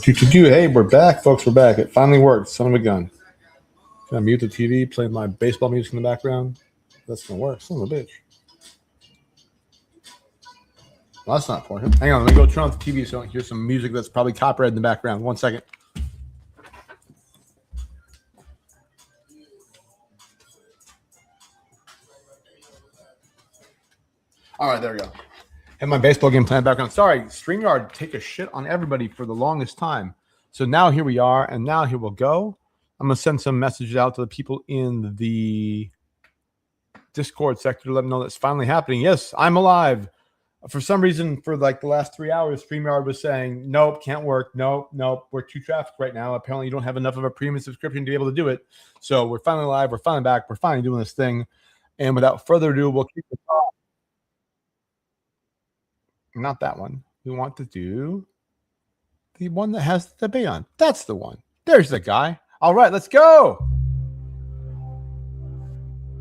Hey, we're back, folks. We're back. It finally worked. Son of a gun. Can I mute the TV, play my baseball music in the background? That's going to work. Son of a bitch. Well, that's not important. Hang on. Let me go turn off the TV so I don't hear some music that's probably copyrighted in the background. 1 second. All right, there we go. And my baseball game playing background. Sorry, StreamYard take a shit on everybody for the longest time. So now here we are, and now here we'll go. I'm going to send some messages out to the people in the Discord sector to let them know that's finally happening. Yes, I'm alive. For some reason, for like the last 3 hours, StreamYard was saying, nope, can't work. Nope, we're too trafficked right now. Apparently, you don't have enough of a premium subscription to be able to do it. So we're finally live. We're finally back. We're finally doing this thing. And without further ado, we'll keep it off. Not that one. We want to do the one that has the debate on. That's the one. There's the guy. All right, let's go.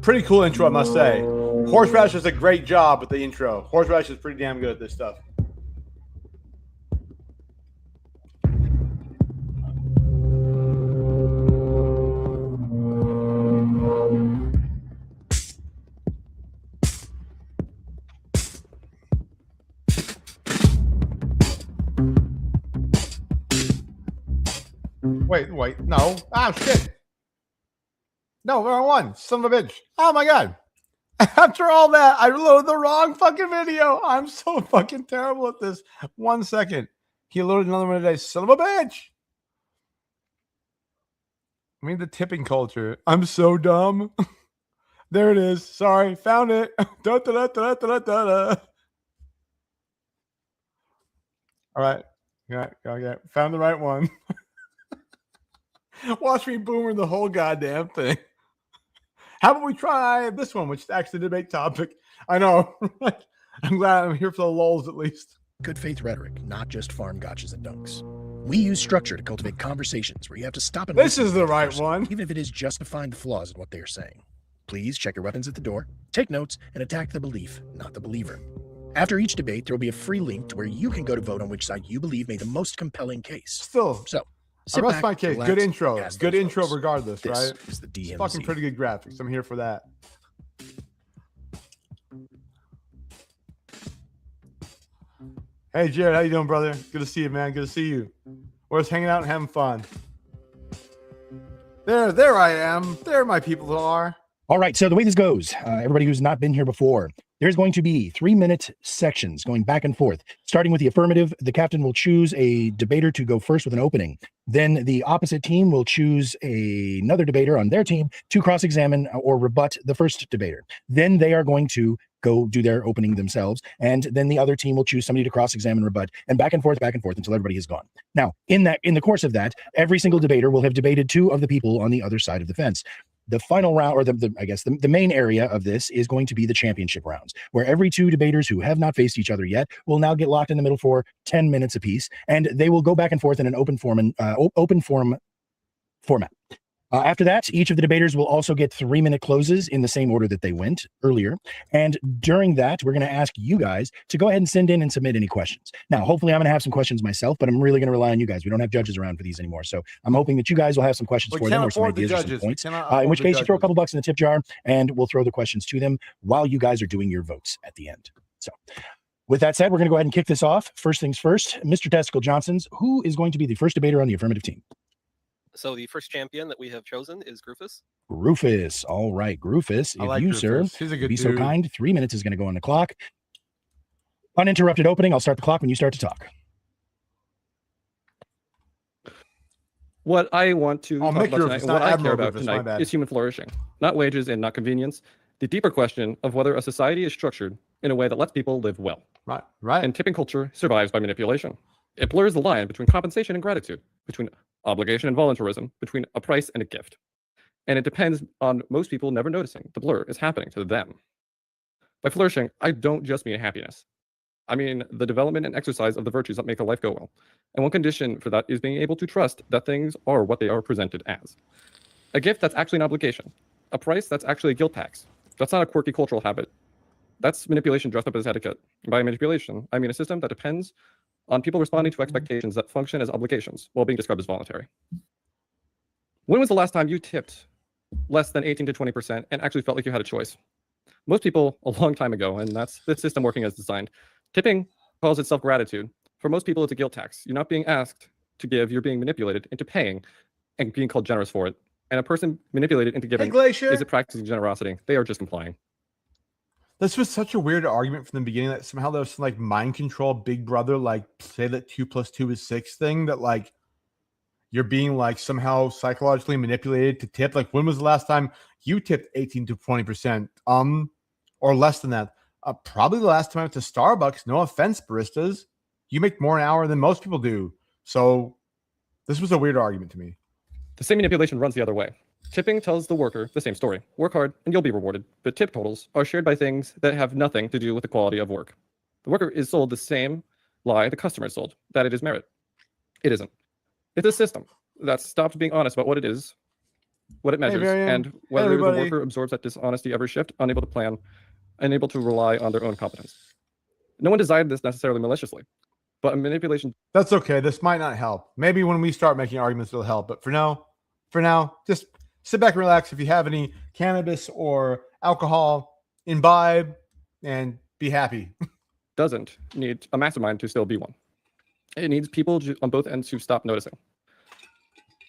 Pretty cool intro, I must say. Horseradish does a great job with the intro. Horseradish is pretty damn good at this stuff. Wait, no. Ah, shit. No, wrong one. Son of a bitch. Oh, my God. After all that, I loaded the wrong fucking video. I'm so fucking terrible at this. 1 second. He loaded another one today. Son of a bitch. I mean, the tipping culture. I'm so dumb. There it is. Sorry. Found it. All right. Yeah. Found the right one. Watch me boomer the whole goddamn thing. How about we try this one, which is actually a debate topic? I know. I'm glad I'm here for the lulz at least. Good faith rhetoric, not just farm gotchas and dunks. We use structure to cultivate conversations where you have to stop and this is the right one. Even if it is just to find the flaws in what they are saying. Please check your weapons at the door, take notes, and attack the belief, not the believer. After each debate, there will be a free link to where you can go to vote on which side you believe made the most compelling case. So I rest my case. Good intro. Good intro votes. regardless, This right? is the DMZ. It's fucking pretty good graphics. I'm here for that. Hey, Jared. How you doing, brother? Good to see you, man. Good to see you. We're just hanging out and having fun. There I am. There my people are. All right, so the way this goes, everybody who's not been here before, there's going to be 3-minute sections going back and forth. Starting with the affirmative, the captain will choose a debater to go first with an opening. Then the opposite team will choose another debater on their team to cross-examine or rebut the first debater. Then they are going to go do their opening themselves, and then the other team will choose somebody to cross-examine, rebut, and back and forth until everybody is gone. Now, in the course of that, every single debater will have debated 2 of the people on the other side of the fence. The final round, or the main area of this is going to be the championship rounds, where every 2 debaters who have not faced each other yet will now get locked in the middle for 10 minutes apiece, and they will go back and forth in an open forum format. After that, each of the debaters will also get 3-minute closes in the same order that they went earlier. And during that, we're going to ask you guys to go ahead and send in and submit any questions. Now, hopefully I'm going to have some questions myself, but I'm really going to rely on you guys. We don't have judges around for these anymore. So I'm hoping that you guys will have some questions for them or some ideas or some points. In which case you throw a couple bucks in the tip jar and we'll throw the questions to them while you guys are doing your votes at the end. So with that said, we're going to go ahead and kick this off. First things first, Mr. Testicle Johnsons, who is going to be the first debater on the affirmative team? So the first champion that we have chosen is Groofus. Rufus. All right, Groofus. If you, sir, be so kind, 3 minutes is going to go on the clock. Uninterrupted opening. I'll start the clock when you start to talk. What I want to talk about tonight, what I care about tonight, is human flourishing, not wages and not convenience. The deeper question of whether a society is structured in a way that lets people live well. Right. And tipping culture survives by manipulation. It blurs the line between compensation and gratitude, between obligation and voluntarism, between a price and a gift. And it depends on most people never noticing the blur is happening to them. By flourishing, I don't just mean happiness. I mean the development and exercise of the virtues that make a life go well. And one condition for that is being able to trust that things are what they are presented as. A gift that's actually an obligation. A price that's actually a guilt tax. That's not a quirky cultural habit. That's manipulation dressed up as etiquette. By manipulation, I mean a system that depends on people responding to expectations that function as obligations while being described as voluntary. When was the last time you tipped less than 18 to 20% and actually felt like you had a choice? Most people a long time ago, and that's the system working as designed. Tipping calls itself gratitude. For most people, it's a guilt tax. You're not being asked to give, you're being manipulated into paying and being called generous for it. And a person manipulated into giving isn't practicing generosity. They are just complying. This was such a weird argument from the beginning that somehow there's some like mind control, Big Brother, like say that 2 + 2 is 6 thing that like you're being like somehow psychologically manipulated to tip. Like when was the last time you tipped 18 to 20%? Or less than that. Probably the last time I went to Starbucks. No offense, baristas. You make more an hour than most people do. So this was a weird argument to me. The same manipulation runs the other way. Tipping tells the worker the same story. Work hard and you'll be rewarded. But tip totals are shared by things that have nothing to do with the quality of work. The worker is sold the same lie the customer is sold, that it is merit. It isn't. It's a system that's stopped being honest about what it is, what it measures, and whether the worker absorbs that dishonesty every shift, unable to plan, unable to rely on their own competence. No one designed this necessarily maliciously, but a manipulation. That's okay. This might not help. Maybe when we start making arguments, it'll help. But for now, just sit back and relax. If you have any cannabis or alcohol, imbibe and be happy. Doesn't need a mastermind to still be one. It needs people on both ends who stop noticing.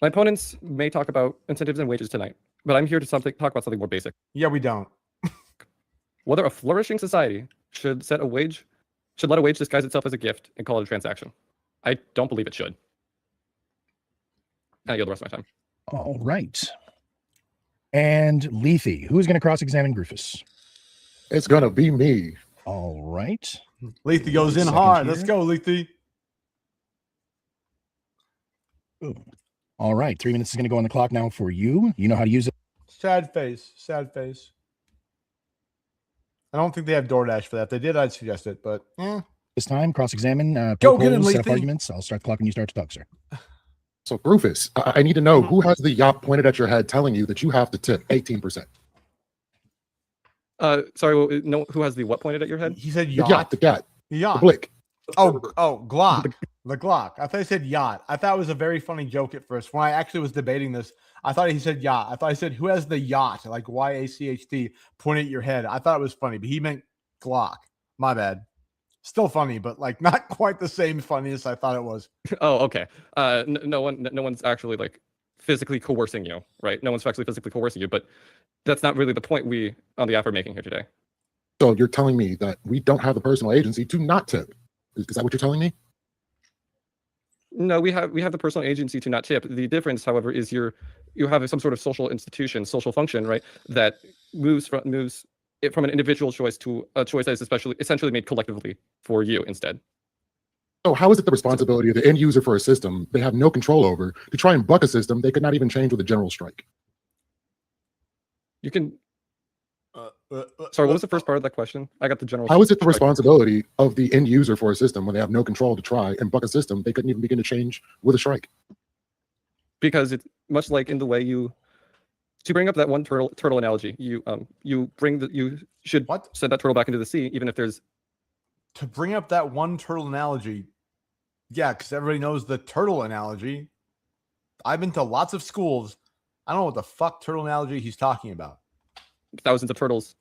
My opponents may talk about incentives and wages tonight, but I'm here to talk about something more basic. Yeah, we don't. Whether a flourishing society should let a wage disguise itself as a gift and call it a transaction. I don't believe it should. I yield the rest of my time. All right. And Lethe, who is going to cross-examine Grufus? It's going to be me. All right. Lethe goes in hard. Let's go, Lethe. All right. 3 minutes is going to go on the clock now for you. You know how to use it. Sad face. Sad face. I don't think they have DoorDash for that. If they did, I'd suggest it, but This time, cross-examine. Go get him, set up Lethe. arguments. I'll start the clock when you start to talk, sir. So, Grufus, I need to know who has the yacht pointed at your head telling you that you have to tip 18%. Sorry, no, who has the what pointed at your head? he said The yacht. yacht, the cat, the Yacht. blick. Oh, Glock. The Glock. I thought he said yacht. I thought it was a very funny joke at first. When I actually was debating this, I thought he said yacht. I thought he said, who has the yacht? Like YACHT pointing at your head. I thought it was funny, but he meant Glock. My bad. Still funny, but like not quite the same funniness I thought it was. Oh, okay. No one's actually like physically coercing you, right? No one's actually physically coercing you, but that's not really the point we on the app are making here today. So you're telling me that we don't have the personal agency to not tip. Is that what you're telling me? No, we have the personal agency to not tip. The difference, however, is you have some sort of social institution, social function, right? That moves it from an individual choice to a choice that is essentially made collectively for you instead. So how is it the responsibility of the end user for a system they have no control over to try and buck a system they could not even change with a general strike? You can. Sorry, what was the first part of that question? I got the general. How is it the responsibility of the end user for a system when they have no control to try and buck a system they couldn't even begin to change with a strike? Because it's much like in the way to bring up that one turtle analogy, you should send that turtle back into the sea, even if there's. To bring up that one turtle analogy, yeah, because everybody knows the turtle analogy. I've been to lots of schools. I don't know what the fuck turtle analogy he's talking about. Thousands of turtles,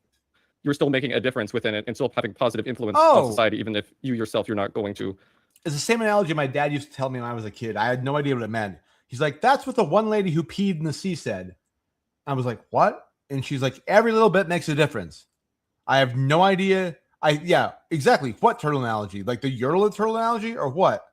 you're still making a difference within it and still having positive influence on society, even if you yourself you're not going to. It's the same analogy my dad used to tell me when I was a kid. I had no idea what it meant. He's like, that's what the one lady who peed in the sea said. I was like, what? And she's like, every little bit makes a difference. I have no idea. Yeah, exactly. What turtle analogy? Like the Yertle turtle analogy or what?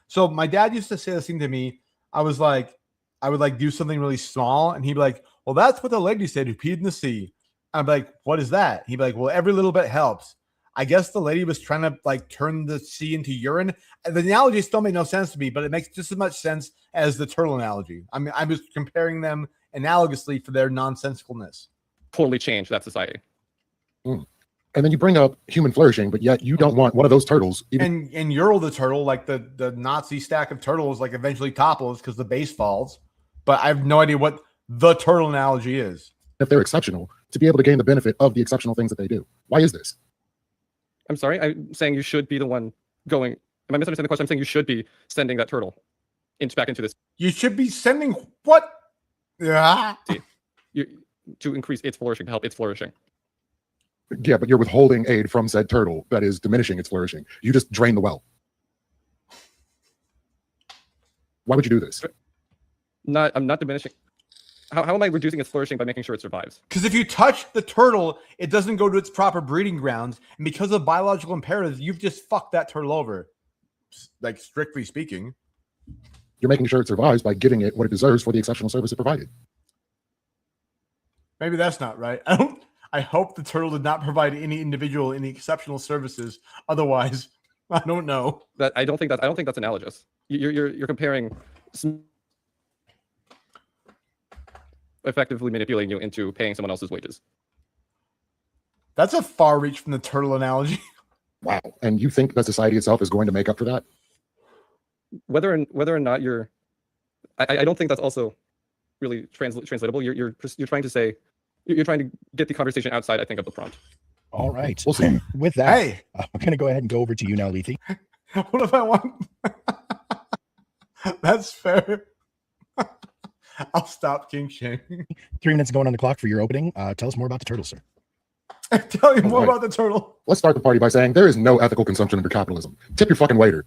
So my dad used to say this thing to me. I would like do something really small, and he'd be like, well, that's what the lady said who peed in the sea. I'd be like, what is that? He'd be like, well, every little bit helps. I guess the lady was trying to like turn the sea into urine. And the analogy still made no sense to me, but it makes just as much sense as the turtle analogy. I mean, I was comparing them analogously for their nonsensicalness. Totally change that society. And then you bring up human flourishing, but yet you don't want one of those turtles. And Yertle the turtle, like the Nazi stack of turtles, like eventually topples because the base falls. But I have no idea what the turtle analogy is. If they're exceptional, to be able to gain the benefit of the exceptional things that they do. Why is this? I'm sorry, I'm saying you should be the one going Am I misunderstanding the question? I'm saying you should be sending that turtle back into this You should be sending what? Yeah. to increase its flourishing, to help its flourishing. Yeah, but you're withholding aid from said turtle that is diminishing its flourishing. You just drain the well. Why would you do this? I'm not diminishing. How am I reducing its flourishing by making sure it survives? Because if you touch the turtle, it doesn't go to its proper breeding grounds. And because of biological imperatives, you've just fucked that turtle over. Like, strictly speaking. You're making sure it survives by giving it what it deserves for the exceptional service it provided. Maybe that's not right. I hope the turtle did not provide any individual any exceptional services. Otherwise, I don't know. I don't think that's analogous. You're comparing effectively manipulating you into paying someone else's wages. That's a far reach from the turtle analogy. Wow. And you think that society itself is going to make up for that? Whether or not you're, I don't think that's also really translatable. You're trying to say, you're trying to get the conversation outside, I think, of the prompt. All right. We'll see. With that, Hey, I'm going to go ahead and go over to you now, Lethe. what if I want? That's fair. I'll stop king shaming. 3 minutes going on the clock for your opening. Tell us more about the turtle, sir. Tell you more Right. about the turtle. Let's start the party by saying there is no ethical consumption under capitalism. Tip your fucking waiter.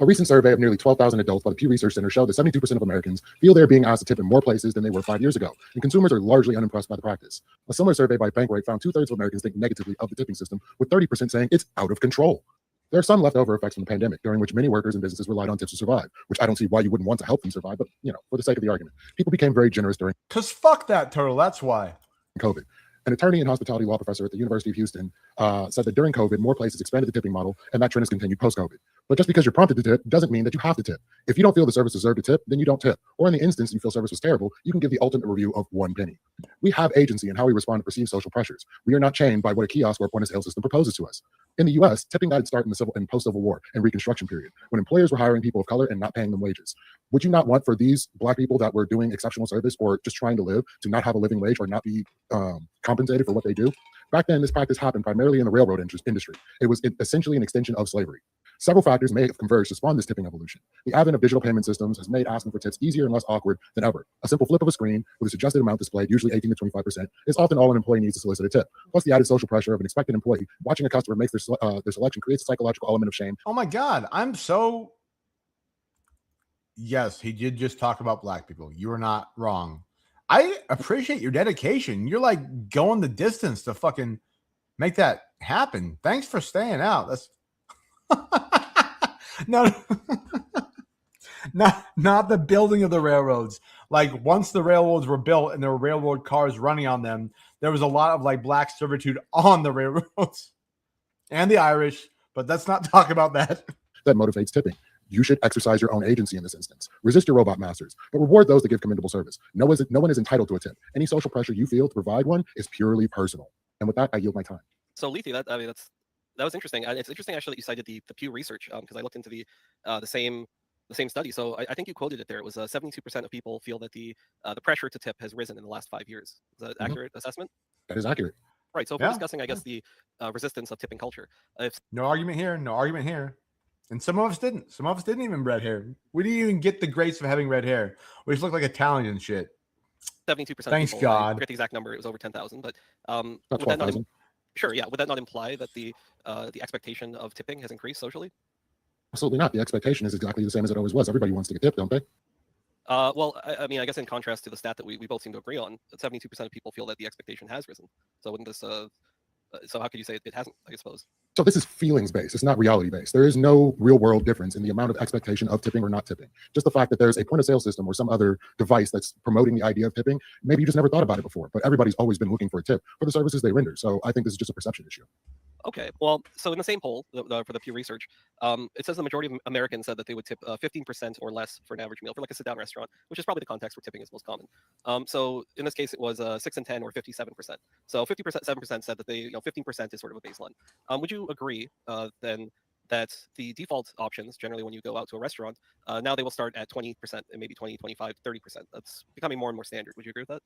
A recent survey of nearly 12,000 adults by the Pew Research Center showed that 72% of Americans feel they're being asked to tip in more places than they were 5 years ago, and consumers are largely unimpressed by the practice. A similar survey by Bankrate found 2/3 of Americans think negatively of the tipping system, with 30% saying it's out of control. There are some leftover effects from the pandemic, during which many workers and businesses relied on tips to survive, which I don't see why you wouldn't want to help them survive, but, for the sake of the argument. People became very generous during Because fuck that turtle. That's why. COVID. An attorney and hospitality law professor at the University of Houston said that during COVID, more places expanded the tipping model, and that trend has continued post-COVID. But just because you're prompted to tip doesn't mean that you have to tip. If you don't feel the service deserved a tip, then you don't tip. Or in the instance you feel service was terrible, you can give the ultimate review of 1 penny. We have agency in how we respond to perceived social pressures. We are not chained by what a kiosk or point-of-sale system proposes to us. In the U.S., tipping got its start in the civil and post-Civil War and Reconstruction period, when employers were hiring people of color and not paying them wages. Would you not want for these Black people that were doing exceptional service or just trying to live to not have a living wage or not be compensated for what they do? Back then, this practice happened primarily in the railroad industry. It was essentially an extension of slavery. Several factors may have converged to spawn this tipping evolution. The advent of digital payment systems has made asking for tips easier and less awkward than ever. A simple flip of a screen with a suggested amount displayed, usually 18 to 25%, is often all an employee needs to solicit a tip. Plus, the added social pressure of an expected employee watching a customer make their selection creates a psychological element of shame. Oh my God. I'm so. Yes, he did just talk about Black people. You are not wrong. I appreciate your dedication. You're like going the distance to fucking make that happen. Thanks for staying out. That's no, not the building of the railroads. Like once the railroads were built and there were railroad cars running on them, there was a lot of like Black servitude on the railroads and the Irish. But let's not talk about that. That motivates tipping. You should exercise your own agency in this instance. Resist your robot masters, but reward those that give commendable service. No one is entitled to a tip. Any social pressure you feel to provide one is purely personal. And with that, I yield my time. So Lethe, that was interesting. And it's interesting actually that you cited the Pew Research because I looked into the same study. So I think you quoted it there. It was 72% of people feel that the pressure to tip has risen in the last 5 years. Is that an accurate assessment? That is accurate. Right. So if we're discussing, I guess, the resistance of tipping culture. No argument here. No argument here. And some of us didn't. Some of us didn't even red hair. We didn't even get the grace of having red hair. We just look like Italian and shit. 72%. Thanks, people, God. I forget the exact number. It was over 10,000. But About would that not 12,000. Sure, yeah. Would that not imply that the expectation of tipping has increased socially? Absolutely not. The expectation is exactly the same as it always was. Everybody wants to get tipped, don't they? Well, I mean, I guess in contrast to the stat that we both seem to agree on, that 72% of people feel that the expectation has risen. So wouldn't this? So how could you say it hasn't? I suppose. So this is feelings based. It's not reality based. There is no real world difference in the amount of expectation of tipping or not tipping. Just the fact that there's a point of sale system or some other device that's promoting the idea of tipping. Maybe you just never thought about it before, but everybody's always been looking for a tip for the services they render. So I think this is just a perception issue. Okay, well, so in the same poll for the Pew Research, it says the majority of Americans said that they would tip 15% or less for an average meal for like a sit-down restaurant, which is probably the context where tipping is most common. So in this case, it was 6 and 10 or 57%. So 50%, 7% said that 15% is sort of a baseline. Would you agree then that the default options, generally when you go out to a restaurant, now they will start at 20% and maybe 20, 25, 30%. That's becoming more and more standard. Would you agree with that?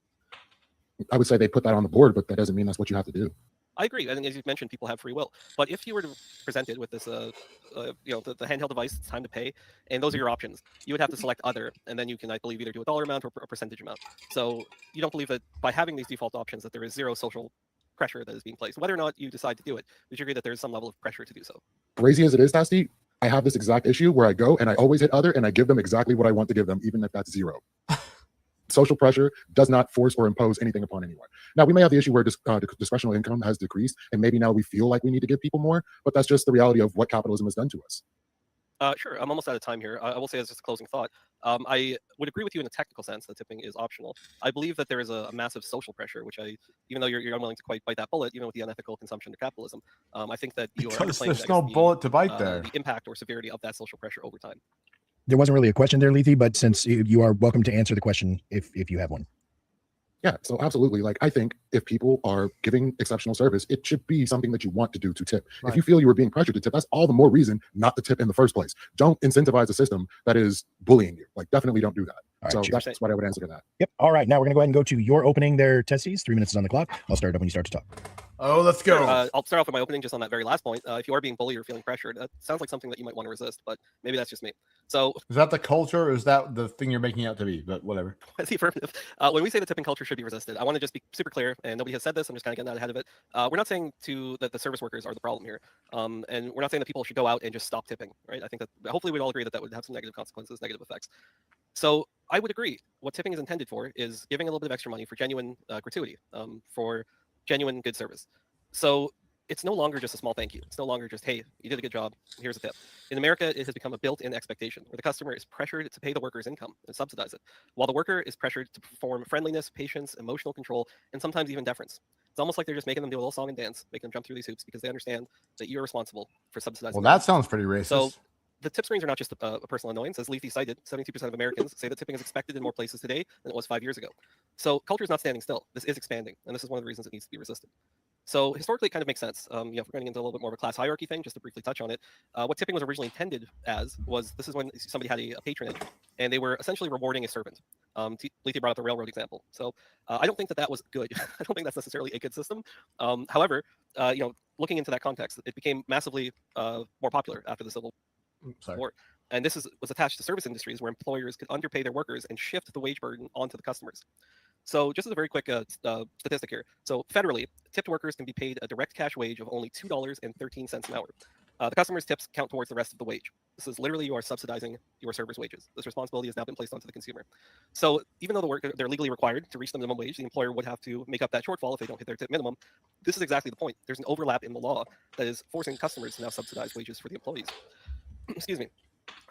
I would say they put that on the board, but that doesn't mean that's what you have to do. I agree. And as you mentioned, people have free will. But if you were presented with this, the handheld device, it's time to pay, and those are your options, you would have to select other, and then you can, I believe, either do a dollar amount or a percentage amount. So you don't believe that by having these default options that there is zero social pressure that is being placed, whether or not you decide to do it. Would you agree that there is some level of pressure to do so? Crazy as it is, Tasty, I have this exact issue where I go and I always hit other and I give them exactly what I want to give them, even if that's zero. Social pressure does not force or impose anything upon anyone. Now, we may have the issue where discretionary income has decreased, and maybe now we feel like we need to give people more, but that's just the reality of what capitalism has done to us. Sure. I'm almost out of time here. I will say as just a closing thought, I would agree with you in a technical sense that tipping is optional. I believe that there is a massive social pressure, which even though you're unwilling to quite bite that bullet, even with the unethical consumption of capitalism, I think that you are Because underplaying, there's no bullet to bite there. the impact or severity of that social pressure over time. There wasn't really a question there, Lethy, but since you are welcome to answer the question if you have one. Yeah, so absolutely. Like, I think if people are giving exceptional service, it should be something that you want to do to tip. Right. If you feel you were being pressured to tip, that's all the more reason not to tip in the first place. Don't incentivize a system that is bullying you. Like, definitely don't do that. All So right, that's what I would answer to that. Yep. All right. Now we're going to go ahead and go to your opening there, Testes. 3 minutes is on the clock. I'll start it up when you start to talk. Oh, let's go. Sure, I'll start off with my opening just on that very last point. If you are being bullied or feeling pressured, that sounds like something that you might want to resist, but maybe that's just me. So Is that the culture, or is that the thing you're making out to be? But whatever. That's the affirmative. When we say the tipping culture should be resisted, I want to just be super clear, and nobody has said this. I'm just kind of getting out ahead of it. We're not saying that the service workers are the problem here, and we're not saying that people should go out and just stop tipping, right? I think that hopefully we'd all agree that that would have some negative consequences, negative effects. So I would agree. What tipping is intended for is giving a little bit of extra money for genuine gratuity, for genuine good service. So it's no longer just a small thank you. It's no longer just, hey, you did a good job, here's a tip. In America, it has become a built-in expectation where the customer is pressured to pay the worker's income and subsidize it, while the worker is pressured to perform friendliness, patience, emotional control, and sometimes even deference. It's almost like they're just making them do a little song and dance, making them jump through these hoops because they understand that you're responsible for subsidizing. Well, that sounds pretty racist. So the tip screens are not just a personal annoyance. As Lethy cited, 72% of Americans say that tipping is expected in more places today than it was 5 years ago. So culture is not standing still. This is expanding, and this is one of the reasons it needs to be resisted. So historically, it kind of makes sense. If we're getting into a little bit more of a class hierarchy thing, just to briefly touch on it, what tipping was originally intended as was this is when somebody had a patronage, and they were essentially rewarding a servant. Lethy brought up the railroad example. So I don't think that was good. I don't think that's necessarily a good system. However, looking into that context, it became massively more popular after the Civil War. And this was attached to service industries where employers could underpay their workers and shift the wage burden onto the customers. So just as a very quick statistic here. So federally, tipped workers can be paid a direct cash wage of only $2.13 an hour. The customer's tips count towards the rest of the wage. This is literally you are subsidizing your server's wages. This responsibility has now been placed onto the consumer. So even though they're legally required to reach the minimum wage, the employer would have to make up that shortfall if they don't hit their tip minimum. This is exactly the point. There's an overlap in the law that is forcing customers to now subsidize wages for the employees. Excuse me.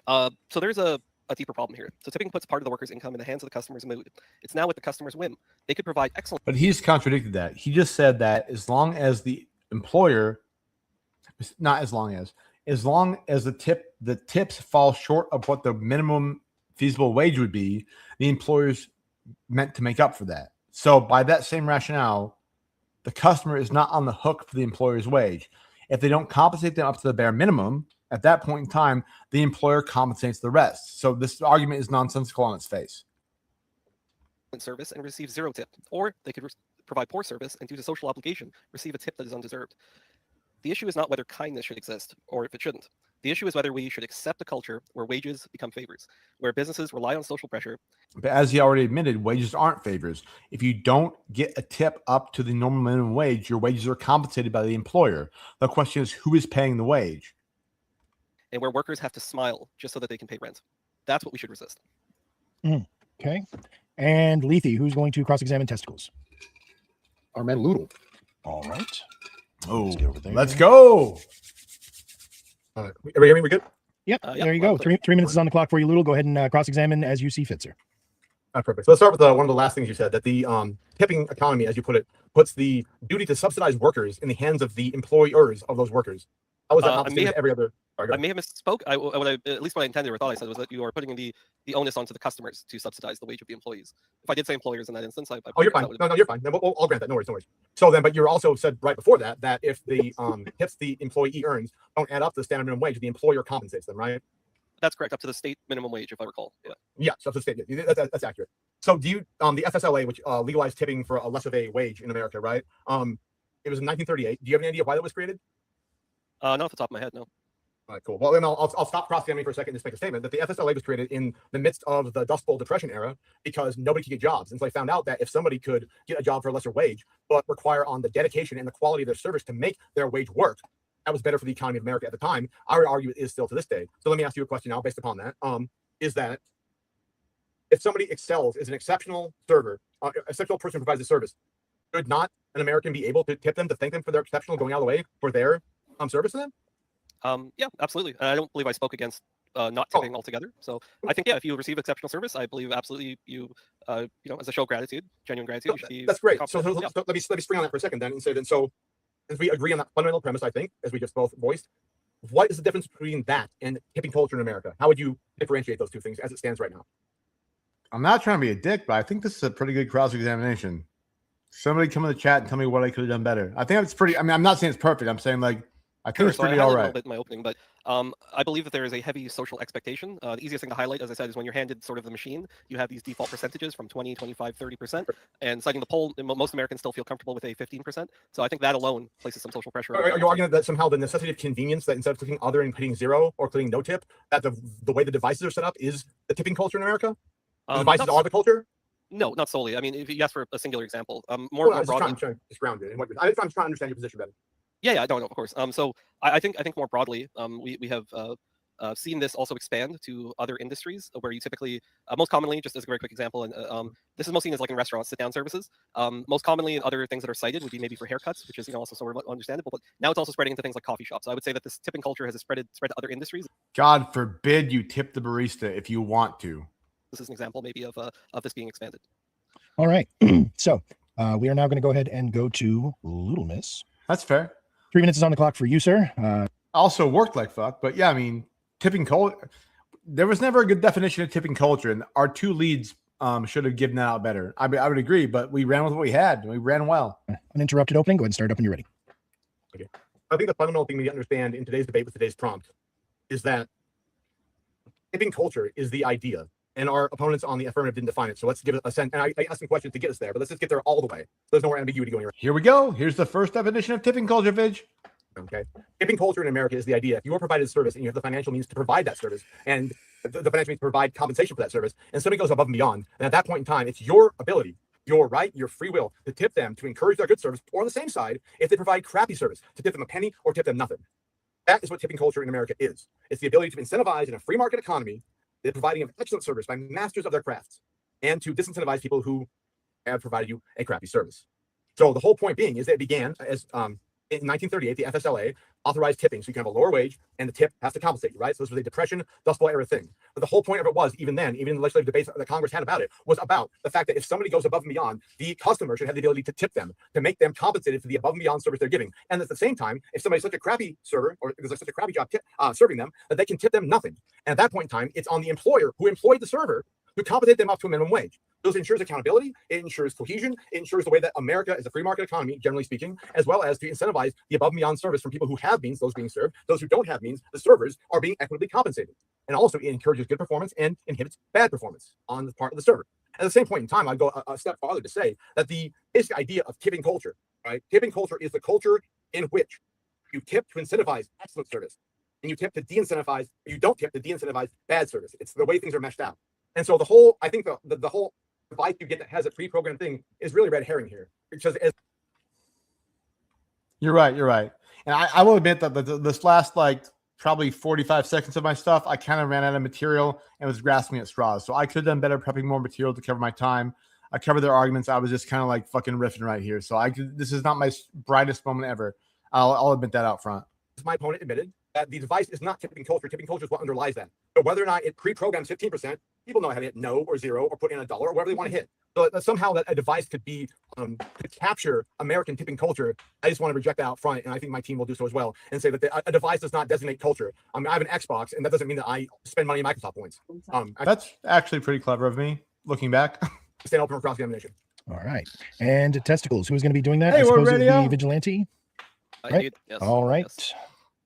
So there's a deeper problem here. So tipping puts part of the worker's income in the hands of the customer's mood. It's now at the customer's whim. They could provide excellent. But he's contradicted that. He just said that as long as the employer, not as long as the tips fall short of what the minimum feasible wage would be, the employer's meant to make up for that. So by that same rationale, the customer is not on the hook for the employer's wage. If they don't compensate them up to the bare minimum, at that point in time, the employer compensates the rest. So this argument is nonsensical on its face. Service and receive zero tip, or they could provide poor service and due to social obligation, receive a tip that is undeserved. The issue is not whether kindness should exist or if it shouldn't. The issue is whether we should accept a culture where wages become favors, where businesses rely on social pressure. But as he already admitted, wages aren't favors. If you don't get a tip up to the normal minimum wage, your wages are compensated by the employer. The question is, who is paying the wage? And where workers have to smile just so that they can pay rent. That's what we should resist. Okay. And Lethy, who's going to cross-examine testicles? Our man Loodle. All right. Oh, Let's get over there. let's go. We're good? Yep. Yeah, There you go. Three minutes is on the clock for you, Loodle. Go ahead and cross-examine as you see fit, sir. Perfect. So let's start with one of the last things you said, that the tipping economy, as you put it, puts the duty to subsidize workers in the hands of the employers of those workers. How is that not the same as every other? I may have misspoke. At least what I intended or thought I said was that you are putting the onus onto the customers to subsidize the wage of the employees. If I did say employers in that instance, Oh, you're fine. No, you're fine. No, I'll grant that. No worries, no worries. So then, but you also said right before that if the tips the employee earns don't add up to the standard minimum wage, the employer compensates them, right? That's correct. Up to the state minimum wage, if I recall. Yeah. Yeah, so up to the state. Yeah, that's accurate. So do you the FSLA, which legalized tipping for a less of a wage in America, right? It was in 1938. Do you have any idea why that was created? Not off the top of my head, no. All right, cool. Well, then I'll stop cross-examining for a second and just make a statement that the FSLA was created in the midst of the Dust Bowl Depression era because nobody could get jobs. And so I found out that if somebody could get a job for a lesser wage, but require on the dedication and the quality of their service to make their wage work, that was better for the economy of America at the time. I would argue it is still to this day. So let me ask you a question now based upon that. Is that if somebody excels, is an exceptional server, exceptional person who provides a service, should not an American be able to tip them, to thank them for their exceptional going out of the way for their service to them? Yeah, absolutely. I don't believe I spoke against not tipping altogether. So I think, yeah, if you receive exceptional service, I believe absolutely you, you know, as a show of gratitude, genuine gratitude, you should be. That's great. So, Yeah. let me spring on that for a second then and say then, so as we agree on that fundamental premise, I think, as we just both voiced, what is the difference between that and tipping culture in America? How would you differentiate those two things as it stands right now? I'm not trying to be a dick, but I think this is a pretty good cross-examination. Somebody come in the chat and tell me what I could have done better. I think it's pretty. I mean, I'm not saying it's perfect. I'm saying like I think it's So I pretty highlighted all a right. little bit in my opening, but I believe that there is a heavy social expectation. The easiest thing to highlight, as I said, is when you're handed sort of the machine, you have these default percentages from 20, 25, 30%. And citing the poll, most Americans still feel comfortable with a 15%. So I think that alone places some social pressure. Are you arguing that somehow the necessity of convenience, that instead of clicking other and hitting 0 or clicking no tip, that the way the devices are set up is the tipping culture in America? The devices are the culture? No, not solely. I mean, if you ask for a singular example, more I'm broadly. trying to ground it. I'm trying to understand your position better. Yeah, no, of course. So I think more broadly, we have seen this also expand to other industries where you typically, most commonly, just as a very quick example, and this is most seen as like in restaurants, sit-down services. Most commonly, other things that are cited would be maybe for haircuts, which is also sort of understandable. But now it's also spreading into things like coffee shops. So I would say that this tipping culture has spread to other industries. God forbid you tip the barista if you want to. This is an example maybe of this being expanded. All right. So we are now going to go ahead and go to Loodle Miss. That's fair. 3 minutes is on the clock for you, sir. Also worked like fuck, but yeah, I mean, tipping culture. There was never a good definition of tipping culture, and our two leads should have given that out better. I would agree, but we ran with what we had. And we ran well. Uninterrupted opening. Go ahead and start up when you're ready. Okay. I think the fundamental thing we need to understand in today's debate with today's prompt is that tipping culture is the idea. And our opponents on the affirmative didn't define it. So let's give it a sense. And I asked some questions to get us there, but let's just get there all the way. So there's no more ambiguity going around. Here we go. Here's the first definition of tipping culture, Vidge. Okay. Tipping culture in America is the idea. If you are provided a service and you have the financial means to provide that service and the financial means to provide compensation for that service, and somebody goes above and beyond, and at that point in time, it's your ability, your right, your free will to tip them, to encourage their good service, or on the same side, if they provide crappy service, to tip them a penny or tip them nothing. That is what tipping culture in America is. It's the ability to incentivize in a free market economy the providing of excellent service by masters of their crafts, and to disincentivize people who have provided you a crappy service. So the whole point being is that it began as in 1938, the FSLA authorized tipping, so you can have a lower wage, and the tip has to compensate you, right? So this was a Depression, Dust Bowl era thing. But the whole point of it was, even then, even in the legislative debates that Congress had about it, was about the fact that if somebody goes above and beyond, the customer should have the ability to tip them, to make them compensated for the above and beyond service they're giving. And at the same time, if somebody's such a crappy server, or there's such a crappy job serving them, that they can tip them nothing. And at that point in time, it's on the employer who employed the server to compensate them up to a minimum wage. Those ensures accountability, it ensures cohesion, it ensures the way that America is a free market economy, generally speaking, as well as to incentivize the above and beyond service from people who have means, those being served. Those who don't have means, the servers, are being equitably compensated. And also it encourages good performance and inhibits bad performance on the part of the server. At the same point in time, I'd go a step farther to say that the basic idea of tipping culture, right? Tipping culture is the culture in which you tip to incentivize excellent service, and you tip to de-incentivize, or you don't tip to de-incentivize bad service. It's the way things are meshed out. And so the whole, I think the whole device you get that has a pre-programmed thing is really red herring here, because as You're right. And I will admit that this last like probably 45 seconds of my stuff, I kind of ran out of material and was grasping at straws. So I could have done better prepping more material to cover my time. I covered their arguments. I was just kind of like fucking riffing right here. So this is not my brightest moment ever. I'll admit that out front. my opponent admitted, that the device is not tipping culture. Tipping culture is what underlies that. So whether or not it pre-programs 15%, people know how to hit no or zero or put in $1 or whatever they want to hit. So that somehow that a device could be could capture American tipping culture. I just want to reject that out front, and I think my team will do so as well, and say that a device does not designate culture. I have an Xbox, and that doesn't mean that I spend money in Microsoft points. That's actually pretty clever of me, looking back. Stand open for cross-examination. All right. And testicles, who's going to be doing that? Hey, I we're suppose ready, it'd be yo. Vigilante. Right? Yes. All right. Yes.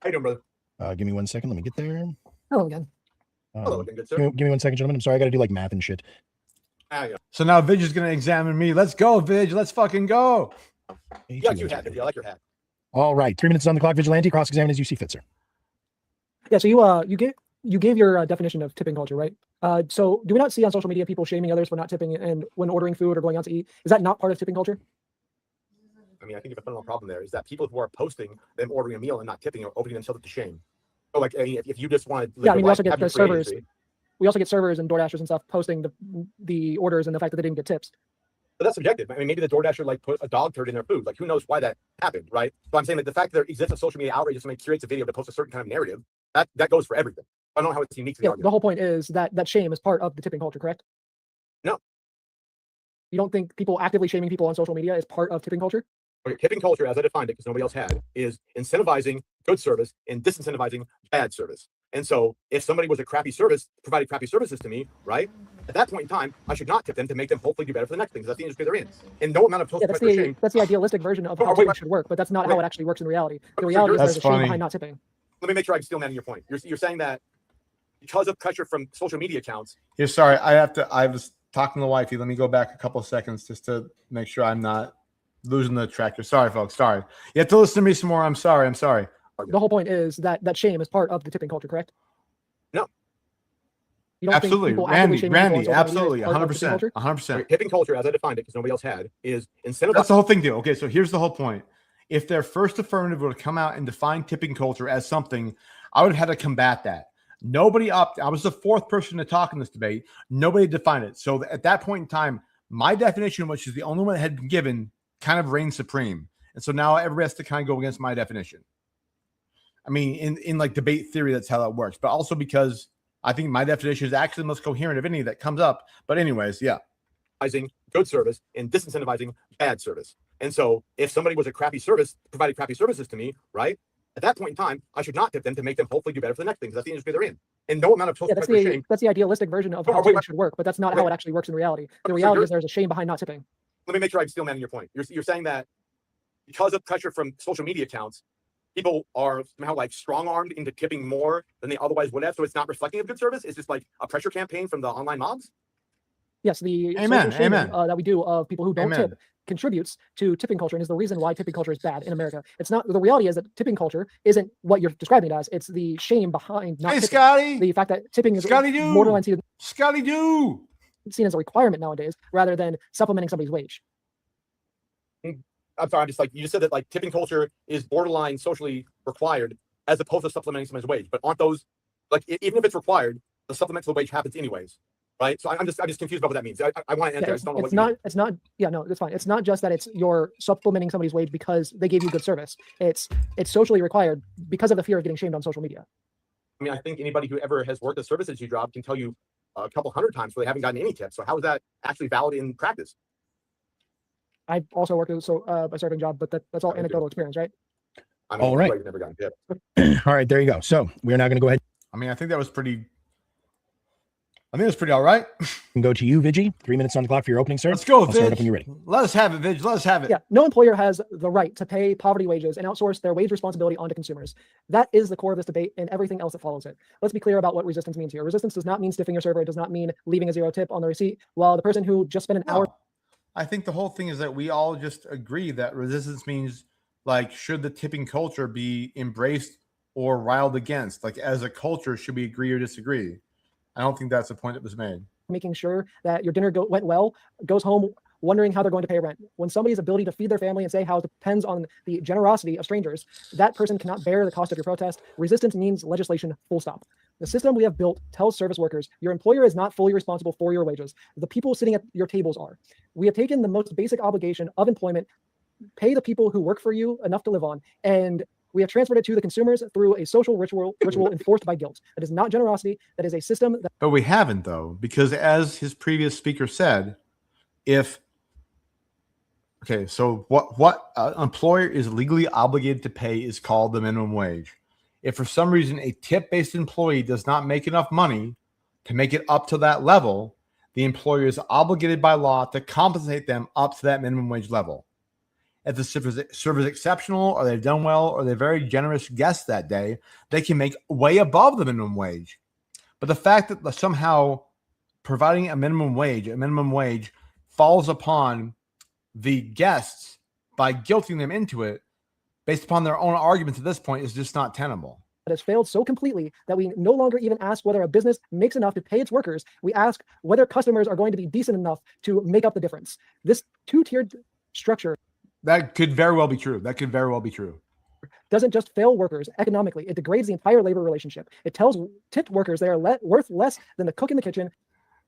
How you doing, brother? Give me 1 second. Let me get there. Hello again. Hello again, good sir. Give me 1 second, gentlemen. I'm sorry. I got to do like math and shit. Yeah. So now Vidge is going to examine me. Let's go, Vidge. Let's fucking go. Yeah, you hat. I like your hat. All right, 3 minutes on the clock. Vigilante, cross-examine as you see fit, sir. Yeah, so you gave your definition of tipping culture, right? So do we not see on social media people shaming others for not tipping and when ordering food or going out to eat? Is that not part of tipping culture? I mean, I think the fundamental problem there is that people who are posting them ordering a meal and not tipping are opening themselves up to shame. So, like, I mean, if you just want to, Yeah, I mean, we also get the servers. We also get servers and DoorDashers and stuff posting the orders and the fact that they didn't get tips. But that's subjective. I mean, maybe the DoorDasher like put a dog turd in their food. Like, who knows why that happened, right? So I'm saying, like, the fact that there exists a social media outrage if somebody curates a video to post a certain kind of narrative, that goes for everything. I don't know how it's unique to the Yeah, argument. the whole point is that shame is part of the tipping culture, correct? No. You don't think people actively shaming people on social media is part of tipping culture? Okay, tipping culture, as I defined it, because nobody else had, is incentivizing good service and disincentivizing bad service. And so if somebody was a crappy service, provided crappy services to me, right? At that point in time, I should not tip them to make them hopefully do better for the next thing, because that's the industry they're in. And no amount of Yeah, that's the idealistic version of how tipping should work, but that's not how it actually works in reality. The reality is there's a shame behind not tipping. Let me make sure I'm still manning your point. You're saying that because of pressure from social media accounts. You're sorry. I was talking to wifey. Let me go back a couple of seconds just to make sure I'm not losing the track. Sorry, folks. Sorry. You have to listen to me some more. I'm sorry. The whole point is that shame is part of the tipping culture, correct? No. You don't absolutely, think Randy, absolutely, 100%, 100%. Tipping culture, as I defined it, because nobody else had, is incentivizing. That's the whole thing, dude. Okay, so here's the whole point. If their first affirmative would have come out and defined tipping culture as something, I would have had to combat that. Nobody upped. I was the fourth person to talk in this debate. Nobody defined it. So at that point in time, my definition, which is the only one that had been given, kind of reigned supreme. And so now everybody has to kind of go against my definition. I mean, in like debate theory, that's how that works. But also because I think my definition is actually the most coherent of any that comes up. But anyways, yeah. Good service and disincentivizing bad service. And so if somebody was a crappy service, provided crappy services to me, right? At that point in time, I should not tip them to make them hopefully do better for the next thing, because that's the industry they're in. And no amount of social shame. That's the idealistic version of how tipping should work, but that's not how it actually works in reality. The reality is there's a shame behind not tipping. Let me make sure I'm still manning your point. You're saying that because of pressure from social media accounts, people are somehow like strong-armed into tipping more than they otherwise would have, so it's not reflecting of good service? It's just like a pressure campaign from the online mobs? Yes, the social shaming that we do of people who don't tip contributes to tipping culture and is the reason why tipping culture is bad in America. It's not, the reality is that tipping culture isn't what you're describing it as. It's the shame behind not tipping. Scotty. The fact that tipping is borderline seen as a requirement nowadays rather than supplementing somebody's wage. I'm sorry, I'm just like, you just said that like tipping culture is borderline socially required as opposed to supplementing somebody's wage. But aren't those, like, even if it's required, the supplemental wage happens anyways. Right. So I'm just confused about what that means. I want to answer. I just don't know what you mean. It's not. Yeah, no, that's fine. It's not just that it's you're supplementing somebody's wage because they gave you good service. It's socially required because of the fear of getting shamed on social media. I mean, I think anybody who ever has worked a services you job can tell you a couple hundred times where they haven't gotten any tips. So how is that actually valid in practice? I also worked a serving job, but that's all anecdotal experience, right? All right. Never gotten tips. All right, there you go. So we're now going to go ahead. I mean, I think that was pretty. I think it's pretty all right. And go to you, Vigi. 3 minutes on the clock for your opening, sir. Let's go, I'll start up when you're ready. Let us have it, Vig. Let us have it. Yeah, no employer has the right to pay poverty wages and outsource their wage responsibility onto consumers. That is the core of this debate and everything else that follows it. Let's be clear about what resistance means here. Resistance does not mean stiffing your server. It does not mean leaving a zero tip on the receipt while the person who just spent an hour. I think the whole thing is that we all just agree that resistance means, like, should the tipping culture be embraced or riled against? Like, as a culture, should we agree or disagree? I don't think that's the point that was made. Making sure that your dinner went well, goes home wondering how they're going to pay rent. When somebody's ability to feed their family and say how it depends on the generosity of strangers, that person cannot bear the cost of your protest. Resistance means legislation, full stop. The system we have built tells service workers, your employer is not fully responsible for your wages. The people sitting at your tables are. We have taken the most basic obligation of employment, pay the people who work for you enough to live on, and we have transferred it to the consumers through a social ritual enforced by guilt. That is not generosity. That is a system. But we haven't, though, because as his previous speaker said, so what employer is legally obligated to pay is called the minimum wage. If for some reason a tip-based employee does not make enough money to make it up to that level, the employer is obligated by law to compensate them up to that minimum wage level. If the server is exceptional, or they've done well, or they're very generous guests that day, they can make way above the minimum wage. But the fact that somehow providing a minimum wage falls upon the guests by guilting them into it based upon their own arguments at this point is just not tenable. That has failed so completely that we no longer even ask whether a business makes enough to pay its workers. We ask whether customers are going to be decent enough to make up the difference. This two-tiered structure That could very well be true. That could very well be true. doesn't just fail workers economically, it degrades the entire labor relationship. It tells tipped workers they are worth less than the cook in the kitchen,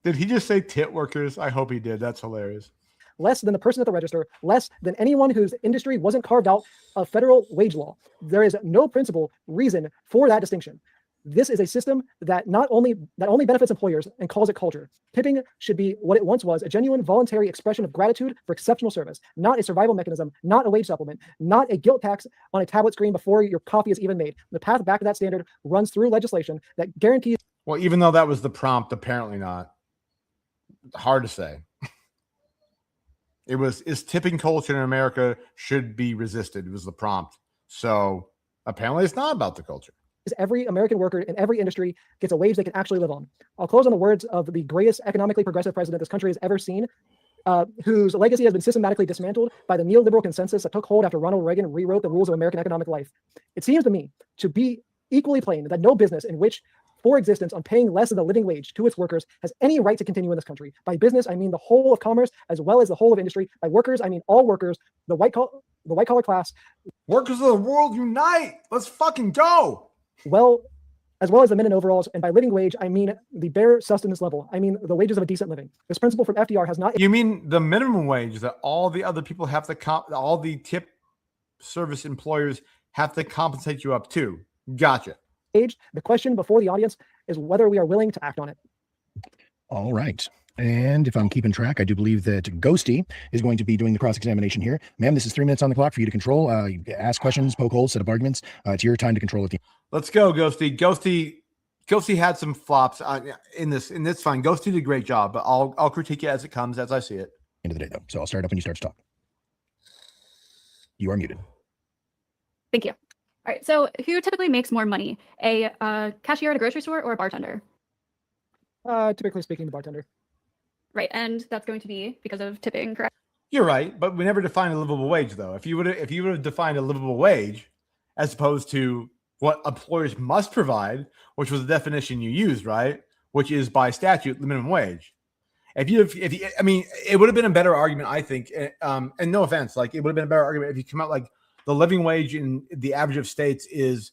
Did he just say tit workers? I hope he did. That's hilarious. less than the person at the register, less than anyone whose industry wasn't carved out of federal wage law. There is no principle reason for that distinction. This is a system that only benefits employers and calls it culture. Tipping should be what it once was, a genuine voluntary expression of gratitude for exceptional service, not a survival mechanism, not a wage supplement, not a guilt tax on a tablet screen before your coffee is even made. The path back to that standard runs through legislation that guarantees. Well, even though that was the prompt, apparently not. Hard to say. Is tipping culture in America should be resisted. It was the prompt. So apparently it's not about the culture. Every American worker in every industry gets a wage they can actually live on. I'll close on the words of the greatest economically progressive president this country has ever seen, whose legacy has been systematically dismantled by the neoliberal consensus that took hold after Ronald Reagan rewrote the rules of American economic life. It seems to me to be equally plain that no business in which for existence on paying less than the living wage to its workers has any right to continue in this country. By business, I mean the whole of commerce as well as the whole of industry. By workers, I mean all workers, the white collar class. Workers of the world unite. Let's fucking go. Well, as well as the men in overalls. And by living wage, I mean the bare sustenance level. I mean the wages of a decent living. This principle from FDR has not. You mean the minimum wage that all the other people have to all the tip service employers have to compensate you up to? Gotcha. The question before the audience is whether we are willing to act on it. All right. And if I'm keeping track, I do believe that Ghosty is going to be doing the cross-examination here. Ma'am, this is 3 minutes on the clock for you to control. You ask questions, poke holes, set up arguments. It's your time to control it. Let's go, Ghosty. Ghosty had some flops in this, and it's fine. Ghosty did a great job, but I'll critique it as it comes, as I see it. End of the day, though. So I'll start up when you start to talk. You are muted. Thank you. All right. So who typically makes more money, a cashier at a grocery store or a bartender? Typically speaking, the bartender. Right. And that's going to be because of tipping, correct? You're right, but we never defined a livable wage, though. If you would have defined a livable wage as opposed to what employers must provide, which was the definition you used, right? Which is by statute the minimum wage. I mean, it would have been a better argument, I think. And no offense, like it would have been a better argument if you come out like the living wage in the average of states is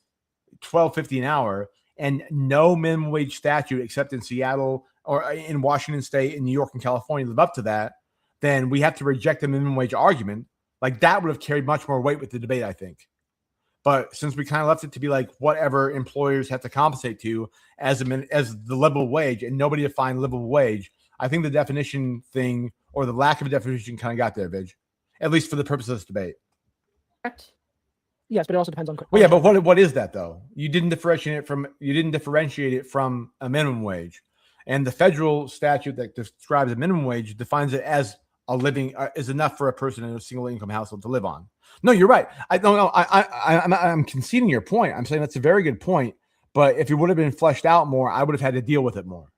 $12.50 an hour, and no minimum wage statute except in Seattle or in Washington State, in New York and California live up to that. Then we have to reject the minimum wage argument. Like that would have carried much more weight with the debate, I think. But since we kind of left it to be like whatever employers have to compensate to as the livable wage, and nobody defined livable wage, I think the definition thing or the lack of a definition kind of got there, Vidge, at least for the purpose of this debate. Correct. Yes, but it also depends on. Well, yeah, but what is that though? You didn't differentiate it from a minimum wage, and the federal statute that describes a minimum wage defines it as a living is enough for a person in a single income household to live on. No, you're right. I don't know. I'm conceding your point. I'm saying that's a very good point. But if it would have been fleshed out more, I would have had to deal with it more.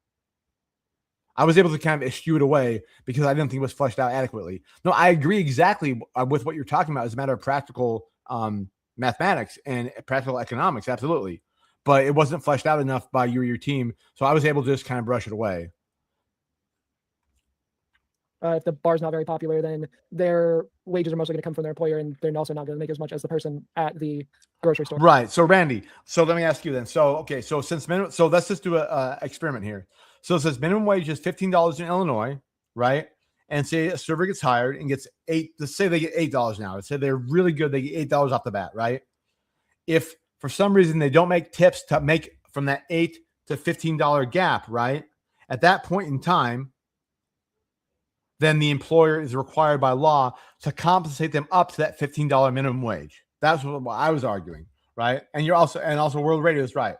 I was able to kind of eschew it away because I didn't think it was fleshed out adequately. No, I agree exactly with what you're talking about as a matter of practical mathematics and practical economics. Absolutely. But it wasn't fleshed out enough by you or your team. So I was able to just kind of brush it away. If the bar's not very popular, then their wages are mostly going to come from their employer, and they're also not going to make as much as the person at the grocery store. Right. So Randy, so let me ask you then. So, okay. So let's just do a experiment here. So it says minimum wage is $15 in Illinois, right? And say a server gets hired and gets let's say they get $8 an hour. Let's say they're really good. They get $8 off the bat, right? If for some reason they don't make tips to make from that $8 to $15 gap, right? At that point in time, then the employer is required by law to compensate them up to that $15 minimum wage. That's what I was arguing, right? And also World Radio is right.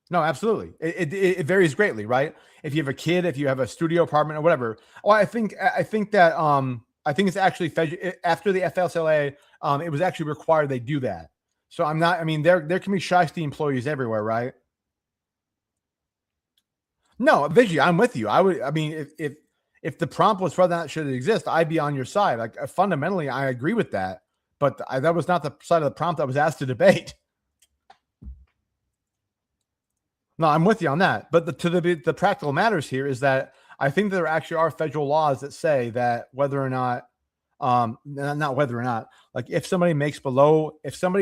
No, absolutely. It varies greatly, right? If you have a kid, if you have a studio apartment or whatever. Oh, I think it's actually after the FLSLA, it was actually required they do that. So there can be shiesty employees everywhere, right? No, Vigi, I'm with you. If if the prompt was whether or not should it exist, I'd be on your side. Like fundamentally, I agree with that, but that was not the side of the prompt I was asked to debate. No, I'm with you on that. But the practical matters here is that I think there actually are federal laws that say that whether or not, not whether or not, like if somebody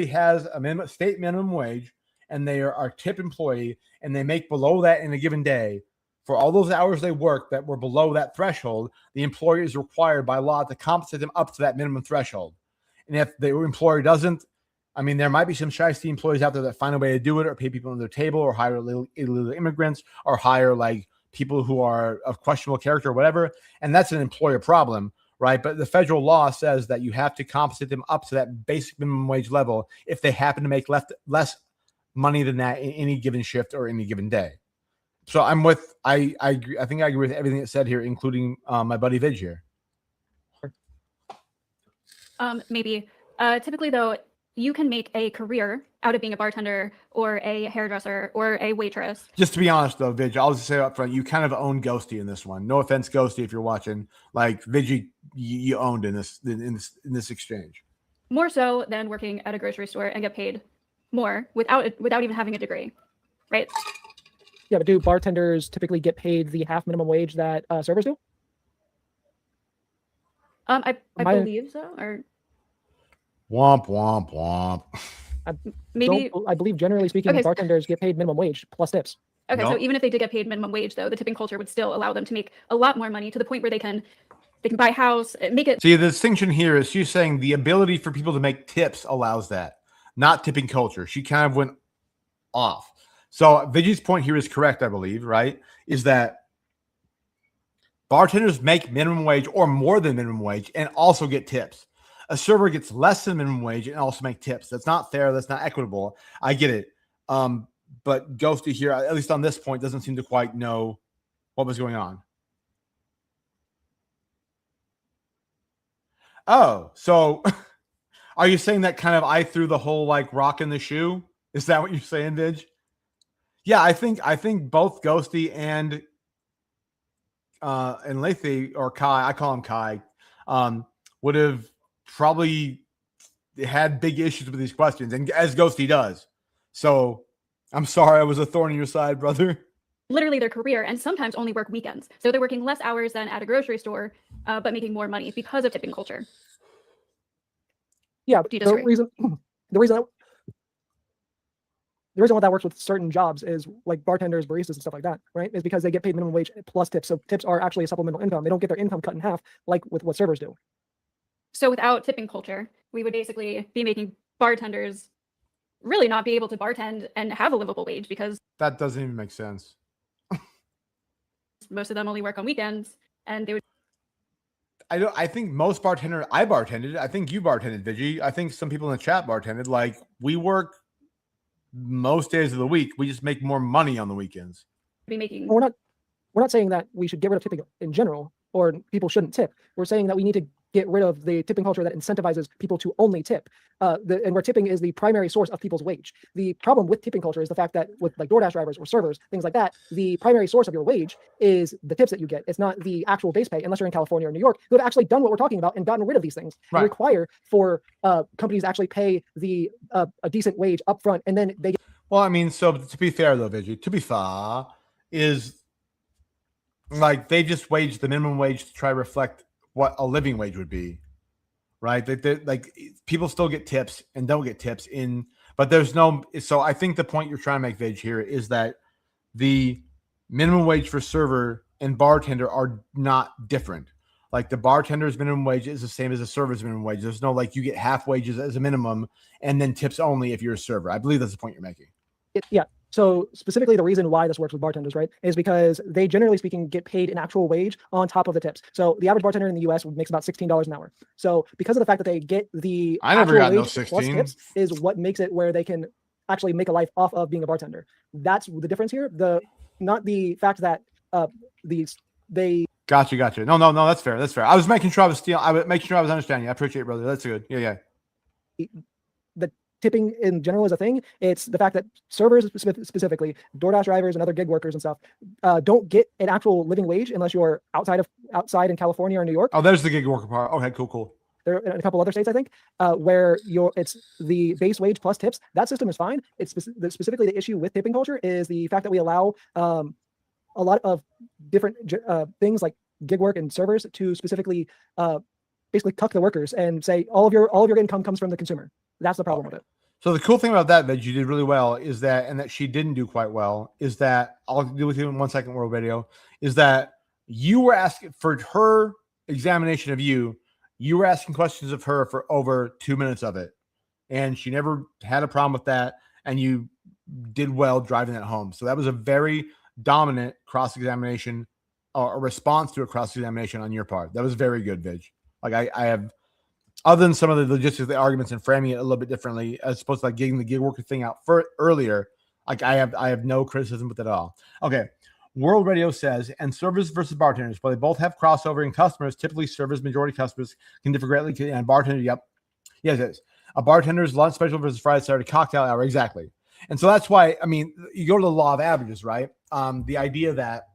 has a state minimum wage and they are a tip employee and they make below that in a given day, for all those hours they work that were below that threshold, the employer is required by law to compensate them up to that minimum threshold. And if the employer doesn't, I mean, there might be some shiesty employees out there that find a way to do it or pay people on their table or hire illegal immigrants or hire like people who are of questionable character or whatever. And that's an employer problem, right? But the federal law says that you have to compensate them up to that basic minimum wage level if they happen to make less money than that in any given shift or any given day. So I agree. I think I agree with everything that's said here, including my buddy Vidge here. Maybe. Typically, though, you can make a career out of being a bartender or a hairdresser or a waitress. Just to be honest, though, Vidge, I'll just say up front, you kind of own Ghosty in this one. No offense, Ghosty, if you're watching. Like Vidge, you owned in this exchange. More so than working at a grocery store and get paid more without even having a degree, right? Yeah, but do bartenders typically get paid the half minimum wage that servers do? I believe so, or womp womp womp. maybe. I believe generally speaking, Okay. bartenders get paid minimum wage plus tips. Okay, so Nope. even if they did get paid minimum wage, though, the tipping culture would still allow them to make a lot more money to the point where they can buy a house, make it. See, the distinction here is she's saying the ability for people to make tips allows that, not tipping culture. She kind of went off. So Vidge's point here is correct, I believe, right? Is that bartenders make minimum wage or more than minimum wage and also get tips. A server gets less than minimum wage and also make tips. That's not fair. That's not equitable. I get it. But Ghosty here, at least on this point, doesn't seem to quite know what was going on. Oh, so are you saying that kind of I threw the whole like rock in the shoe? Is that what you're saying, Vidge? Yeah, I think both Ghosty and Lethe or Kai, I call him Kai, would have probably had big issues with these questions, and as Ghosty does. So I'm sorry I was a thorn in your side, brother. Literally their career and sometimes only work weekends. So they're working less hours than at a grocery store, but making more money because of tipping culture. Yeah, Do you the disagree? reason why that works with certain jobs is like bartenders, baristas, and stuff like that, right? Is because they get paid minimum wage plus tips. So tips are actually a supplemental income. They don't get their income cut in half like with what servers do. So without tipping culture, we would basically be making bartenders really not be able to bartend and have a livable wage because That doesn't even make sense. most of them only work on weekends, and they would. I think most bartenders, I bartended. I think you bartended, Vidge. I think some people in the chat bartended. Like we work most days of the week. We just make more money on the weekends. be making. We're not saying that we should get rid of tipping in general or people shouldn't tip. We're saying that we need to get rid of the tipping culture that incentivizes people to only tip. And where tipping is the primary source of people's wage. The problem with tipping culture is the fact that with like DoorDash drivers or servers, things like that, the primary source of your wage is the tips that you get. It's not the actual base pay, unless you're in California or New York, who have actually done what we're talking about and gotten rid of these things. Right. And require for companies to actually pay the a decent wage up front, and then they get. Well, I mean, so to be fair though, Vidge, to be fair, is like they just waged the minimum wage to try to reflect what a living wage would be, right? Like people still get tips and don't get tips in, but there's no. So I think the point you're trying to make, Vidge, here is that the minimum wage for server and bartender are not different. Like the bartender's minimum wage is the same as a server's minimum wage. There's no like you get half wages as a minimum and then tips only if you're a server. I believe that's the point you're making. Yeah. So specifically, the reason why this works with bartenders, right, is because they generally speaking get paid an actual wage on top of the tips. So the average bartender in the U.S. makes about $16 an hour. So because of the fact that they get the I never got actual no wage 16. plus tips is what makes it where they can actually make a life off of being a bartender. That's the difference here. Not the fact that they. Gotcha. No, that's fair. That's fair. I was making sure I was making sure I was understanding you. I appreciate it, brother. That's good. Yeah. tipping in general is a thing. It's the fact that servers specifically, DoorDash drivers and other gig workers and stuff, don't get an actual living wage unless you're outside in California or New York. Oh, there's the gig worker part. Okay, cool. There are a couple other states, I think, where it's the base wage plus tips. That system is fine. It's specifically the issue with tipping culture is the fact that we allow a lot of different things like gig work and servers to specifically basically cuck the workers and say all of your income comes from the consumer. That's the problem with it. So the cool thing about that you did really well is that, and that she didn't do quite well, is that I'll deal with you in 1 second, World Video, is that you were asking for her examination of you. You were asking questions of her for over 2 minutes of it, and she never had a problem with that, and you did well driving that home. So that was a very dominant cross-examination, or a response to a cross-examination on your part. That was very good, Vidge. Like I have, other than some of the logistics of the arguments and framing it a little bit differently, as opposed to like getting the gig worker thing out earlier, like I have no criticism with it at all. Okay. World Radio says, and servers versus bartenders, while they both have crossover in customers, typically servers, majority customers can differ greatly. And bartender, yep. Yes, it is. A bartender's lunch special versus Friday, Saturday cocktail hour. Exactly. And so that's why, I mean, you go to the law of averages, right? The idea that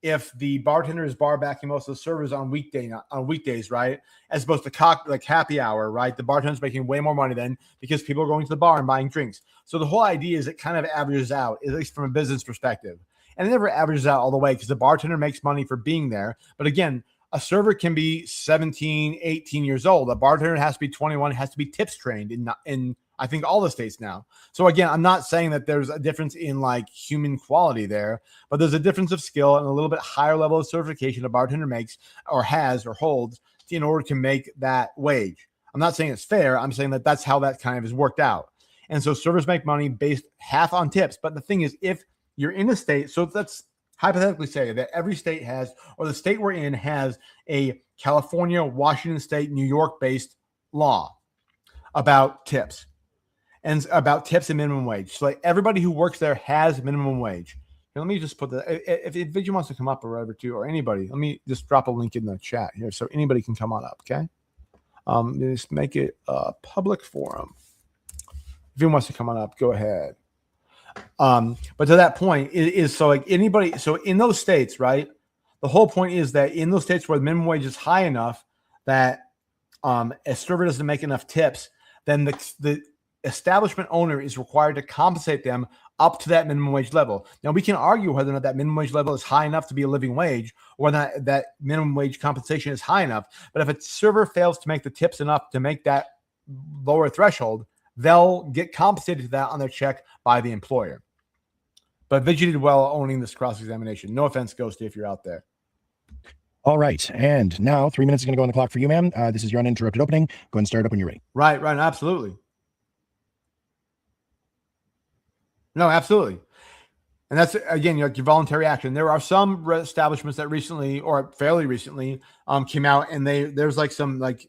if the bartender is bar backing most of the servers on weekdays, right, as opposed to like happy hour, right, the bartender's making way more money then because people are going to the bar and buying drinks. So the whole idea is it kind of averages out, at least from a business perspective. And it never averages out all the way because the bartender makes money for being there. But again, a server can be 17, 18 years old. A bartender has to be 21, has to be tips trained in I think all the states now. So again, I'm not saying that there's a difference in like human quality there, but there's a difference of skill and a little bit higher level of certification a bartender makes or has or holds in order to make that wage. I'm not saying it's fair. I'm saying that that's how that kind of is worked out. And so servers make money based half on tips. But the thing is, if you're in a state, so let's hypothetically say that every state has, or the state we're in has a California, Washington State, New York based law about tips. And about tips and minimum wage. So like everybody who works there has minimum wage. Now, let me just put if Vidya wants to come up or whatever too, or anybody, let me just drop a link in the chat here so anybody can come on up, okay? Just make it a public forum. If anyone wants to come on up, go ahead. But to that point, it is so like anybody, so in those states, right? The whole point is that in those states where the minimum wage is high enough that a server doesn't make enough tips, then the establishment owner is required to compensate them up to that minimum wage level. Now, we can argue whether or not that minimum wage level is high enough to be a living wage or whether that minimum wage compensation is high enough. But if a server fails to make the tips enough to make that lower threshold, they'll get compensated to that on their check by the employer. But Vidya did well owning this cross-examination. No offense, Ghosty, if you're out there. All right. And now 3 minutes is going to go on the clock for you, ma'am. This is your uninterrupted opening. Go ahead and start it up when you're ready. Right, absolutely. No, absolutely. And that's, again, your voluntary action. There are some establishments that recently, or fairly recently, came out and there's like some like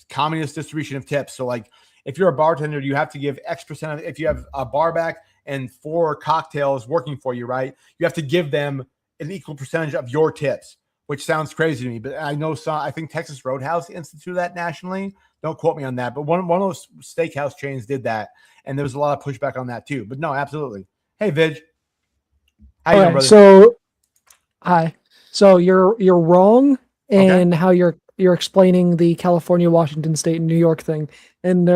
communist distribution of tips. So like if you're a bartender, you have to give X percent of, if you have a bar back and 4 cocktails working for you, right? You have to give them an equal percentage of your tips, which sounds crazy to me. But I know I think Texas Roadhouse instituted that nationally. Don't quote me on that. But one of those steakhouse chains did that. And there was a lot of pushback on that too. But no, absolutely. Hey, Vidge. How you doing, brother? So, hi. So you're wrong in how you're explaining the California, Washington State, and New York thing. And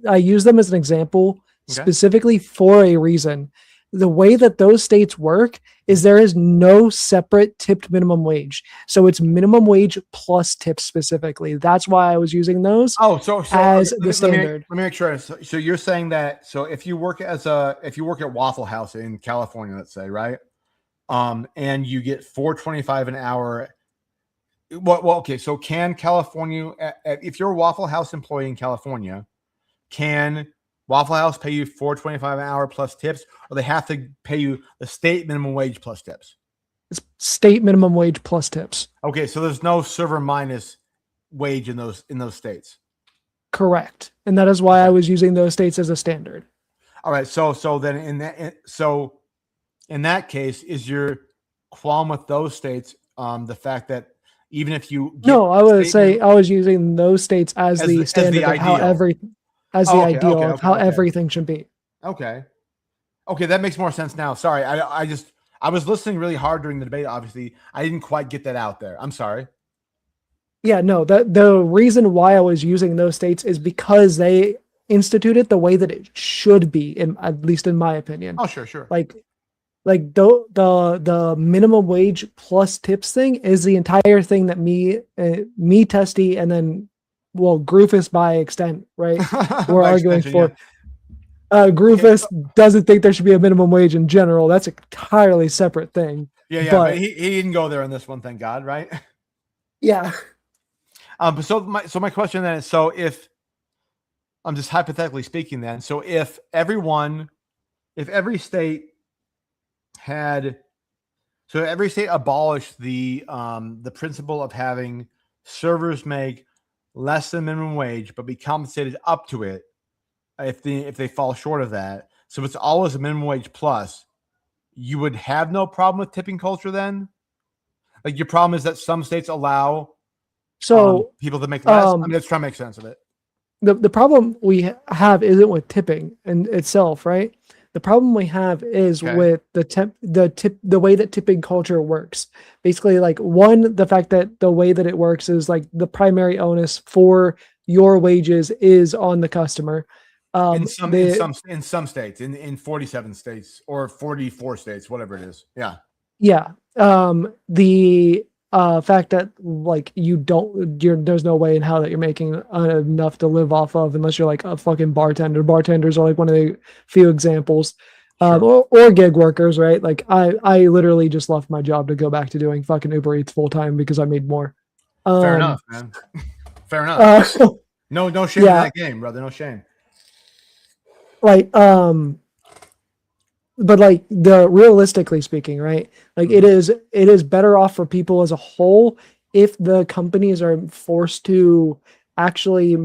I use them as an example specifically for a reason. The way that those states work is there is no separate tipped minimum wage. So it's minimum wage plus tips specifically. That's why I was using those as the standard. Let me make sure. So you're saying that, so if you work at Waffle House in California, let's say, right? And you get $4.25 an hour. Okay. So can California, if you're a Waffle House employee in California, can Waffle House pay you $4.25 an hour plus tips, or they have to pay you the state minimum wage plus tips? It's state minimum wage plus tips. Okay, so there's no server minus wage in those states. Correct, and that is why I was using those states as a standard. All right, so then in that case, is your qualm with those states the fact that even if you I would say I was using those states as the standard of how as the Oh, okay, ideal okay, of okay, how okay. everything should be. Okay. Okay, that makes more sense now. Sorry, I was listening really hard during the debate. Obviously, I didn't quite get that out there. I'm sorry. Yeah, no, the reason why I was using those states is because they instituted the way that it should be, at least in my opinion. Oh, sure. Like the minimum wage plus tips thing is the entire thing that me Testy, and then Groofus by extent, right? We're By arguing extension, for. Groofus doesn't think there should be a minimum wage in general. That's an entirely separate thing. Yeah, but but he didn't go there in this one, thank God, right? yeah. So my question then is, so if I'm just hypothetically speaking then, so if every state abolished the principle of having servers make less than minimum wage but be compensated up to it if they fall short of that, so it's always a minimum wage plus, you would have no problem with tipping culture then? Like, your problem is that some states allow people to make less. I'm just trying to make sense of it. The problem we have isn't with tipping in itself, right? The problem we have is with the way that tipping culture works. Basically, like, the fact that the way that it works is like the primary onus for your wages is on the customer. In some states, in 47 states or 44 states, whatever it is. Yeah. Yeah. The fact that, like, there's no way in hell that you're making enough to live off of unless you're like a fucking bartender. Bartenders are like one of the few examples. Or gig workers, right? Like, I literally just left my job to go back to doing fucking Uber Eats full time because I made more. Fair enough, man. Fair enough. No shame in that game, brother. No shame. Like, but like, realistically speaking, right? Like, it is better off for people as a whole if the companies are forced to actually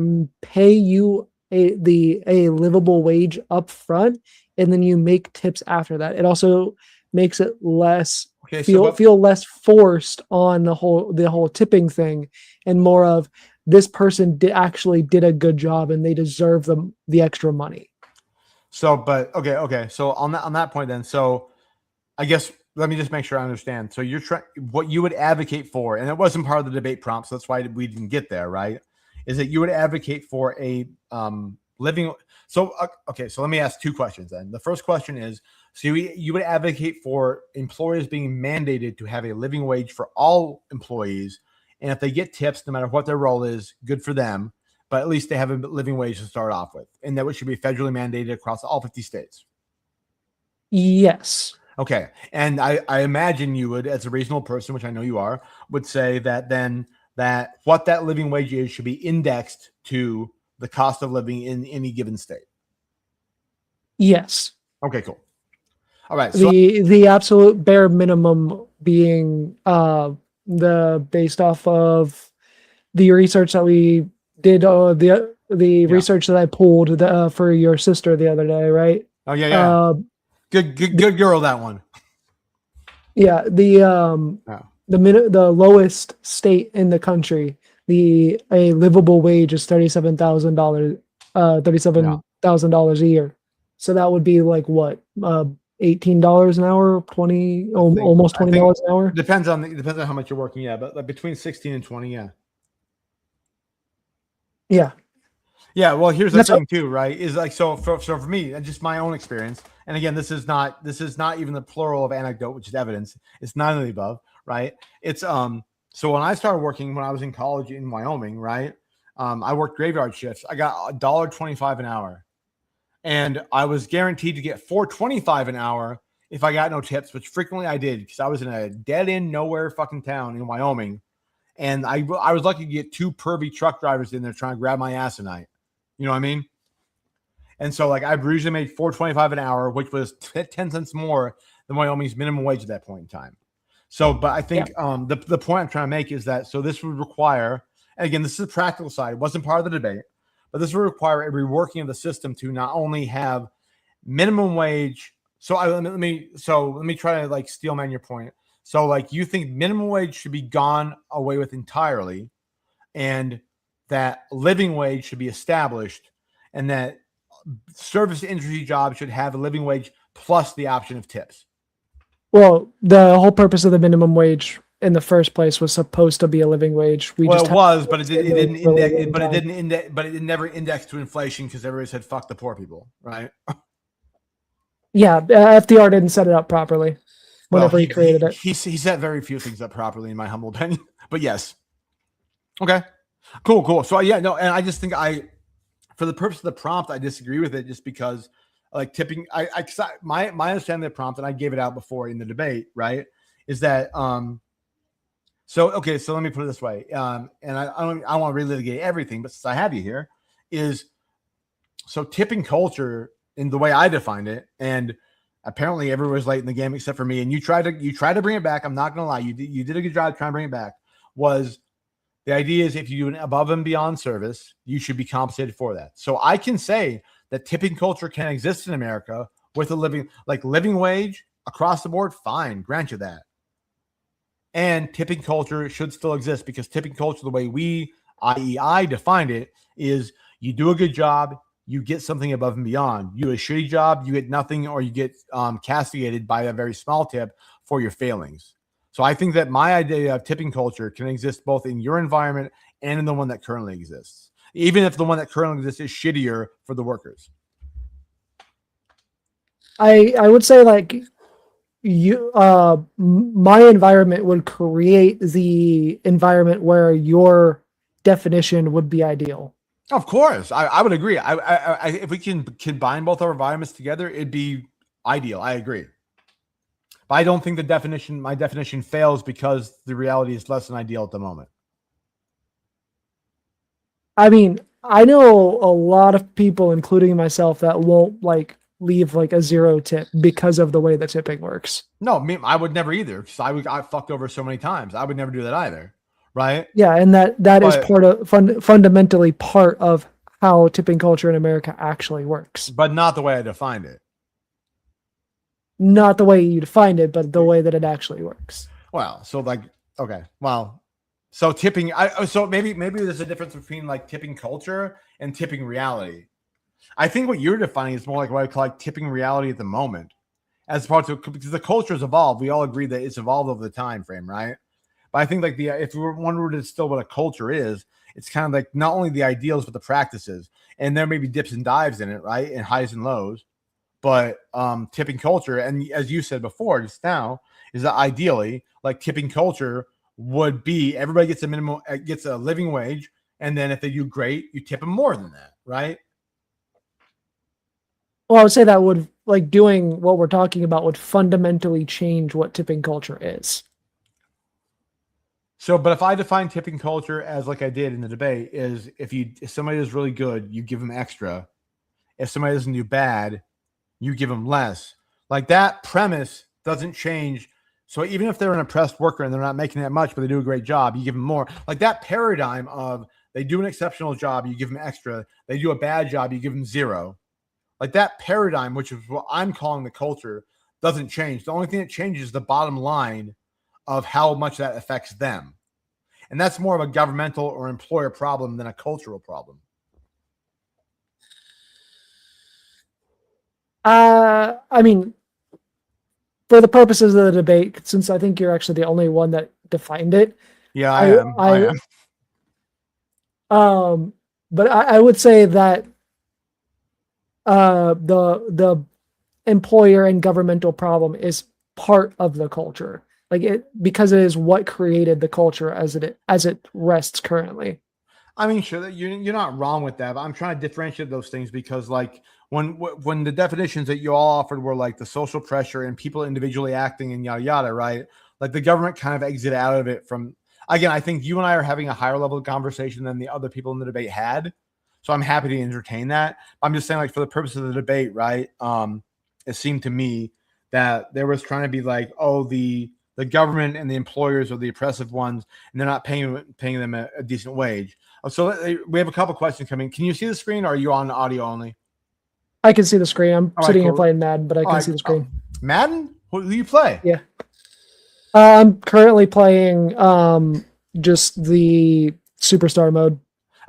pay you a livable wage up front, and then you make tips after that. It also makes it less feel less forced on the whole tipping thing, and more of, this person actually did a good job and they deserve the extra money. So, but okay. So on that point then, so I guess let me just make sure I understand. So you're what you would advocate for, and it wasn't part of the debate prompt, so that's why we didn't get there, right? Is that you would advocate for a living? So okay, so let me ask two questions then. The first question is, so you would advocate for employers being mandated to have a living wage for all employees, and if they get tips, no matter what their role is, good for them. But at least they have a living wage to start off with, and that should be federally mandated across all 50 states. Yes. Okay. And I imagine you would, as a reasonable person, which I know you are, would say that then that what that living wage is should be indexed to the cost of living in any given state. Yes. Okay, cool. All right. So the absolute bare minimum being based off of the research that we did, the research that I pulled for your sister the other day, right? Oh yeah. Good girl, that one. Yeah, the lowest state in the country, a livable wage is $37,000 a year. So that would be like what, $18 an hour, almost $20 an hour. Depends on how much you're working, but like between 16 and 20, yeah. Yeah, well, here's the thing too, right? Is like, so for me, and just my own experience, and again, this is not even the plural of anecdote, which is evidence. It's none of the above, right? It's so when I started working when I was in college in Wyoming, right? I worked graveyard shifts. I got $1.25 an hour, and I was guaranteed to get $4.25 an hour if I got no tips, which frequently I did because I was in a dead end nowhere fucking town in Wyoming. And I was lucky to get two pervy truck drivers in there trying to grab my ass a night. You know what I mean? And so, like, I usually made $4.25 an hour, which was 10 cents more than Wyoming's minimum wage at that point in time. So, but I think the point I'm trying to make is that, so this would require, and again, this is the practical side. It wasn't part of the debate, but this would require a reworking of the system to not only have minimum wage. So let me try to like steelman your point. So, like, you think minimum wage should be gone away with entirely, and that living wage should be established, and that service industry jobs should have a living wage plus the option of tips. Well, the whole purpose of the minimum wage in the first place was supposed to be a living wage. Well, it was, but it didn't really index, long but it time. didn't index, but it never indexed to inflation because everybody said fuck the poor people, right? Yeah, FDR didn't set it up properly whenever he created it. He set very few things up properly, in my humble opinion. But yes. Okay. Cool. So yeah, no, and I just think for the purpose of the prompt, I disagree with it just because like tipping, my understanding of the prompt, and I gave it out before in the debate, right, is that so let me put it this way, and I don't want to relitigate everything, but since I have you here, is so tipping culture in the way I defined it, and apparently everyone was late in the game except for me, and you tried to bring it back. I'm not gonna lie, you did a good job trying to bring it back. Was the idea is if you do an above and beyond service, you should be compensated for that. So I can say that tipping culture can exist in America with a living wage across the board. Fine, grant you that. And tipping culture should still exist because tipping culture, the way we, i.e. I defined it, is you do a good job, you get something above and beyond. You do a shitty job, you get nothing, or you get castigated by a very small tip for your failings. So I think that my idea of tipping culture can exist both in your environment and in the one that currently exists, even if the one that currently exists is shittier for the workers. I would say like my environment would create the environment where your definition would be ideal. Of course, I would agree. I if we can combine both our environments together, it'd be ideal. I agree. But I don't think my definition fails because the reality is less than ideal at the moment. I mean, I know a lot of people, including myself, that won't like leave like a 0 tip because of the way the tipping works. No, I would never either because I fucked over so many times. I would never do that either, right? Yeah, and that is part of fundamentally part of how tipping culture in America actually works. But not the way I defined it. Not the way you defined it, but the way that it actually works. Well, so like, okay, well, so tipping. So maybe there's a difference between like tipping culture and tipping reality. I think what you're defining is more like what I call like tipping reality at the moment, as opposed to because the culture has evolved. We all agree that it's evolved over the time frame, right? But I think like if one were to distill what a culture is, it's kind of like not only the ideals but the practices, and there may be dips and dives in it, right, and highs and lows. But tipping culture, and as you said before just now, is that ideally like tipping culture would be everybody gets a living wage, and then if they do great, you tip them more than that, right? Well, I would say that would like doing what we're talking about would fundamentally change what tipping culture is. So, but if I define tipping culture as like I did in the debate, is if somebody is really good, you give them extra. If somebody doesn't do bad, you give them less. Like that premise doesn't change. So even if they're an oppressed worker and they're not making that much, but they do a great job, you give them more. Like that paradigm of they do an exceptional job, you give them extra. They do a bad job, you give them 0. Like that paradigm, which is what I'm calling the culture, doesn't change. The only thing that changes is the bottom line of how much that affects them. And that's more of a governmental or employer problem than a cultural problem. I mean, for the purposes of the debate, since I think you're actually the only one that defined it. Yeah, I am. But I would say that the employer and governmental problem is part of the culture, because it is what created the culture as it rests currently. I mean, sure, you're not wrong with that, but I'm trying to differentiate those things because, like, when the definitions that you all offered were like the social pressure and people individually acting and yada yada, right? Like the government kind of exited out of it from. Again, I think you and I are having a higher level of conversation than the other people in the debate had, so I'm happy to entertain that. I'm just saying, like, for the purpose of the debate, right? It seemed to me that there was trying to be like, oh, the government and the employers are the oppressive ones, and they're not paying them a decent wage. So we have a couple questions coming. Can you see the screen, or are you on audio only? I can see the screen. I'm all sitting right, here cool. playing Madden, but I can see the screen. Madden? Who do you play? Yeah. I'm currently playing just the superstar mode.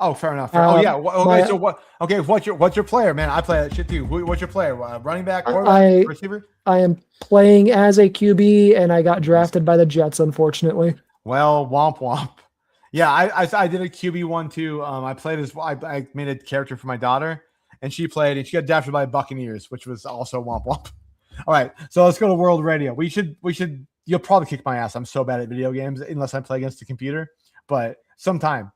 Oh, fair enough. Oh yeah. Okay. my- So what? Okay. What's your player, man? I play that shit too. What's your player? Running back, I quarterback, receiver? I am playing as a QB, and I got drafted by the Jets, unfortunately. Well, womp womp. Yeah, I did a QB one too. I played as I made a character for my daughter, and she played, and she got drafted by Buccaneers, which was also womp womp. All right, so let's go to World Radio. We should. You'll probably kick my ass. I'm so bad at video games unless I play against the computer, but sometime.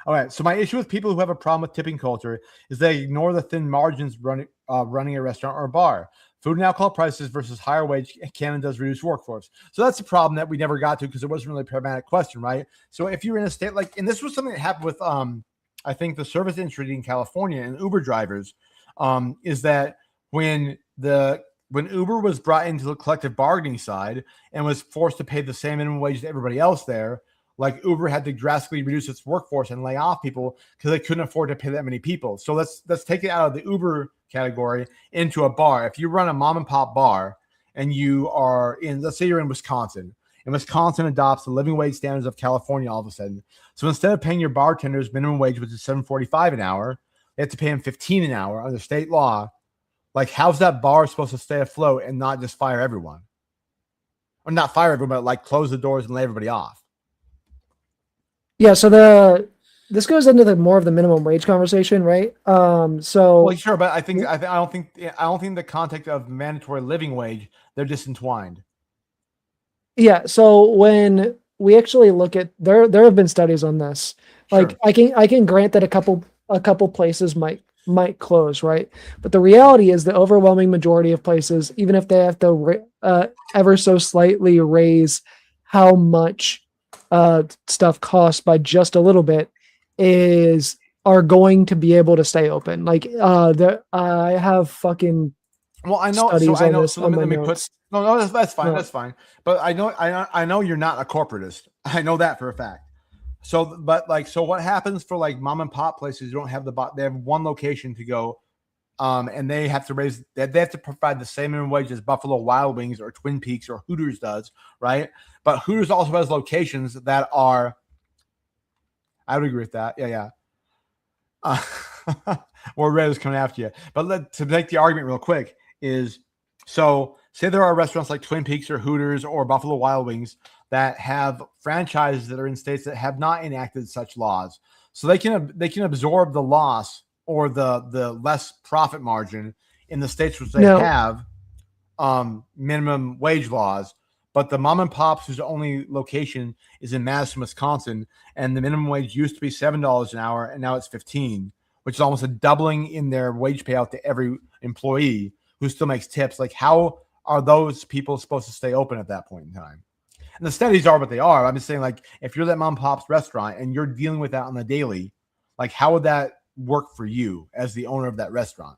All right. So my issue with people who have a problem with tipping culture is they ignore the thin margins running a restaurant or a bar. Food and alcohol prices versus higher wage Canada's reduced workforce. So that's a problem that we never got to because it wasn't really a pragmatic question, right? So if you're in a state like, and this was something that happened with, I think the service industry in California and Uber drivers, is that when Uber was brought into the collective bargaining side and was forced to pay the same minimum wage as everybody else there, like Uber had to drastically reduce its workforce and lay off people because they couldn't afford to pay that many people. So let's take it out of the Uber category into a bar. If you run a mom and pop bar and you are in, let's say you're in Wisconsin, and Wisconsin adopts the living wage standards of California all of a sudden. So instead of paying your bartenders minimum wage, which is $7.45 an hour, they have to pay them $15 an hour under state law. Like, how's that bar supposed to stay afloat and not just fire everyone? Or not fire everyone, but like close the doors and lay everybody off. Yeah, so this goes into the more of the minimum wage conversation, right? So well, sure, but I don't think the context of mandatory living wage, they're disentwined. Yeah, so when we actually look at there have been studies on this. Like Sure. I can grant that a couple places might close, right? But the reality is the overwhelming majority of places, even if they have to ever so slightly raise how much stuff costs by just a little bit, are going to be able to stay open. Like I have fucking well, I know. studies So I on know. this So on let my me put. notes. No, that's fine. No. That's fine. But I know you're not a corporatist. I know that for a fact. So, but like, so what happens for like mom and pop places? You don't have they have one location to go, and they have to they have to provide the same minimum wage as Buffalo Wild Wings or Twin Peaks or Hooters does, right? But Hooters also has locations that are. I would agree with that. Yeah. Or Red is coming after you. But to make the argument real quick is, so say there are restaurants like Twin Peaks or Hooters or Buffalo Wild Wings that have franchises that are in states that have not enacted such laws. So they can absorb the loss or the less profit margin in the states which they have minimum wage laws. But the mom and pops whose only location is in Madison, Wisconsin, and the minimum wage used to be $7 an hour, and now it's $15, which is almost a doubling in their wage payout to every employee who still makes tips. Like, how are those people supposed to stay open at that point in time? And the studies are what they are. I'm just saying, like, if you're that mom and pop's restaurant and you're dealing with that on the daily, like, how would that work for you as the owner of that restaurant?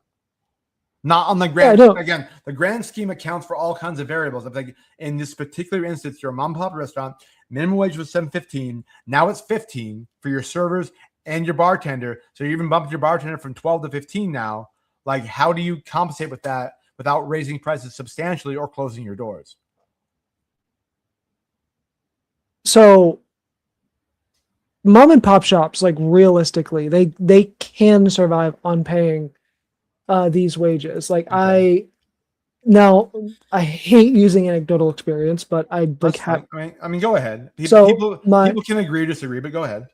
Not on the grand, again, the grand scheme accounts for all kinds of variables. I'm like, in this particular instance, your mom and pop restaurant, minimum wage was $7.15. Now it's $15 for your servers and your bartender. So you even bumped your bartender from 12 to 15 now. Like, how do you compensate with that without raising prices substantially or closing your doors? So mom and pop shops, like, realistically, they can survive on paying these wages. Like, okay. I hate using anecdotal experience, but I like have. I mean, go ahead. People can agree or disagree, but go ahead.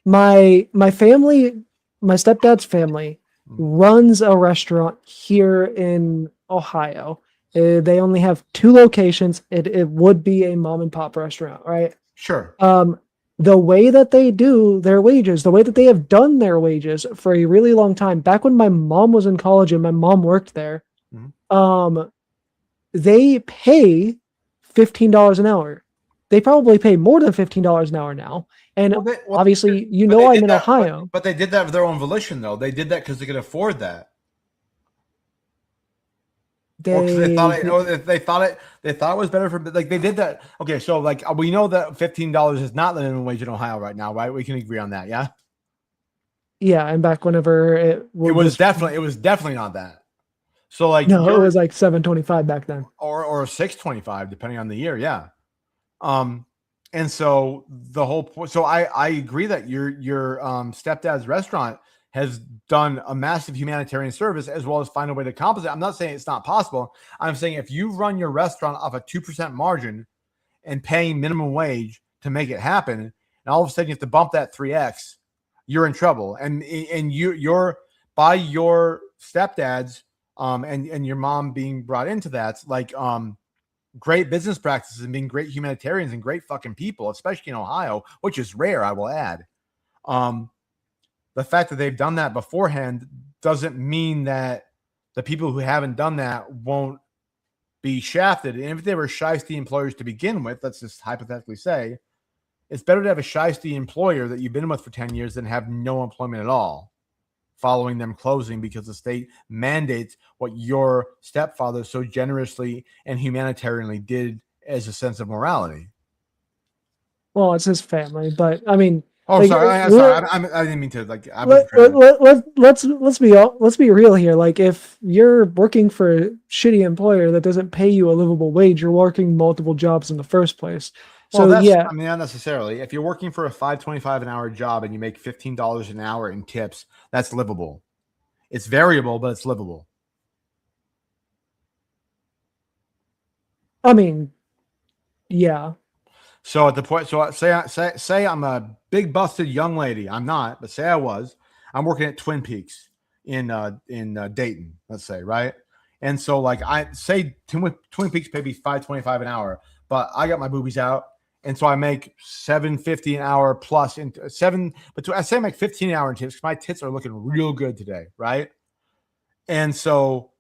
My family, my stepdad's family, runs a restaurant here in Ohio. They only have 2 locations. It would be a mom and pop restaurant, right? Sure. The way that they do their wages, the way that they have done their wages for a really long time, back when my mom was in college and my mom worked there, they pay $15 an hour. They probably pay more than $15 an hour now. And obviously, I'm in Ohio. But they did that of their own volition, though. They did that because they could afford that. They thought it was better for, like, they did that. Okay, so like we know that $15 is not the minimum wage in Ohio right now, right? We can agree on that, yeah. Yeah, and back whenever it was definitely not that. So like it was like $7.25 back then, or $6.25 depending on the year, yeah. And so the whole point. So I agree that your stepdad's restaurant has done a massive humanitarian service as well as find a way to compensate. I'm not saying it's not possible. I'm saying if you run your restaurant off a 2% margin and paying minimum wage to make it happen, and all of a sudden you have to bump that 3x, you're in trouble. And you're by your stepdad's and your mom being brought into that, like great business practices and being great humanitarians and great fucking people, especially in Ohio, which is rare, I will add. The fact that they've done that beforehand doesn't mean that the people who haven't done that won't be shafted. And if they were shiesty employers to begin with, let's just hypothetically say, it's better to have a shiesty employer that you've been with for 10 years than have no employment at all, following them closing because the state mandates what your stepfather so generously and humanitarianly did as a sense of morality. Well, it's his family, but I mean, oh, like, sorry, I didn't mean to like. Let's be real here. Like, if you're working for a shitty employer that doesn't pay you a livable wage, you're working multiple jobs in the first place. So well, yeah, I mean, not necessarily. If you're working for a $5.25 an hour job and you make $15 an hour in tips, that's livable. It's variable, but it's livable. I mean, yeah. So at the point, so say I'm a big busted young lady. I'm not, but say I was. I'm working at Twin Peaks in Dayton, let's say, right? And so like I say Twin Peaks pay me $5.25 an hour, but I got my boobies out. And so I make $7.50 an hour plus into but I say I make $15 an hour in tips because my tits are looking real good today, right? And so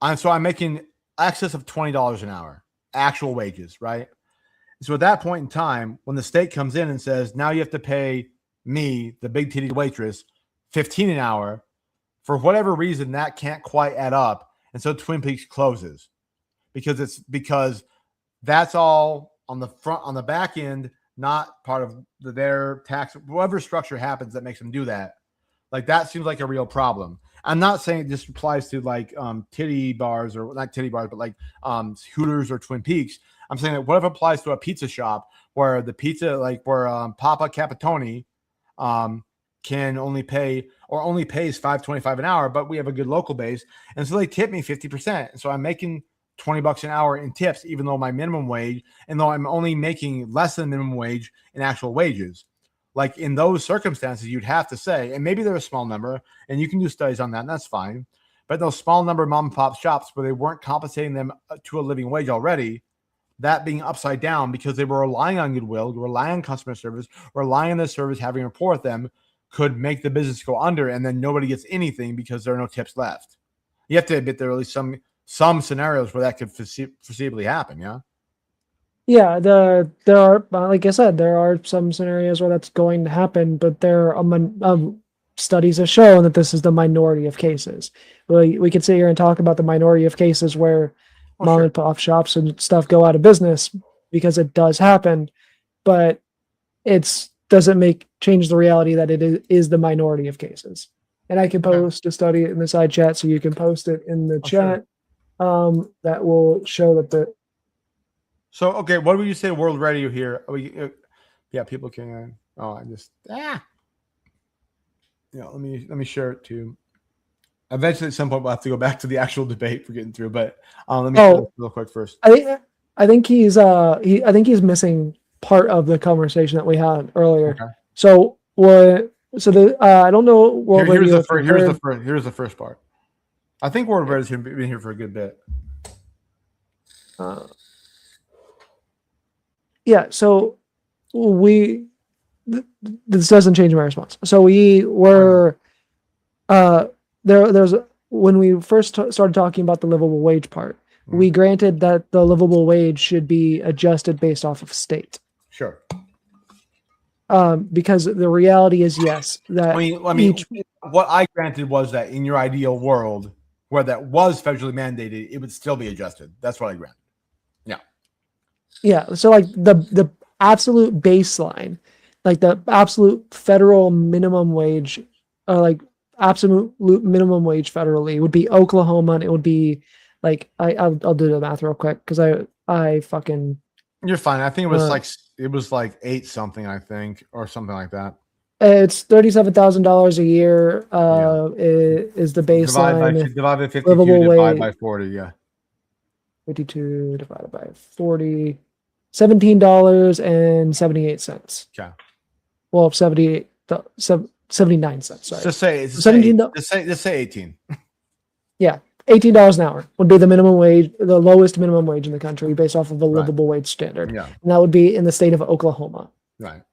I'm making excess of $20 an hour, actual wages, right? So at that point in time, when the state comes in and says, now you have to pay me, the big titty waitress, $15 an hour, for whatever reason, that can't quite add up. And so Twin Peaks closes because that's all on the back end, not part of their tax, whatever structure happens that makes them do that. Like that seems like a real problem. I'm not saying this applies to like titty bars or not titty bars, but like Hooters or Twin Peaks. I'm saying that what if it applies to a pizza shop where the pizza, like where Papa Capitone can only pays $5.25 an hour, but we have a good local base. And so they tip me 50%. And so I'm making $20 an hour in tips, even though my minimum wage, and though I'm only making less than minimum wage in actual wages. Like in those circumstances, you'd have to say, and maybe they're a small number, and you can do studies on that, and that's fine. But those small number of mom and pop shops where they weren't compensating them to a living wage already, that being upside down because they were relying on goodwill, relying on customer service, relying on the service, having rapport with them, could make the business go under, and then nobody gets anything because there are no tips left. You have to admit there are at least some scenarios where that could foreseeably happen, yeah? Yeah, there are, like I said, there are some scenarios where that's going to happen, but there are studies have shown that this is the minority of cases. We could sit here and talk about the minority of cases where mom and pop shops and stuff go out of business because it does happen, but it doesn't change the reality that it is the minority of cases. And I can post a study in the side chat, so you can post it in the chat. That will show that So, okay, what would you say world radio here? Yeah, people can. Let me share it too. Eventually, at some point, we'll have to go back to the actual debate we're getting through. But let me share this real quick first. I think he's missing part of the conversation that we had earlier. Okay. So what? So I don't know. Here's the first part. I think world radio's been here for a good bit. Yeah, so this doesn't change my response. So we were there's when we first started talking about the livable wage part, we granted that the livable wage should be adjusted based off of state. Sure. Because the reality is, yes, that what I granted was that in your ideal world where that was federally mandated, it would still be adjusted. That's what I granted. Yeah, so like the absolute baseline, like the absolute federal minimum wage, or like absolute minimum wage federally would be Oklahoma, and it would be like I'll do the math real quick because I fucking You're fine. I think it was like 8 something, I think, or something like that. It's $37,000 a year. Is the baseline Divide by 52, livable divide by wage. 40. Yeah. 52 divided by 40, $17.78. Okay. Well, 79 cents. Sorry. Just say $17. Just say 18. Yeah, $18 an hour would be the minimum wage, the lowest minimum wage in the country, based off of the Right. livable wage standard, Yeah. and that would be in the state of Oklahoma. Right.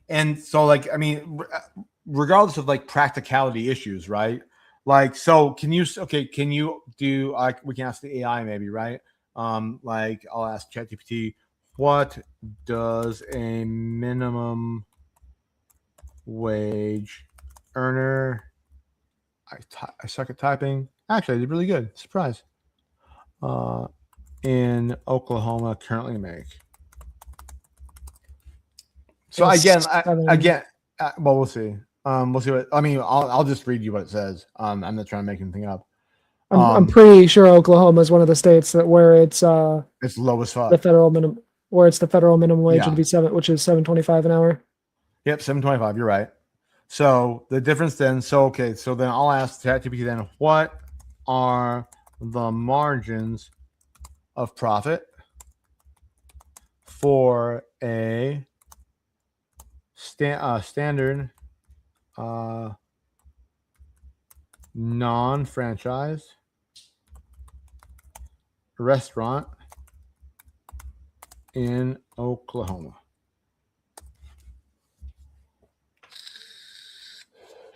And so, like, I mean, regardless of like practicality issues, right? Like, so can you do like, we can ask the AI maybe, right? Like I'll ask ChatGPT, what does a minimum wage earner, I suck at typing. Actually, I did really good. Surprise. In Oklahoma currently make. So Yes, again, well, we'll see. We'll see what, I mean, I'll just read you what it says. I'm not trying to make anything up. I'm pretty sure Oklahoma is one of the states that where it's low as fuck. the federal minimum, where it's the federal minimum wage Yeah. would be which is $7.25 an hour. Yep, 725. You're right. So the difference then, so then I'll ask ChatGPT then, what are the margins of profit for a standard non-franchise restaurant in Oklahoma?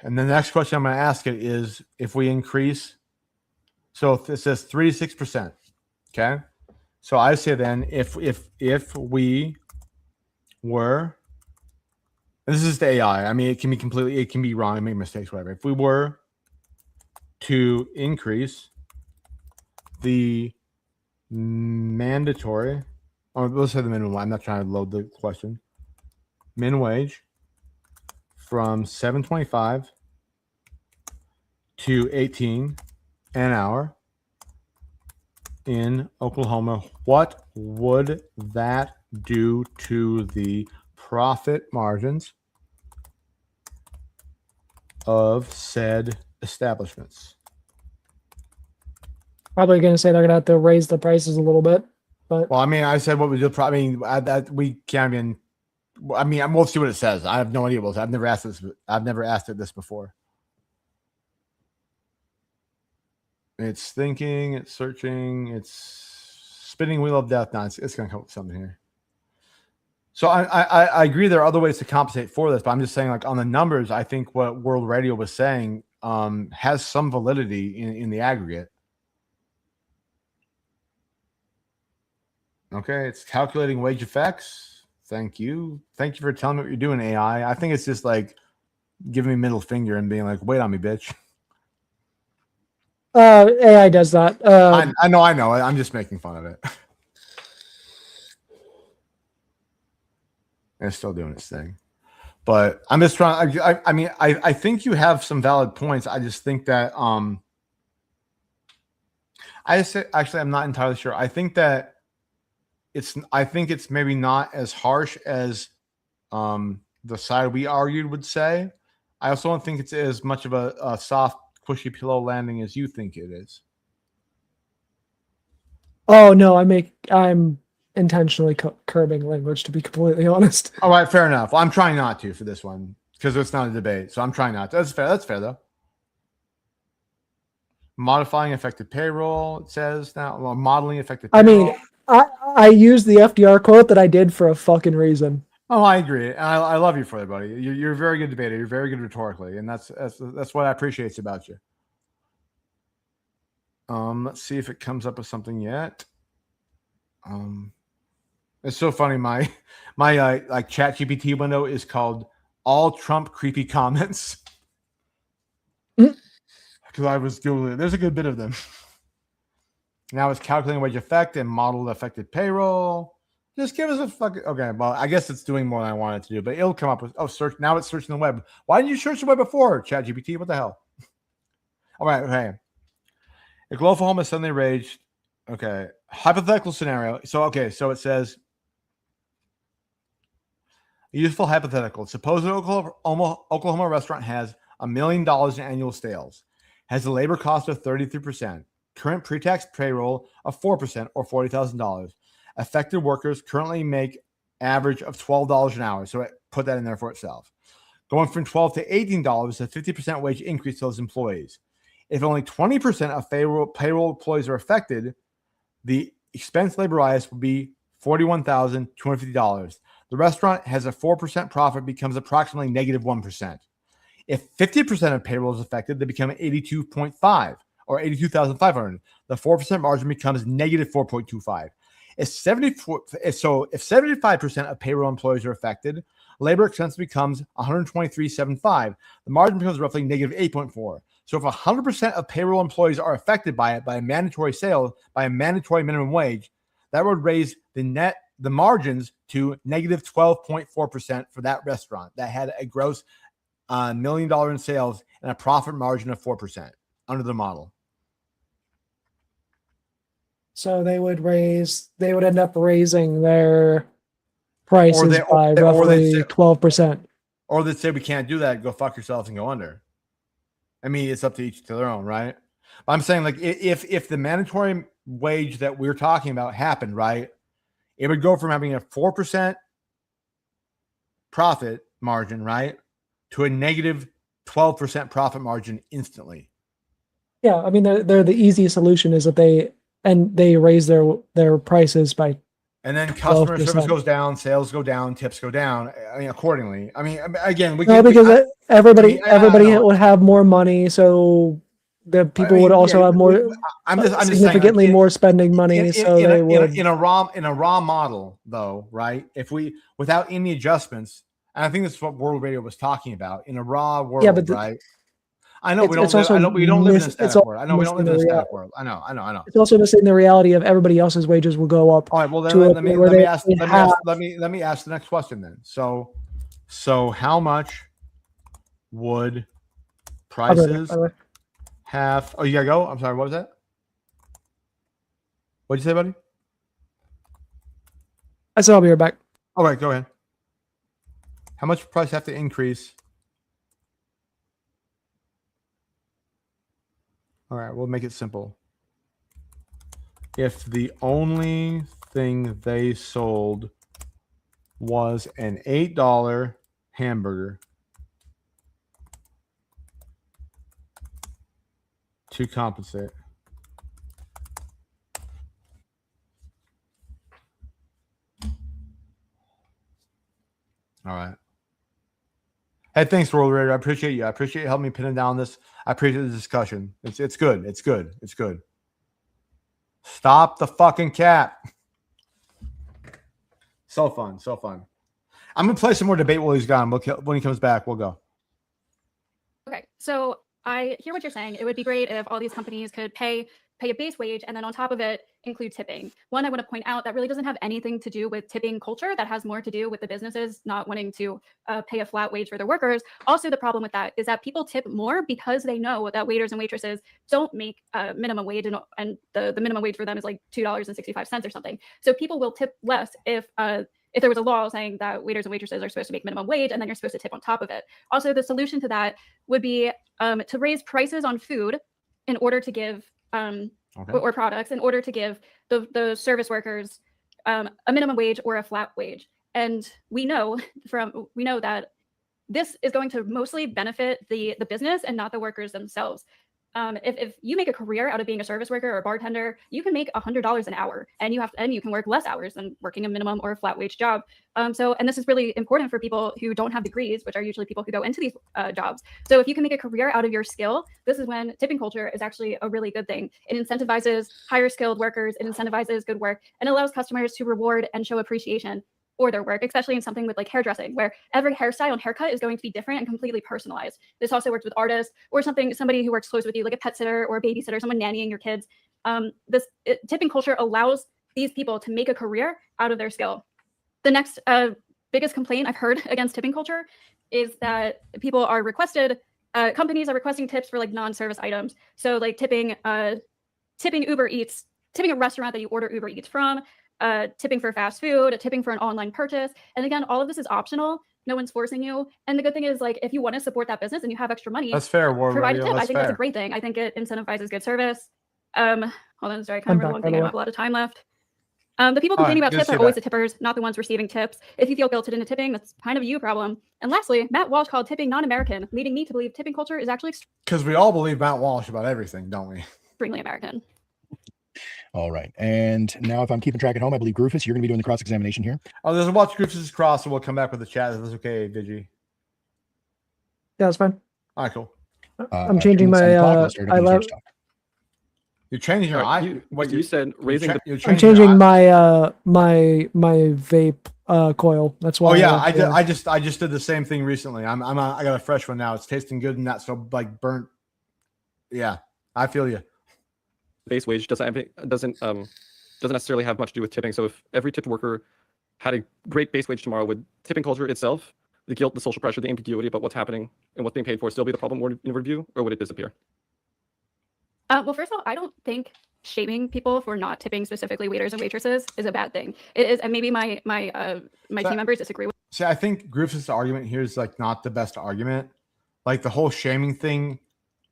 And the next question I'm going to ask it is, if we increase, so if it says 3 to 6%, okay? So I say then, if we were, and this is the AI, I mean, it can be wrong, make mistakes, whatever. If we were to increase the mandatory, or let's say the minimum, I'm not trying to load the question, min wage from $7.25 to $18 an hour in Oklahoma, what would that do to the profit margins of said establishments? Probably going to say they're going to have to raise the prices a little bit, but Well, I mean, I said what we do. Probably that we can't even. I mean, we'll see what it says. I have no idea what it says. I've never asked this. I've never asked it this before. It's thinking. It's searching. It's spinning wheel of death. Now it's going to come up with something here. So I agree there are other ways to compensate for this, but I'm just saying, like, on the numbers, I think what World Radio was saying has some validity in the aggregate. Okay, it's calculating wage effects. Thank you. Thank you for telling me what you're doing, AI. I think it's just like giving me middle finger and being like, wait on me, bitch. AI does that. I know. I'm just making fun of it. And it's still doing its thing. But I'm just trying. I mean, I think you have some valid points. I just think that actually, I'm not entirely sure. I think that it's maybe not as harsh as the side we argued would say. I also don't think it's as much of a soft, pushy pillow landing as you think it is. Oh no, I'm intentionally curbing language, to be completely honest. All right, fair enough. Well, I'm trying not to for this one because it's not a debate. So I'm trying not to. That's fair. That's fair though. Modifying effective payroll, it says now. Well, modeling effective payroll. I mean, I used the FDR quote that I did for a fucking reason. Oh, I agree. And I love you for it, buddy. You're a very good debater. You're very good rhetorically, and that's what I appreciate about you. Let's see if it comes up with something yet. It's so funny. My like ChatGPT window is called "All Trump Creepy Comments" because I was googling. There's a good bit of them. Now it's calculating wage effect and modeled affected payroll. Just give us a fucking okay. Well, I guess it's doing more than I wanted to do, but it'll come up with search. Now it's searching the web. Why didn't you search the web before, ChatGPT? What the hell? All right, okay. If Oklahoma suddenly raged, okay. Hypothetical scenario. So it says A useful hypothetical. Suppose an Oklahoma restaurant has $1 million in annual sales, has a labor cost of 33%, current pre-tax payroll of 4% or $40,000. Affected workers currently make average of $12 an hour. So put that in there for itself. Going from $12 to $18, a 50% wage increase to those employees. If only 20% of payroll employees are affected, the expense labor rise will be $41,250. The restaurant has a 4% profit, becomes approximately negative 1%. If 50% of payroll is affected, they become 82.5 or 82,500. The 4% margin becomes negative 4.25. If 75% of payroll employees are affected, labor expense becomes 123.75. The margin becomes roughly negative 8.4. So if 100% of payroll employees are affected by it, by a mandatory minimum wage, that would raise the margins to negative 12.4% for that restaurant that had a gross $1 million in sales and a profit margin of 4% under the model. So they would end up raising their prices by roughly 12%. Or they'd say, we can't do that. Go fuck yourselves and go under. I mean, it's up to each to their own, right? But I'm saying, like, if the mandatory wage that we're talking about happened, right, it would go from having a 4% profit margin, right, to a negative 12% profit margin instantly. Yeah, I mean, they're the easy solution is that they raise their prices by. And then customer 12%. service goes down, sales go down, tips go down. I mean, accordingly. I mean, again, everybody would have more money, so the people would also have more. I'm just significantly saying, like, more spending money, in a raw model, though, right? If we without any adjustments, and I think this is what World Radio was talking about, in a raw world, right? I know we don't live in a static world. I know we don't live in a static world. I know. It's also missing the reality of everybody else's wages will go up. All right. Well, then let me ask the next question then. So how much would prices have? Oh, you gotta go. I'm sorry. What was that? What'd you say, buddy? I said I'll be right back. All right, go ahead. How much price have to increase? All right, we'll make it simple. If the only thing they sold was an $8 hamburger to compensate. All right. Hey, thanks, World Radio. I appreciate you. I appreciate you helping me pin down this. I appreciate the discussion. It's good. It's good. It's good. Stop the fucking cat. So fun. So fun. I'm gonna play some more debate while he's gone. When he comes back, we'll go. Okay, so I hear what you're saying. It would be great if all these companies could pay a base wage and then on top of it include tipping. One, I want to point out that really doesn't have anything to do with tipping culture. That has more to do with the businesses not wanting to pay a flat wage for their workers. Also, the problem with that is that people tip more because they know that waiters and waitresses don't make minimum wage, and the minimum wage for them is like $2.65 or something. So people will tip less if there was a law saying that waiters and waitresses are supposed to make minimum wage and then you're supposed to tip on top of it. Also, the solution to that would be to raise prices on food in order to give or products in order to give the service workers a minimum wage or a flat wage. And we know that this is going to mostly benefit the business and not the workers themselves. If you make a career out of being a service worker or a bartender, you can make $100 an hour, and you can work less hours than working a minimum or a flat wage job. And this is really important for people who don't have degrees, which are usually people who go into these jobs. So if you can make a career out of your skill, this is when tipping culture is actually a really good thing. It incentivizes higher skilled workers, it incentivizes good work, and allows customers to reward and show appreciation for their work, especially in something with like hairdressing, where every hairstyle and haircut is going to be different and completely personalized. This also works with artists or somebody who works close with you, like a pet sitter or a babysitter, someone nannying your kids. Tipping culture allows these people to make a career out of their skill. The next biggest complaint I've heard against tipping culture is that companies are requesting tips for like non-service items. So like tipping Uber Eats, tipping a restaurant that you order Uber Eats from, tipping for fast food, tipping for an online purchase. And again, all of this is optional. No one's forcing you. And the good thing is, like, if you want to support that business and you have extra money, That's fair, War provide a Radio. tip. I That's think that's a fair. great thing. I think it incentivizes good service. Hold on, sorry, kind I'm of a back, long by thing. the I way. have a lot of time left. The people All right, complaining about good to tips see are you always the back. tippers, not the ones receiving tips. If you feel guilted into tipping, that's kind of a you problem. And lastly, Matt Walsh called tipping non-American, leading me to believe tipping culture is actually Because we all believe Matt Walsh about everything, don't we? extremely American. All right. And now, if I'm keeping track at home, I believe Rufus, you're going to be doing the cross examination here. Oh, there's a watch Griffiths cross, and we'll come back with the chat. If that's okay, Vigi. Yeah, that's fine. All right, cool. I'm changing 3 minutes on my the clock, and I'll start I opening love stage talk. You're changing your All right, eye. What you said raising the you're I'm changing your changing eye? my vape coil. That's why. Oh yeah, I just did the same thing recently. I got a fresh one now. It's tasting good and not so like burnt. Yeah, I feel you. base wage doesn't necessarily have much to do with tipping. So if every tipped worker had a great base wage tomorrow, would tipping culture itself, the guilt, the social pressure, the ambiguity about what's happening and what's being paid for, still be the problem in review, or would it disappear? Well, first of all, I don't think shaming people for not tipping specifically waiters and waitresses is a bad thing. It is, and maybe my team members disagree with. See, I think Griffith's argument here is like not the best argument. Like the whole shaming thing,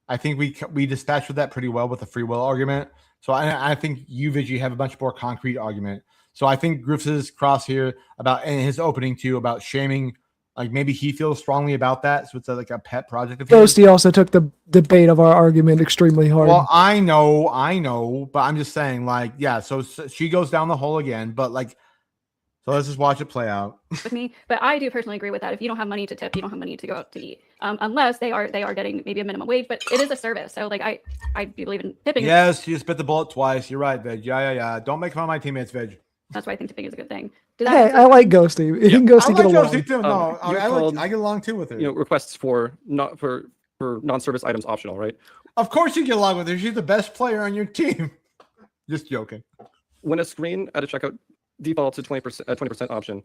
I think we dispatched with that pretty well with the free will argument. So I think you, Vigi, have a much more concrete argument. So I think Griffith's cross here about in his opening too about shaming. Like maybe he feels strongly about that, so it's like a pet project of his. Ghosty also took the debate of our argument extremely hard. Well, I know, but I'm just saying, like, yeah. So she goes down the hole again, but like, so let's just watch it play out. With me, but I do personally agree with that. If you don't have money to tip, you don't have money to go out to eat, unless they are getting maybe a minimum wage. But it is a service, so like I do believe in tipping. Yes, you just bit the bullet twice. You're right, Veg. Yeah. Don't make fun of my teammates, Veg. That's why I think tipping is a good thing. Hey, I like Ghosty. Yeah. Ghosty I get like along. Josie too. No, you I get along too with her. Requests for non-service items optional, right? Of course you get along with her. She's the best player on your team. Just joking. When a screen at a checkout defaults to 20% option,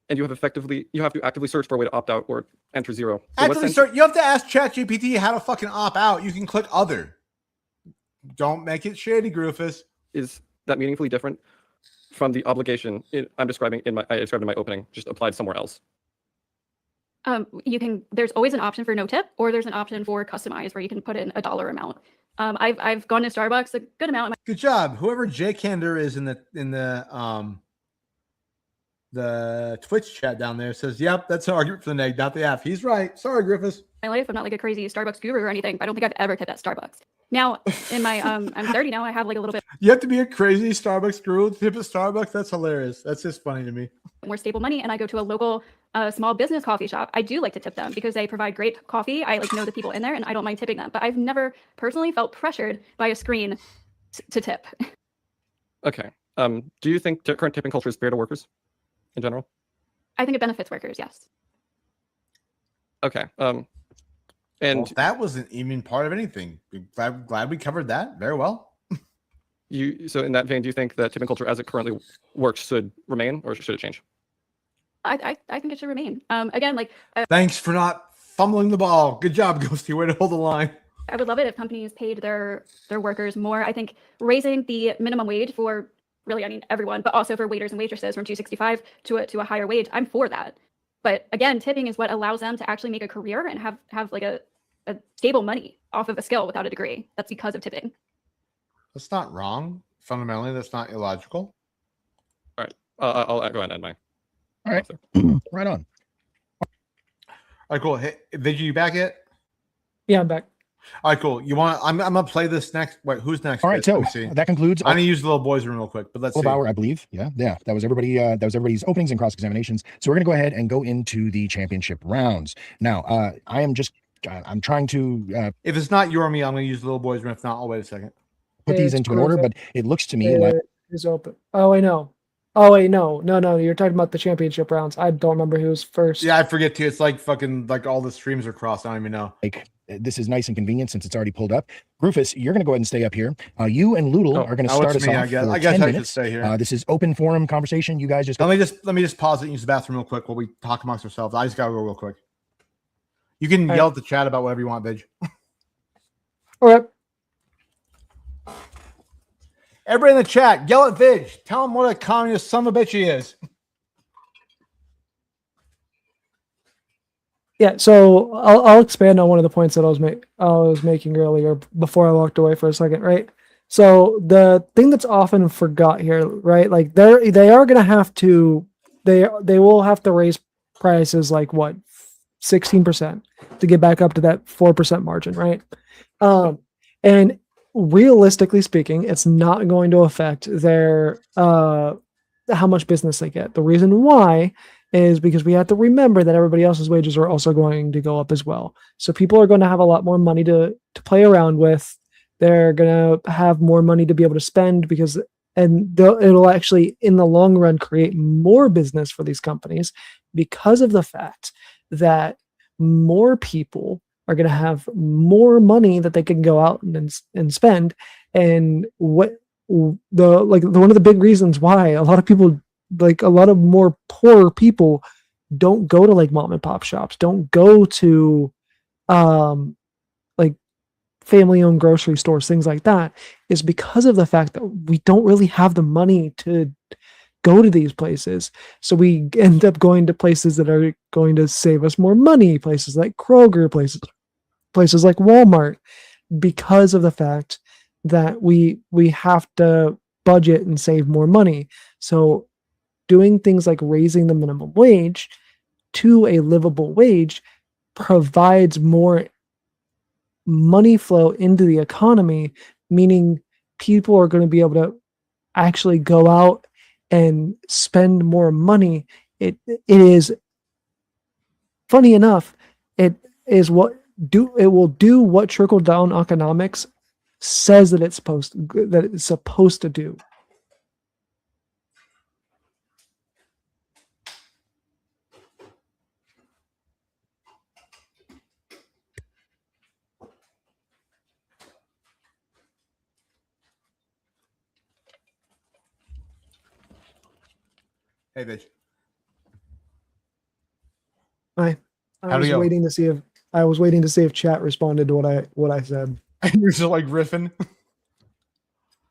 and you have to actively search for a way to opt out or enter 0. So You have to ask ChatGPT how to fucking opt out. You can click other. Don't make it shady, Griffiths. is that meaningfully different from the obligation I described in my opening, just applied somewhere else? There's always an option for no tip, or there's an option for customize where you can put in a dollar amount. I've gone to Starbucks a good amount. Good job. Whoever Jay Kander is in the Twitch chat down there says, yep, that's an argument for the neg, not the app. He's right. Sorry, Griffiths. My life, I'm not like a crazy Starbucks guru or anything, but I don't think I've ever tipped at Starbucks. Now, in my I'm 30 now, I have like a little bit You have to be a crazy Starbucks guru to tip at Starbucks. That's hilarious. That's just funny to me. more stable money, and I go to a local small business coffee shop. I do like to tip them because they provide great coffee. I like know the people in there, and I don't mind tipping them. But I've never personally felt pressured by a screen to tip. Okay. Do you think current tipping culture is fair to workers in general? I think it benefits workers. Yes. Okay. And well, that wasn't even part of anything. Glad we covered that very well. So in that vein, do you think that tipping culture as it currently works should remain, or should it change? I think it should remain. Again, like thanks for not fumbling the ball. Good job, Ghosty. Way to hold the line. I would love it if companies paid their workers more. I think raising the minimum wage for really, I mean, everyone, but also for waiters and waitresses from $265 to a higher wage. I'm for that. But again, tipping is what allows them to actually make a career and have like a stable money off of a skill without a degree. That's because of tipping. That's not wrong. Fundamentally, that's not illogical. All right. I'll go ahead and end my. All right. Right on. All right, cool. Hey, Vigi, you back yet? Yeah, I'm back. All right, cool. I'm gonna play this next. Wait, who's next? All right, so that concludes. I'm gonna use the little boys' room real quick, but let's see. Hour, I believe. Yeah. That was everybody. That was everybody's openings and cross examinations. So we're gonna go ahead and go into the championship rounds. Now, I'm trying to. If it's not you or me, I'm gonna use the little boys' room. If not, I'll wait a second. Put these into an order, but it looks to me like it's open. Oh, I know. Oh wait, no. You're talking about the championship rounds. I don't remember who was first. Yeah, I forget too. It's like fucking like all the streams are crossed. I don't even know. Like this is nice and convenient since it's already pulled up. Rufus, you're going to go ahead and stay up here. You and Loodle are going to start us off. I guess I should stay here. This is open forum conversation. You guys let me just pause it and use the bathroom real quick while we talk amongst ourselves. I just gotta go real quick. You can yell at the chat about whatever you want, Vig. All right. Everybody in the chat, yell at Vidge. Tell him what a communist son of a bitch he is. Yeah, so I'll expand on one of the points that I was making earlier before I walked away for a second, right? So the thing that's often forgot here, right? Like they are gonna have to they will have to raise prices like what 16% to get back up to that 4% margin, right? And realistically speaking, it's not going to affect their how much business they get. The reason why is because we have to remember that everybody else's wages are also going to go up as well. So people are going to have a lot more money to play around with. They're going to have more money to be able to spend it'll actually in the long run create more business for these companies because of the fact that more people are going to have more money that they can go out and spend. And what one of the big reasons why a lot of people, like a lot of more poor people, don't go to like mom and pop shops, don't go to like family owned grocery stores, things like that, is because of the fact that we don't really have the money to go to these places. So we end up going to places that are going to save us more money, places like Kroger, places like Walmart, because of the fact that we have to budget and save more money. So doing things like raising the minimum wage to a livable wage provides more money flow into the economy, meaning people are going to be able to actually go out and spend more money. It is funny enough, it will do what trickle down economics says that it's supposed to do. Hey, bitch. I How'd it was go? waiting to see if chat responded to what I said. You're just like riffing.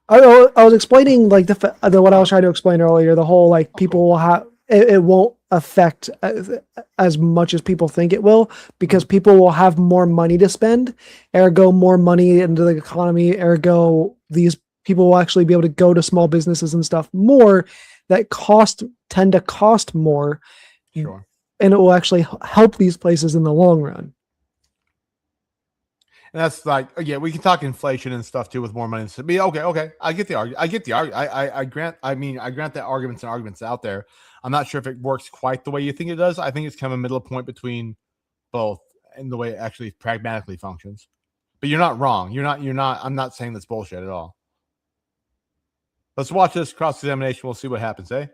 I was explaining like what I was trying to explain earlier. The whole like people will have it won't affect as much as people think it will, because people will have more money to spend, ergo more money into the economy, ergo these people will actually be able to go to small businesses and stuff more that tend to cost more. Sure. And it will actually help these places in the long run. And that's like, yeah, we can talk inflation and stuff too with more money. So, okay. I get the argument. I grant that arguments out there. I'm not sure if it works quite the way you think it does. I think it's kind of a middle point between both and the way it actually pragmatically functions. But you're not wrong. I'm not saying that's bullshit at all. Let's watch this cross-examination. We'll see what happens, eh?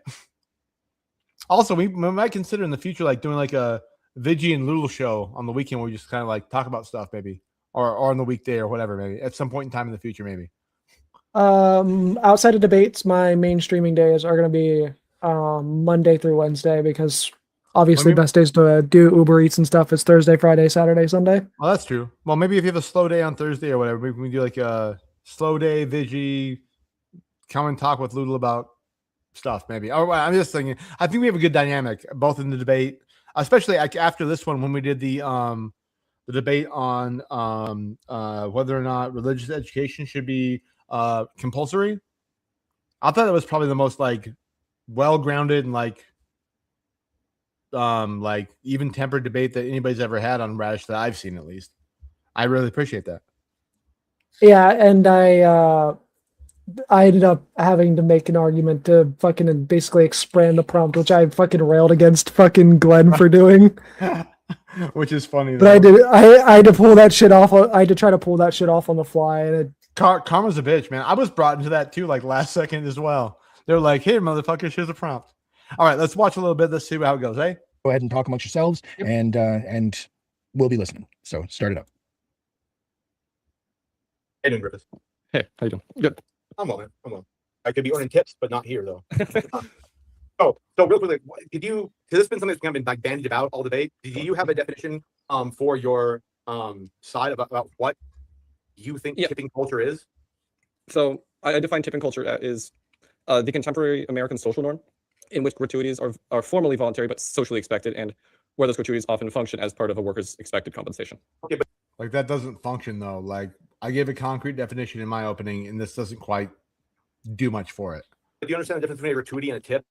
Also, we might consider in the future like doing like a Vigi and Loodle show on the weekend where we just kind of like talk about stuff maybe. Or on the weekday or whatever, maybe at some point in time in the future, maybe. Outside of debates, my main streaming days are going to be Monday through Wednesday, because obviously best days to do Uber Eats and stuff is Thursday, Friday, Saturday, Sunday. Well, that's true. Well, maybe if you have a slow day on Thursday or whatever, maybe we can do like a slow day, Vigi, come and talk with Loodle about stuff, maybe. Or I'm just thinking, I think we have a good dynamic both in the debate, especially after this one when we did the debate on whether or not religious education should be compulsory. I thought it was probably the most like well-grounded and like even-tempered debate that anybody's ever had on Radish that I've seen, at least. I really appreciate that. Yeah, and I ended up having to make an argument to fucking basically expand the prompt, which I fucking railed against fucking Glenn for doing. Which is funny, but I had to pull that shit off. I had to try to pull that shit off on the fly, and karma's a bitch, man. I was brought into that too, like last second as well. They're like, "Hey, motherfuckers, here's a prompt." All right, let's watch a little bit. Let's see how it goes, eh? Go ahead and talk amongst yourselves, and we'll be listening. So start it up. Hey, doing, Griffiths. Hey, how you doing? Good. I'm well, man. I'm well. I could be earning tips, but not here though. So real quickly, has this been something that's kind of been like bandied about all debate? Do you have a definition for your side about what you think tipping culture is? So I define tipping culture as the contemporary American social norm in which gratuities are formally voluntary but socially expected, and where those gratuities often function as part of a worker's expected compensation. Okay, but Like that doesn't function though. Like I gave a concrete definition in my opening, and this doesn't quite do much for it. do you understand the difference between a gratuity and a tip?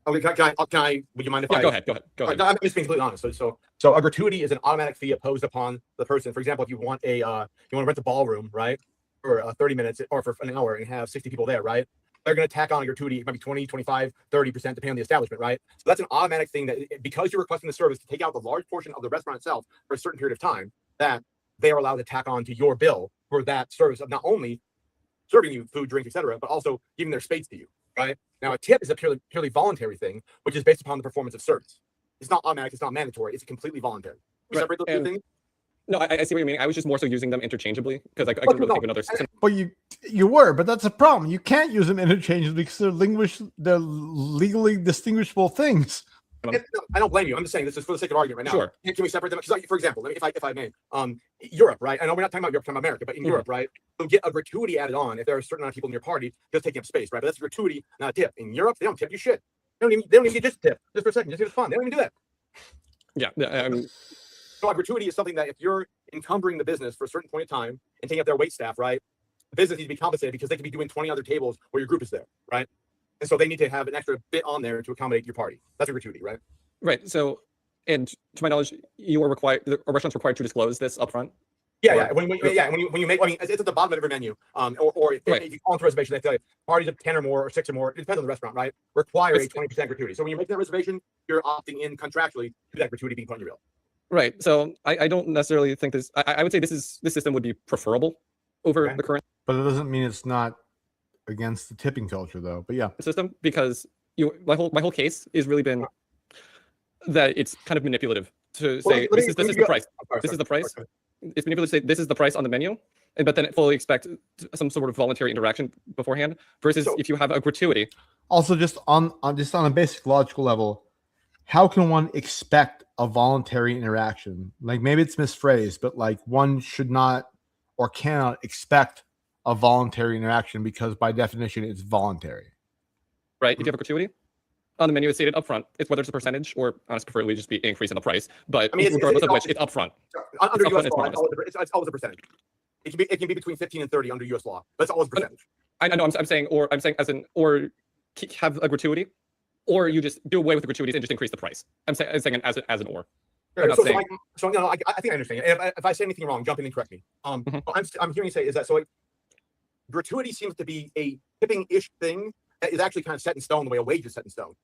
Okay, can I, would you mind if Yeah, I go ahead. I'm just being completely honest. So a gratuity is an automatic fee imposed upon the person. For example, if you want you want to rent a ballroom, right, for 30 minutes or for an hour and have 60 people there, right? They're going to tack on a gratuity. It might be 20, 25, 30%, depending on the establishment, right? So that's an automatic thing that because you're requesting the service to take out the large portion of the restaurant itself for a certain period of time, that they are allowed to tack on to your bill for that service of not only serving you food, drink, etc., but also giving their space to you, right? Now, a tip is a purely voluntary thing, which is based upon the performance of service. It's not automatic. It's not mandatory. It's completely voluntary. You separate those two things? No, I see what you mean. I was just more so using them interchangeably because I couldn't really think of another system. But you were, but that's a problem. You can't use them interchangeably because they're legally distinguishable things. No, I don't blame you. I'm just saying this is for the sake of argument right now. Sure. Can we separate them? Because, for example, if I may, Europe, right? I know we're not talking about Europe, we're talking about America, but in Europe, right? So get a gratuity added on if there are a certain amount of people in your party just taking up space, right? But that's a gratuity, not a tip. In Europe, they don't tip you shit. They don't even get just a tip. Just for a second, just because it's fun. They don't even do that. Yeah. So a gratuity is something that if you're encumbering the business for a certain point of time and taking up their wait staff, right? The business needs to be compensated because they could be doing 20 other tables where your group is there, right? And so they need to have an extra bit on there to accommodate your party. That's a gratuity, right? Right. So, and to my knowledge, you are required, a restaurant's required to disclose this upfront. Yeah. When you make, I mean, it's at the bottom of every menu. Or if you call into reservation, they tell you parties of 10 or more or 6 or more. It depends on the restaurant, right? Require a 20% gratuity. So when you make that reservation, you're opting in contractually to that gratuity being put on your bill. Right. So I don't necessarily think this. I would say this system would be preferable over the current. But it doesn't mean it's not against the tipping culture, though. But yeah, system, because my whole case has really been that it's kind of manipulative to say this is the price. This is the price. It's manipulative to say this is the price on the menu, but then fully expect some sort of voluntary interaction beforehand. Versus if you have a gratuity. Also, just on a basic logical level, how can one expect a voluntary interaction? Like maybe it's misphrased, but like one should not or cannot expect a voluntary interaction because by definition it's voluntary. Right. If you have a gratuity on the menu, it's stated upfront. It's whether it's a percentage or honestly preferably just be an increase in the price. But I mean, regardless of which, it's upfront. Under US law, it's always a percentage. It can be between 15 and 30 under US law. That's always a percentage. I know. I'm saying as an or have a gratuity, or you just do away with the gratuities and just increase the price. I'm saying as an or. I think I understand. If I say anything wrong, jump in and correct me. I'm hearing you say is that so. Gratuity seems to be a tipping-ish thing that is actually kind of set in stone the way a wage is set in stone.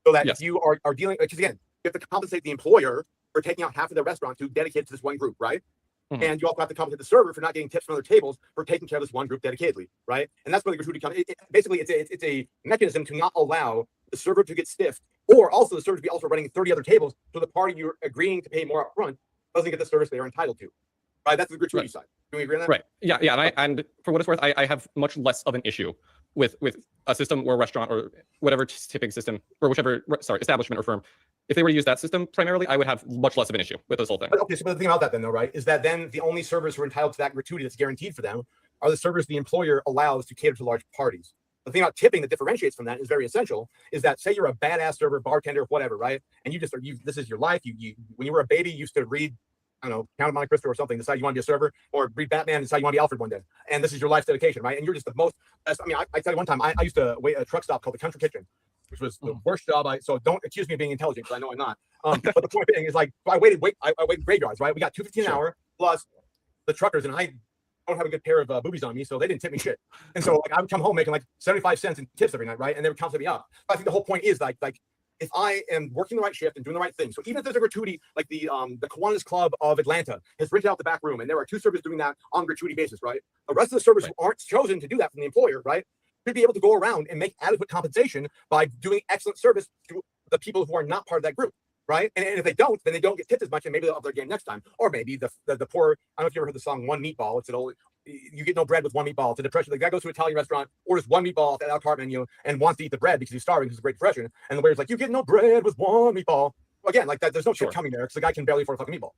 So that if you are dealing, because again, you have to compensate the employer for taking out half of their restaurant to dedicate to this one group, right? And you also have to compensate the server for not getting tips from other tables for taking care of this one group dedicatedly, right? And that's where the gratuity comes. Basically, it's a mechanism to not allow the server to get stiffed, or also the server to be also running 30 other tables, so the party you're agreeing to pay more upfront doesn't get the service they are entitled to. Right, that's the gratuity side. Do we agree on that? Right. Yeah. And for what it's worth, I have much less of an issue with a system or restaurant or whatever tipping system or whichever establishment or firm. If they were to use that system primarily, I would have much less of an issue with this whole thing. Okay, so the thing about that then, though, right, is that then the only servers who are entitled to that gratuity that's guaranteed for them are the servers the employer allows to cater to large parties. The thing about tipping that differentiates from that is very essential. Is that say you're a badass server, bartender, whatever, right, and this is your life. You when you were a baby, you used to read, I don't know, Count of Monte Cristo or something, decide you want to be a server, or read Batman and decide you want to be Alfred one day. And this is your life's dedication, right? And you're just the most, I mean, I tell you one time, I used to wait at a truck stop called the Country Kitchen, which was the worst job. So don't accuse me of being intelligent, because I know I'm not. But the point being is like, I waited graveyards, right? We got $2.15 an hour plus the truckers, and I don't have a good pair of boobies on me, so they didn't tip me shit. And so like I would come home making like 75 cents in tips every night, right? And they would compensate me up. But I think the whole point is like if I am working the right shift and doing the right thing, so even if there's a gratuity, like the Kiwanis Club of Atlanta has rented out the back room, and there are 2 servers doing that on a gratuity basis, right? The rest of the servers who aren't chosen to do that from the employer, right, should be able to go around and make adequate compensation by doing excellent service to the people who are not part of that group, right? And if they don't, then they don't get tipped as much, and maybe they'll up their game next time. Or maybe the poor, I don't know if you ever heard the song One Meatball. It's an old, you get no bread with one meatball. It's a depression. The guy goes to an Italian restaurant, orders one meatball off the a la carte menu, and wants to eat the bread because he's starving because it's a great depression. And the waiter's like, you get no bread with one meatball. Well, again, like that, there's no shit coming there because the guy can barely afford a fucking meatball.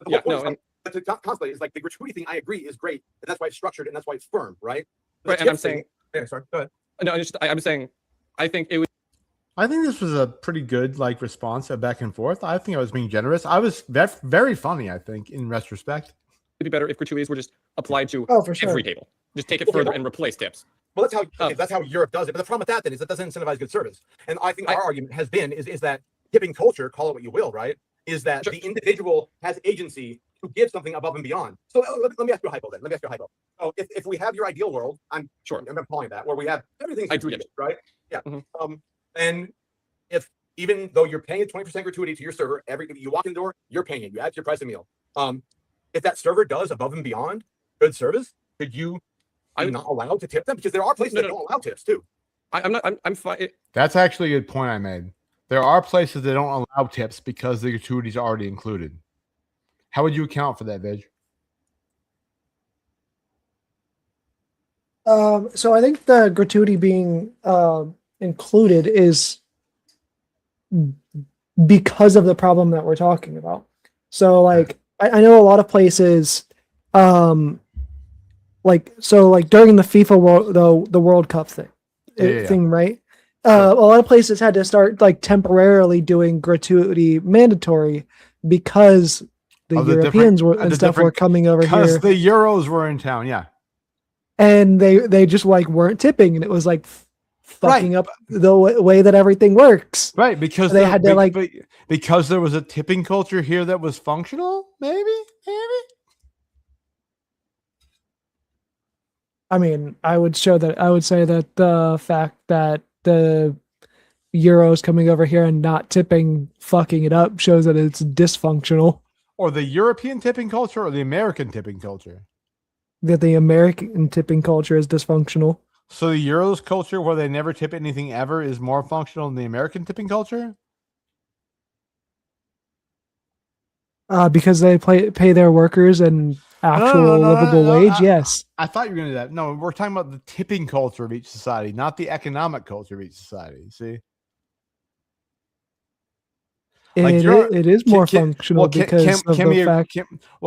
The but to constantly is like the gratuity thing. I agree is great, and that's why it's structured and that's why it's firm, right? The Right, and I'm tip thing- saying, yeah, sorry, go ahead. no, I'm saying, I think it would I think this was a pretty good like response back and forth. I think I was being generous. I was very funny, I think, in retrospect. be better if gratuities were just applied to Oh, for sure. every table. Just take it Okay, further well- and replace tips. Well, that's how Europe does it. But the problem with that then is it doesn't incentivize good service. And I think our argument has been is that tipping culture, call it what you will, right? Is that Sure. the individual has agency to give something above and beyond. So let me ask you a hypo then. Let me ask you a hypo. So if we have your ideal world, I'm calling that where we have everything's I do, gratuitous, right? Yeah. Mhm. And if even though you're paying a 20% gratuity to your server, you walk in the door, you're paying it. You add to your price of meal. If that server does above and beyond good service, could you be not allowed to tip them? Because there are places that don't allow tips too. I'm fine. That's actually a good point I made. There are places that don't allow tips because the gratuities are already included. How would you account for that, Veg? So I think the gratuity being included is because of the problem that we're talking about. So like I know a lot of places like during the FIFA the World Cup thing, right? A lot of places had to start like temporarily doing gratuity mandatory because the Europeans were coming over here because the Euros were in town. Yeah. And they just like weren't tipping, and it was like fucking up the way that everything works. Right, because they had to because there was a tipping culture here that was functional. Maybe. I mean, I would say that the fact that the Euros coming over here and not tipping, fucking it up, shows that it's dysfunctional. Or the European tipping culture, or the American tipping culture. That the American tipping culture is dysfunctional. So the Euros culture, where they never tip anything ever, is more functional than the American tipping culture? Because they pay their workers an actual livable wage, yes. I thought you were going to do that. No, we're talking about the tipping culture of each society, not the economic culture of each society. See? It is more functional because of the fact.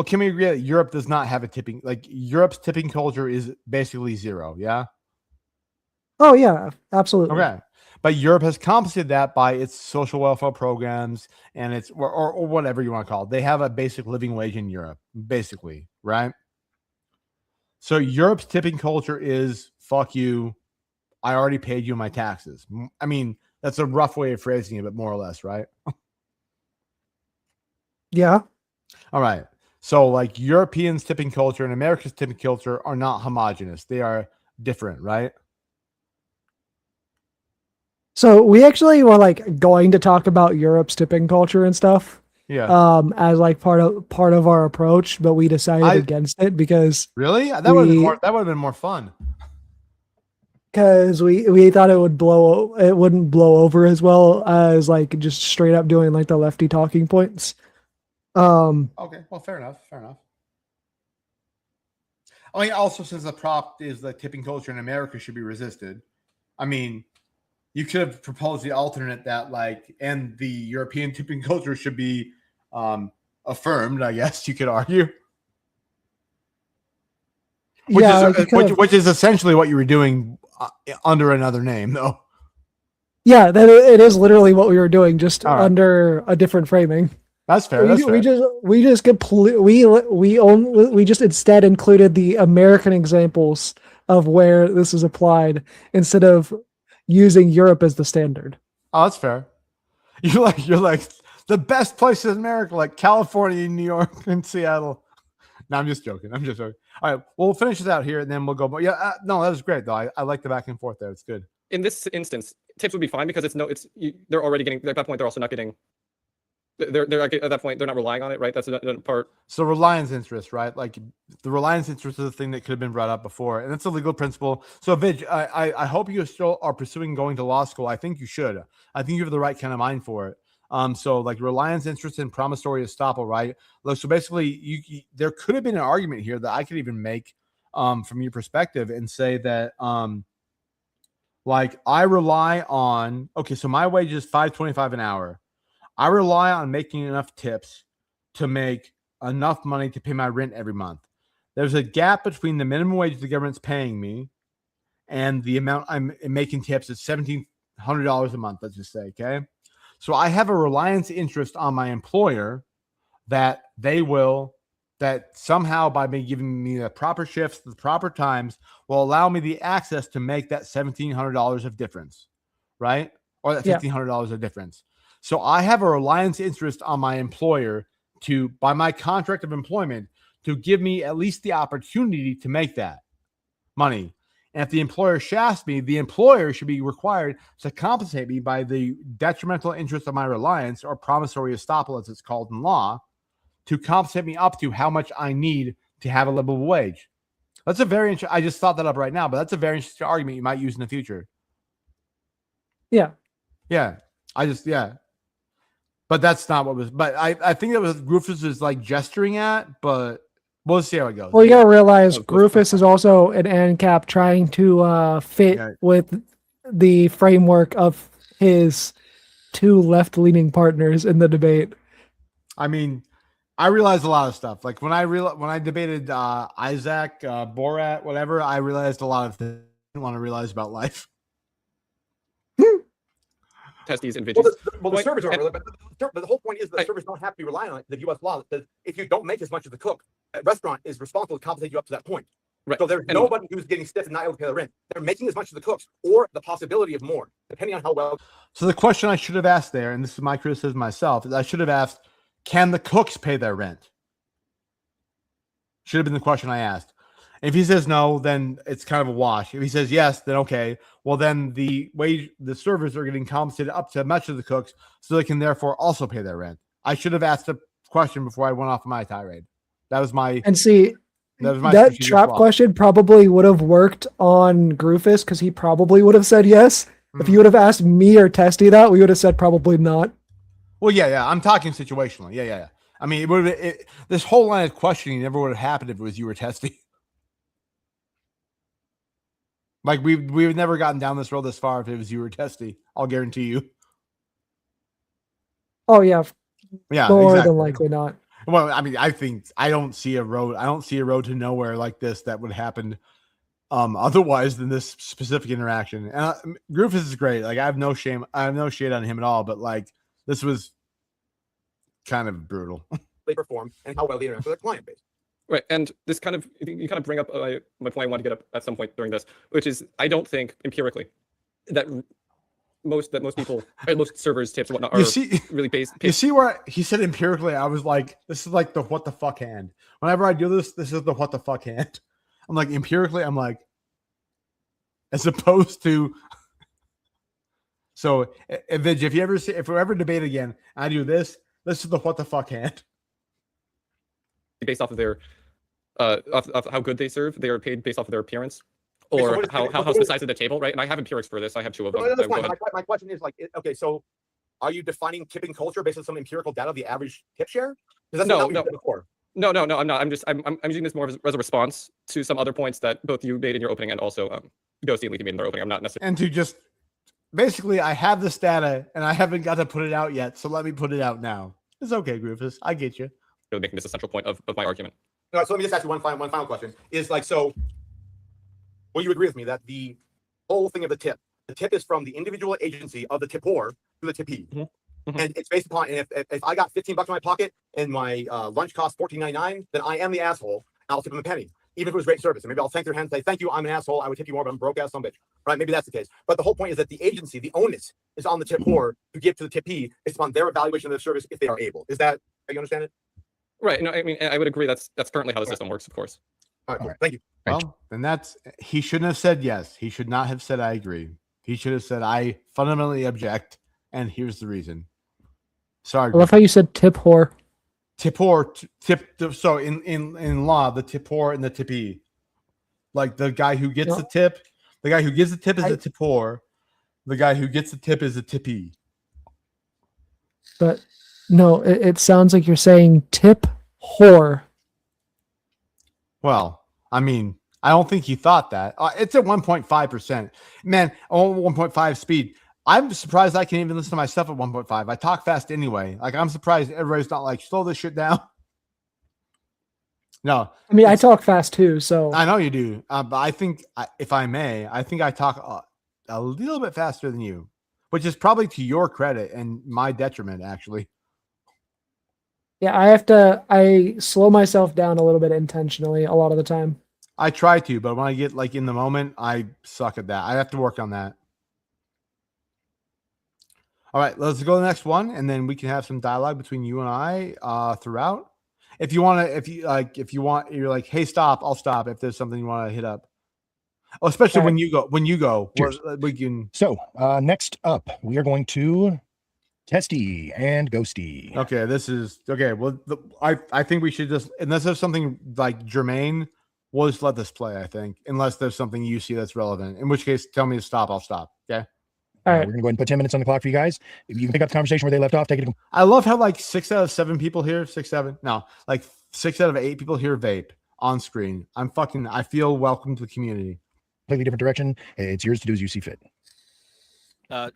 Can we agree that Europe does not have a tipping? Like Europe's tipping culture is basically zero. Yeah. Oh yeah, absolutely. Okay, but Europe has compensated that by its social welfare programs and its or whatever you want to call it. They have a basic living wage in Europe, basically, right? So Europe's tipping culture is fuck you. I already paid you my taxes. I mean, that's a rough way of phrasing it, but more or less, right? Yeah. All right. So like Europeans' tipping culture and America's tipping culture are not homogenous. They are different, right? So we actually were like going to talk about Europe's tipping culture and stuff. Yeah. As like part of our approach, but we decided against it because really that would have been more fun. Because we thought it wouldn't blow over as well as like just straight up doing like the lefty talking points. Okay, well, fair enough. I mean, also since the prop is the tipping culture in America should be resisted. I mean, you could have proposed the alternate that like, and the European tipping culture should be affirmed. I guess you could argue. Which is essentially what you were doing under another name, though. Yeah, it is literally what we were doing, just under a different framing. That's fair. We just instead included the American examples of where this is applied instead of using Europe as the standard. Oh, that's fair. You're like the best places in America, like California, New York, and Seattle. No, I'm just joking. All right, we'll finish this out here, and then we'll go. But yeah, no, that was great though. I like the back and forth there. It's good. In this instance, tips would be fine because they're already getting at that point. They're also not getting. They're like, at that point they're not relying on it, right? That's a part. So reliance interest, right? Like the reliance interest is the thing that could have been brought up before, and it's a legal principle. So Vij, I hope you still are pursuing going to law school. I think you should. I think you have the right kind of mind for it. So like reliance interest and promissory estoppel, right? So basically, there could have been an argument here that I could even make from your perspective and say that like I rely on so my wage is $5.25 an hour. I rely on making enough tips to make enough money to pay my rent every month. There's a gap between the minimum wage the government's paying me and the amount I'm making tips at $1,700 a month, let's just say, okay? So I have a reliance interest on my employer that that somehow by me giving me the proper shifts, the proper times, will allow me the access to make that $1,700 of difference, right? Or that $1,500 of difference. So I have a reliance interest on my employer to, by my contract of employment, to give me at least the opportunity to make that money. And if the employer shafts me, the employer should be required to compensate me by the detrimental interest of my reliance, or promissory estoppel, as it's called in law, to compensate me up to how much I need to have a livable wage. That's a very interesting, I just thought that up right now, but that's a very interesting argument you might use in the future. Yeah. Yeah. But that's not what was, but I think that was Rufus is like gesturing at, but we'll see how it goes. Well, you gotta realize Rufus is also an ANCAP trying to fit with the framework of his two left-leaning partners in the debate. I mean, I realized a lot of stuff. Like when I debated Isaac, Borat, whatever, I realized a lot of things I didn't want to realize about life. Testes and vidges. Well, the servers aren't, but the whole point is that the servers don't have to be relying on the U.S. law that if you don't make as much as the cook, a restaurant is responsible to compensate you up to that point. Right. So there's nobody who's getting stiff and not able to pay the rent. They're making as much as the cooks, or the possibility of more, depending on how well. So the question I should have asked there, and this is my criticism myself, is I should have asked, can the cooks pay their rent? Should have been the question I asked. If he says no, then it's kind of a wash. If he says yes, then okay. Well, then the servers are getting compensated up to much of the cooks, so they can therefore also pay their rent. I should have asked the question before I went off my tirade. That was my that trap question probably would have worked on Grufus because he probably would have said yes. If you would have asked me or Testy that, we would have said probably not. Well, yeah. I'm talking situationally. Yeah. I mean, this whole line of questioning never would have happened if it was you or Testy. Like we've never gotten down this road this far if it was you or Testy. I'll guarantee you. Oh yeah. Yeah. More than likely not. Well, I mean, I don't see a road to nowhere like this that would happen otherwise than this specific interaction. And Rufus is great. Like I have no shame. I have no shade on him at all, but like this was kind of brutal. They perform and how well they interact with their client base. Right, and this kind of you kind of bring up my point I want to get up at some point during this, which is I don't think empirically that most people, most servers tips and whatnot are really based. You see where he said empirically, I was like, this is like the what the fuck hand. Whenever I do this is the what the fuck hand. I'm like empirically, I'm like, as opposed to. So, if we ever debate again, I do this. This is the what the fuck hand. Based off of their of how good they serve, they are paid based off of their appearance or how's the size of the table, right? And I have empirics for this. I have two of them. No, that's fine. My question is like, okay, so are you defining tipping culture based on some empirical data of the average tip share? No, I'm not. I'm using this more as a response to some other points that both you made in your opening and also Ghosty and Leaky made in their opening. I'm not necessarily. And to just basically, I have this data and I haven't got to put it out yet, so let me put it out now. It's okay, Rufus. I get you. Really making this a central point of my argument. All right, so let me just ask you one final question. Is like, so will you agree with me that the whole thing of the tip is from the individual agency of the tipor to the tippee? Mm-hmm. And it's based upon, and if I got $15 in my pocket and my lunch costs $14.99, then I am the asshole. I'll tip them a penny, even if it was great service. And maybe I'll thank their hand and say, thank you, I'm an asshole. I would tip you more, but I'm broke ass some bitch. Right? Maybe that's the case. But the whole point is that the agency, the onus is on the tipor to give to the tippee based upon their evaluation of the service if they are able. Is that, you understand it? Right. No, I mean, I would agree that's currently how the system works, of course. All right, cool. Thank you. Well, then he shouldn't have said yes. He should not have said I agree. He should have said I fundamentally object, and here's the reason. Sorry. I love how you said tip whore. Tipor, so in law, the tipor and the tippee. Like the guy who gets the tip, the guy who gives the tip is a tipor. The guy who gets the tip is a tippee. But no, it sounds like you're saying tip whore. Well, I mean, I don't think he thought that. It's at 1.5%. Man, 1.5 speed. I'm surprised I can even listen to my stuff at 1.5. I talk fast anyway. Like, I'm surprised everybody's not like, slow this shit down. No, I mean, I it's- talk fast too, so I know you do, but I think, if I may, I think I talk a little bit faster than you, which is probably to your credit and my detriment, actually. yeah, I slow myself down a little bit intentionally a lot of the time. I try to, but when I get like in the moment, I suck at that. I have to work on that. All right, let's go to the next one, and then we can have some dialogue between you and I throughout. If you want to, you're like, hey, stop, I'll stop if there's something you want to hit up. Oh, especially All right. when you go, Cheers. we can. So next up, we are going to Testy and Ghosty. Okay, this is okay. Well, I think we should just, unless there's something like germane, we'll just let this play. I think, unless there's something you see that's relevant, in which case, tell me to stop. I'll stop. Okay. All right. We're gonna go ahead and put 10 minutes on the clock for you guys. If you can pick up the conversation where they left off, take it. I love how like 6 out of 7 people here, 6, 7, no, like 6 out of 8 people here vape on screen. I feel welcome to the community. Completely different direction. It's yours to do as you see fit.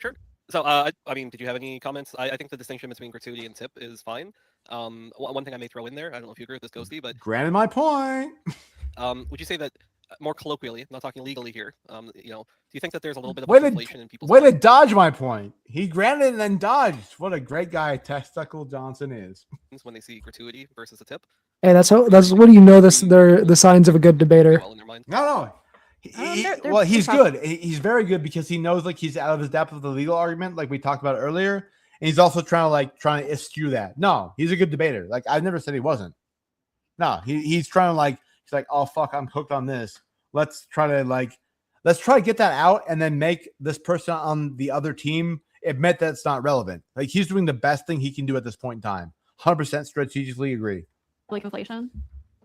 Sure. So, I mean, did you have any comments? I think the distinction between gratuity and tip is fine. One thing I may throw in there, I don't know if you agree with this, Ghosty, but Granted my point. would you say that more colloquially, not talking legally here, do you think that there's a little bit of Way a to- conflation in people's Way to minds dodge my point. He granted and then dodged. What a great guy Testicle Johnson is. when they see gratuity versus a tip? Hey, that's what do you know they're the signs of a good debater. Well in their mind. No. They're He's probably- good. He's very good because he knows like he's out of his depth with the legal argument, like we talked about earlier. And he's also trying to eschew that. No, he's a good debater. Like I never said he wasn't. No, he's trying to he's like, oh fuck, I'm hooked on this. Let's try to get that out and then make this person on the other team admit that it's not relevant. Like he's doing the best thing he can do at this point in time. 100% strategically agree. Like inflation.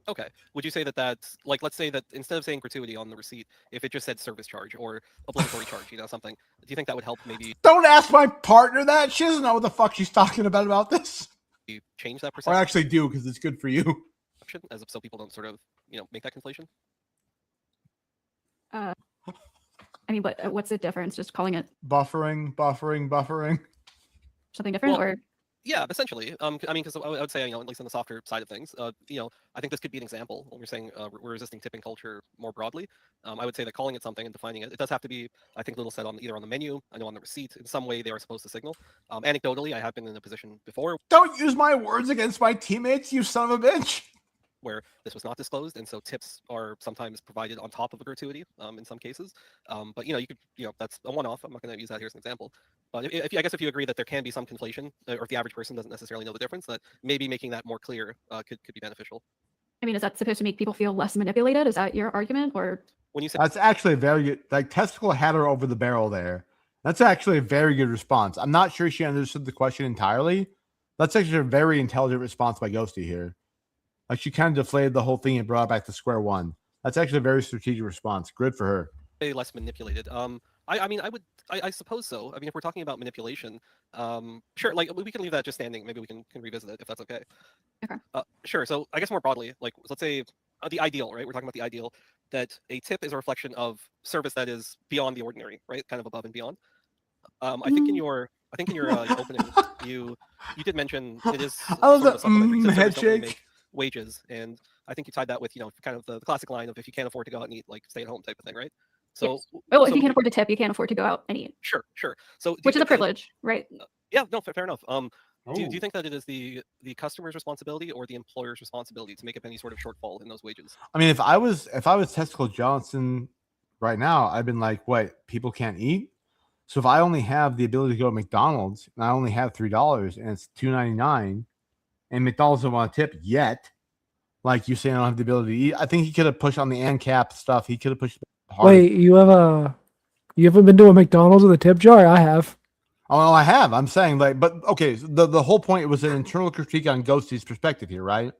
Okay. Would you say that that's like, let's say that instead of saying gratuity on the receipt, if it just said service charge or obligatory charge, something, do you think that would help maybe Don't ask my partner that. She doesn't know what the fuck she's talking about this. change that I perception actually do because it's good for you. as so people don't sort of, make that conflation? I mean, but what's the difference? Just calling it Buffering. something different, Well, or Yeah, essentially. I mean, because I would say, at least on the softer side of things, I think this could be an example when we're saying we're resisting tipping culture more broadly. I would say that calling it something and defining it, it does have to be, I think, Loodle said either on the menu, I know on the receipt, in some way they are supposed to signal. Anecdotally, I have been in a position before Don't use my words against my teammates, you son of a bitch. where this was not disclosed, and so tips are sometimes provided on top of a gratuity in some cases. But you could, that's a one-off. I'm not going to use that here as an example. But I guess if you agree that there can be some conflation, or if the average person doesn't necessarily know the difference, that maybe making that more clear could be beneficial. I mean, is that supposed to make people feel less manipulated? Is that your argument, or When you say That's actually a very good, Testicle had her over the barrel there. That's actually a very good response. I'm not sure she understood the question entirely. That's actually a very intelligent response by Ghosty here. Like she kind of deflated the whole thing and brought it back to square one. That's actually a very strategic response. Good for her. less manipulated, I suppose so. I mean, if we're talking about manipulation, sure, we can leave that just standing. Maybe we can revisit it if that's okay. Okay. Sure. So I guess more broadly, let's say the ideal, right? We're talking about the ideal, that a tip is a reflection of service that is beyond the ordinary, right? Kind of above and beyond. I think in your opening, you did mention it is. I love sort of that a supplementary. You said head service don't really shake. make wages, and I think you tied that with kind of the classic line of if you can't afford to go out and eat, stay at home type of thing, right? So, Yes. Well, if so you can't afford to tip, you can't afford to go out and eat, Sure. So, do which you is a think that- privilege, right? Yeah, no, fair enough. Do Oh. you think that it is the customer's responsibility or the employer's responsibility to make up any sort of shortfall in those wages? I mean, if I was Testicle Johnson right now, I've been like, what? People can't eat? So if I only have the ability to go to McDonald's and I only have $3 and it's $2.99 and McDonald's don't want to tip yet, like you say, I don't have the ability to eat. I think he could have pushed on the ANCAP stuff. He could have pushed harder. Wait, you haven't been to a McDonald's with a tip jar? I have. Oh, no, I have. I'm saying but okay. So the whole point was an internal critique on Ghosty's perspective here, right?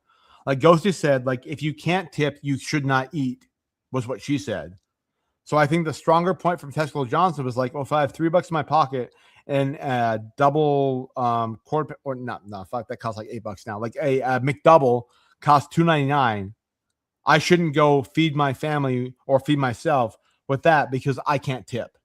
Like Ghosty said, if you can't tip, you should not eat, was what she said. So I think the stronger point from Testicle Johnson was well, if I have $3 in my pocket and double quarter or not, fuck, that costs $8 now. Like a McDouble costs $2.99. I shouldn't go feed my family or feed myself with that because I can't tip.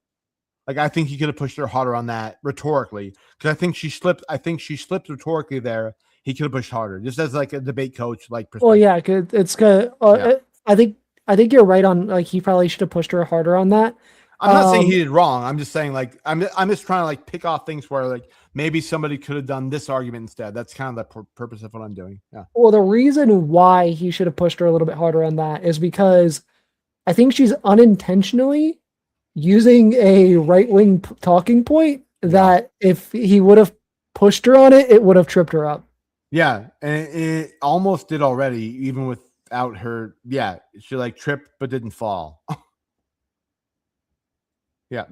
I think he could have pushed her harder on that rhetorically because I think she slipped rhetorically there. he could have pushed harder, just as like a debate coach. Like, Well, yeah, 'cause it's good. Yeah. I think you're right on. Like, he probably should have pushed her harder on that. I'm not saying he did wrong. I'm just saying like I'm just trying to like pick off things where like maybe somebody could have done this argument instead. That's kind of the purpose of what I'm doing. Yeah. Well, the reason why he should have pushed her a little bit harder on that is because I think she's unintentionally using a right-wing talking point that if he would have pushed her on it, it would have tripped her up. Yeah, and it almost did already, even without her. Yeah, she like tripped but didn't fall. Yeah.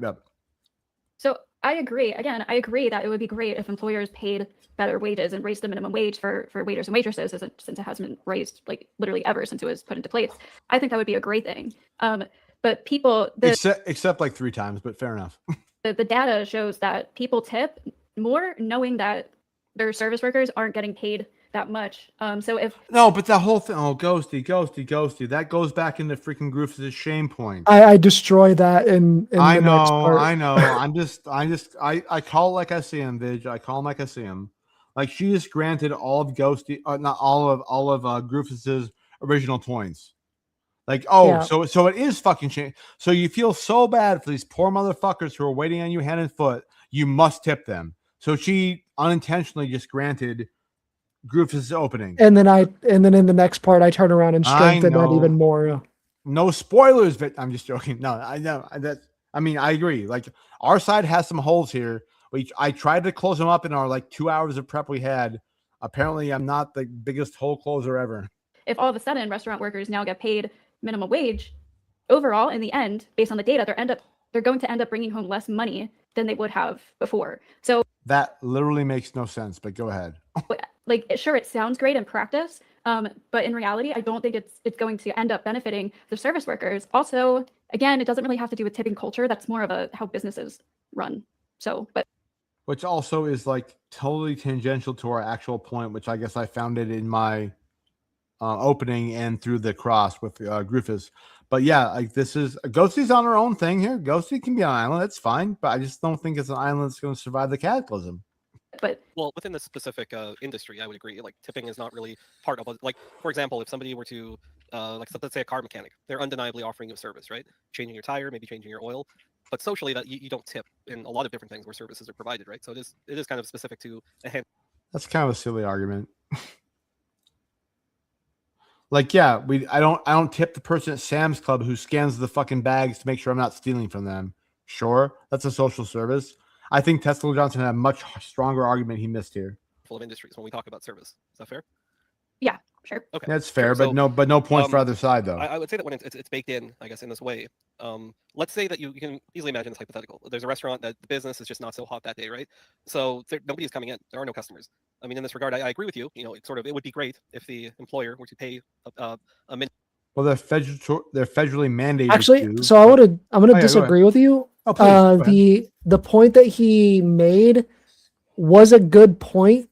So I agree. Again, I agree that it would be great if employers paid better wages and raised the minimum wage for waiters and waitresses, since it hasn't been raised like literally ever since it was put into place. I think that would be a great thing. But people, except like 3 times, but fair enough. the data shows that people tip more knowing that their service workers aren't getting paid that much. So if no, but the whole thing, ghosty, that goes back into freaking Groof's shame point. I destroy that in I the next part. I know. I call it like I see him, Vidge. I call him like I see him. Like she just granted all of Ghosty, not all of Groofus's original points. Like, so it is fucking shame. So you feel so bad for these poor motherfuckers who are waiting on you hand and foot. You must tip them. So she unintentionally just granted Groofus's opening. And then in the next part, I turn around and strengthen that even more. No spoilers, but I'm just joking. No, I know that. I mean, I agree. Like our side has some holes here. I tried to close them up in our like 2 hours of prep we had. Apparently, I'm not the biggest hole closer ever. If all of a sudden restaurant workers now get paid minimum wage, overall, in the end, based on the data, they're going to end up bringing home less money than they would have before. So that literally makes no sense. But go ahead. Like, sure, it sounds great in practice, but in reality, I don't think it's going to end up benefiting the service workers. Also, again, it doesn't really have to do with tipping culture. That's more of how businesses run. So, but which also is like totally tangential to our actual point, which I guess I found it in my opening and through the cross with Groofus. But yeah, like this is Ghosty's on her own thing here. Ghosty can be on an island, that's fine, but I just don't think it's an island that's going to survive the cataclysm. But well, within this specific industry, I would agree. Like tipping is not really part of like, for example, if somebody were to like let's say a car mechanic, they're undeniably offering you a service, right? Changing your tire, maybe changing your oil. But socially, that you don't tip in a lot of different things where services are provided, right? So it is kind of specific to a hand. That's kind of a silly argument. Like, yeah, I don't tip the person at Sam's Club who scans the fucking bags to make sure I'm not stealing from them. Sure, that's a social service. I think Tesla Johnson had a much stronger argument he missed here. Full of industries when we talk about service. Is that fair? Yeah, sure. Okay, that's fair, sure. but no points for either side though. I would say that when it's baked in, I guess in this way. Let's say that you can easily imagine this hypothetical. There's a restaurant that the business is just not so hot that day, right? So nobody is coming in. There are no customers. I mean, in this regard, I agree with you. You know, it would be great if the employer were to pay a minimum. Well, they're federally mandated. Actually, so I'm going to disagree with you. Oh, please, the point that he made was a good point.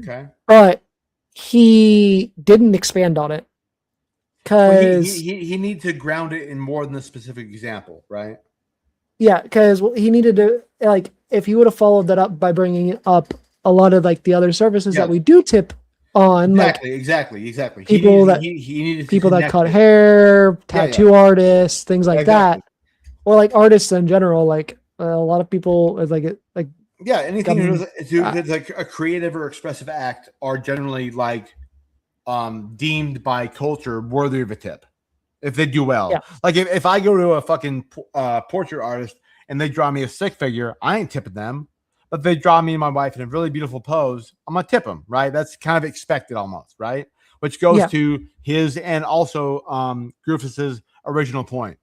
Okay. But he didn't expand on it. Because he needed to ground it in more than the specific example, right? Yeah, because he needed to, like, if he would have followed that up by bringing up a lot of like the other services that we do tip on, exactly. People that cut hair, tattoo artists, things like that, or like artists in general. Like a lot of people is like anything that's like a creative or expressive act are generally like deemed by culture worthy of a tip if they do well. Like if I go to a fucking portrait artist and they draw me a stick figure, I ain't tipping them. But if they draw me and my wife in a really beautiful pose, I'm gonna tip them, right? That's kind of expected almost, right? Which goes to his and also Groofus's original point.